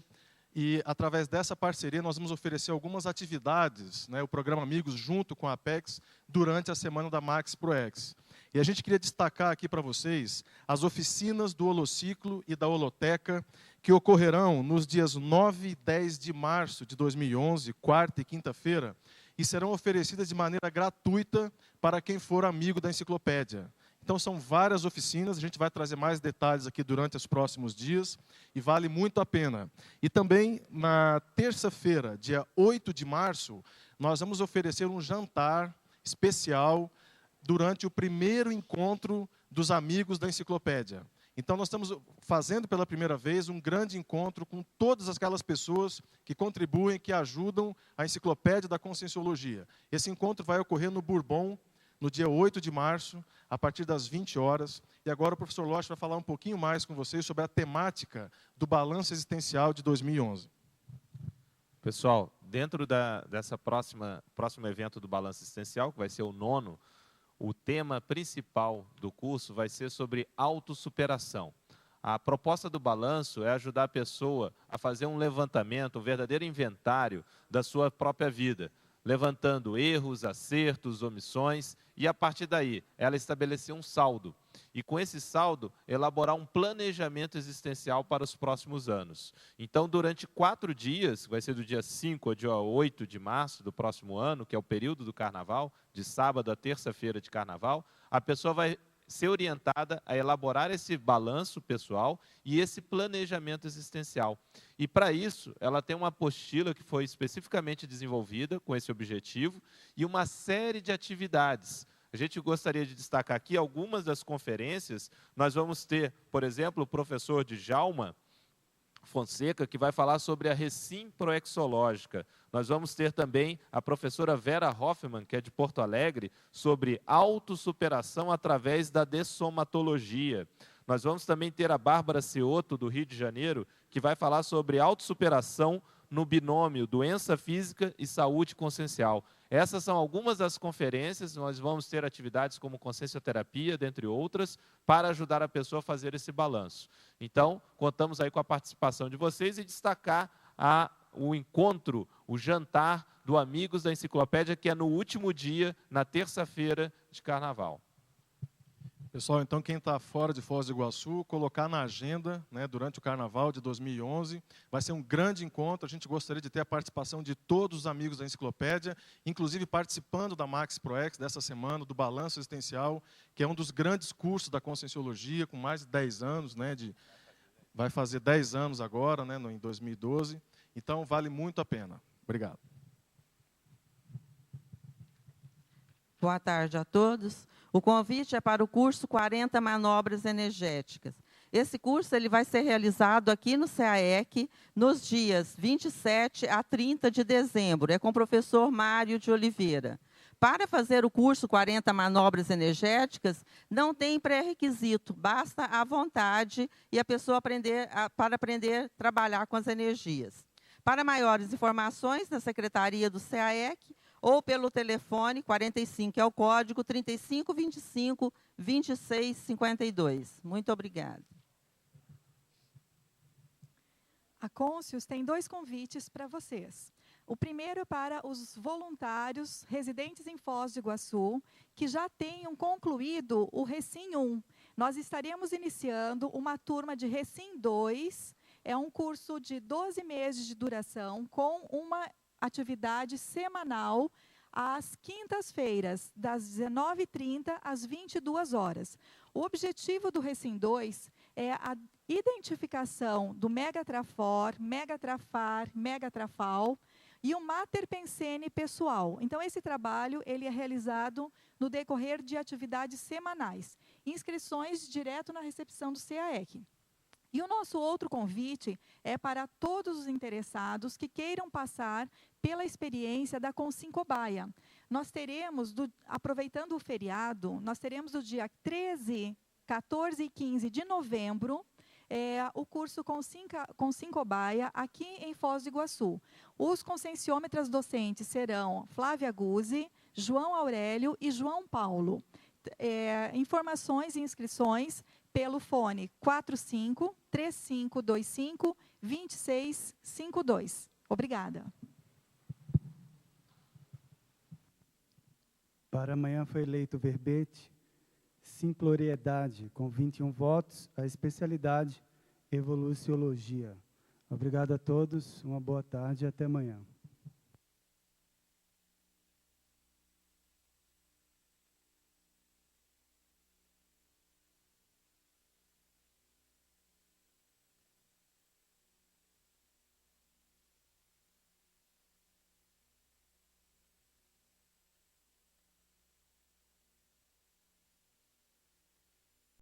e, através dessa parceria, nós vamos oferecer algumas atividades, né, o programa Amigos junto com a Apex, durante a semana da Max ProEx. E a gente queria destacar aqui para vocês as oficinas do Holociclo e da Holoteca, que ocorrerão nos dias 9 e 10 de março de 2011, quarta e quinta-feira, e serão oferecidas de maneira gratuita para quem for amigo da enciclopédia. Então, são várias oficinas, a gente vai trazer mais detalhes aqui durante os próximos dias, e vale muito a pena. E também, na terça-feira, dia 8 de março, nós vamos oferecer um jantar especial durante o primeiro encontro dos amigos da enciclopédia. Então, nós estamos fazendo pela primeira vez um grande encontro com todas aquelas pessoas que contribuem, que ajudam a Enciclopédia da Conscienciologia. Esse encontro vai ocorrer no Bourbon, no dia 8 de março, a partir das 20 horas. E agora o professor Loche vai falar um pouquinho mais com vocês sobre a temática do Balanço Existencial de 2011. Pessoal, dentro dessa próximo evento do Balanço Existencial, que vai ser o 9º, o tema principal do curso vai ser sobre autossuperação. A proposta do balanço é ajudar a pessoa a fazer um levantamento, um verdadeiro inventário da sua própria vida, levantando erros, acertos, omissões, e a partir daí ela estabelecer um saldo. E com esse saldo, elaborar um planejamento existencial para os próximos anos. Então, durante 4 dias, vai ser do dia 5 ao dia 8 de março do próximo ano, que é o período do carnaval, de sábado a terça-feira de carnaval, a pessoa vai ser orientada a elaborar esse balanço pessoal e esse planejamento existencial. E, para isso, ela tem uma apostila que foi especificamente desenvolvida com esse objetivo e uma série de atividades. A gente gostaria de destacar aqui algumas das conferências. Nós vamos ter, por exemplo, o professor Djalma Fonseca, que vai falar sobre a recim proexológica. Nós vamos ter também a professora Vera Hoffmann, que é de Porto Alegre, sobre autossuperação através da dessomatologia. Nós vamos também ter a Bárbara Cioto, do Rio de Janeiro, que vai falar sobre autossuperação no binômio doença física e saúde consciencial. Essas são algumas das conferências. Nós vamos ter atividades como consciencioterapia, dentre outras, para ajudar a pessoa a fazer esse balanço. Então, contamos aí com a participação de vocês e destacar o encontro, o jantar do Amigos da Enciclopédia, que é no último dia, na terça-feira de Carnaval. Pessoal, então quem está fora de Foz do Iguaçu, colocar na agenda, né, durante o Carnaval de 2011, vai ser um grande encontro. A gente gostaria de ter a participação de todos os amigos da Enciclopédia, inclusive participando da Max ProEx dessa semana, do Balanço Existencial, que é um dos grandes cursos da Conscienciologia, com mais de 10 anos, né, vai fazer 10 anos agora, né, em 2012. Então, vale muito a pena. Obrigado. Boa tarde a todos. O convite é para o curso 40 Manobras Energéticas. Esse curso ele vai ser realizado aqui no CAEC nos dias 27 a 30 de dezembro. É com o professor Mário de Oliveira. Para fazer o curso 40 Manobras Energéticas, não tem pré-requisito, basta a vontade e a pessoa para aprender a trabalhar com as energias. Para maiores informações, na secretaria do CAEC, ou pelo telefone 45, é o código 3525-2652. Muito obrigada. A Conscius tem 2 convites para vocês. O primeiro é para os voluntários residentes em Foz do Iguaçu, que já tenham concluído o Recim 1. Nós estaremos iniciando uma turma de Recim 2, é um curso de 12 meses de duração, com uma atividade semanal às quintas-feiras, das 19h30 às 22 horas. O objetivo do Recim 2 é a identificação do megatrafor, megatrafar, megatrafal e o mater pensene pessoal. Então, esse trabalho ele é realizado no decorrer de atividades semanais. Inscrições direto na recepção do CAEC. E o nosso outro convite é para todos os interessados que queiram passar pela experiência da Consincobaia. Nós teremos, aproveitando o feriado, nós teremos do dia 13, 14 e 15 de novembro, o curso Consincobaia aqui em Foz do Iguaçu. Os conscienciômetras docentes serão Flávia Guzzi, João Aurélio e João Paulo. Informações e inscrições pelo fone 45-3525-2652. Obrigada. Para amanhã foi eleito o verbete Simploriedade, com 21 votos, a especialidade Evoluciologia. Obrigado a todos, uma boa tarde e até amanhã.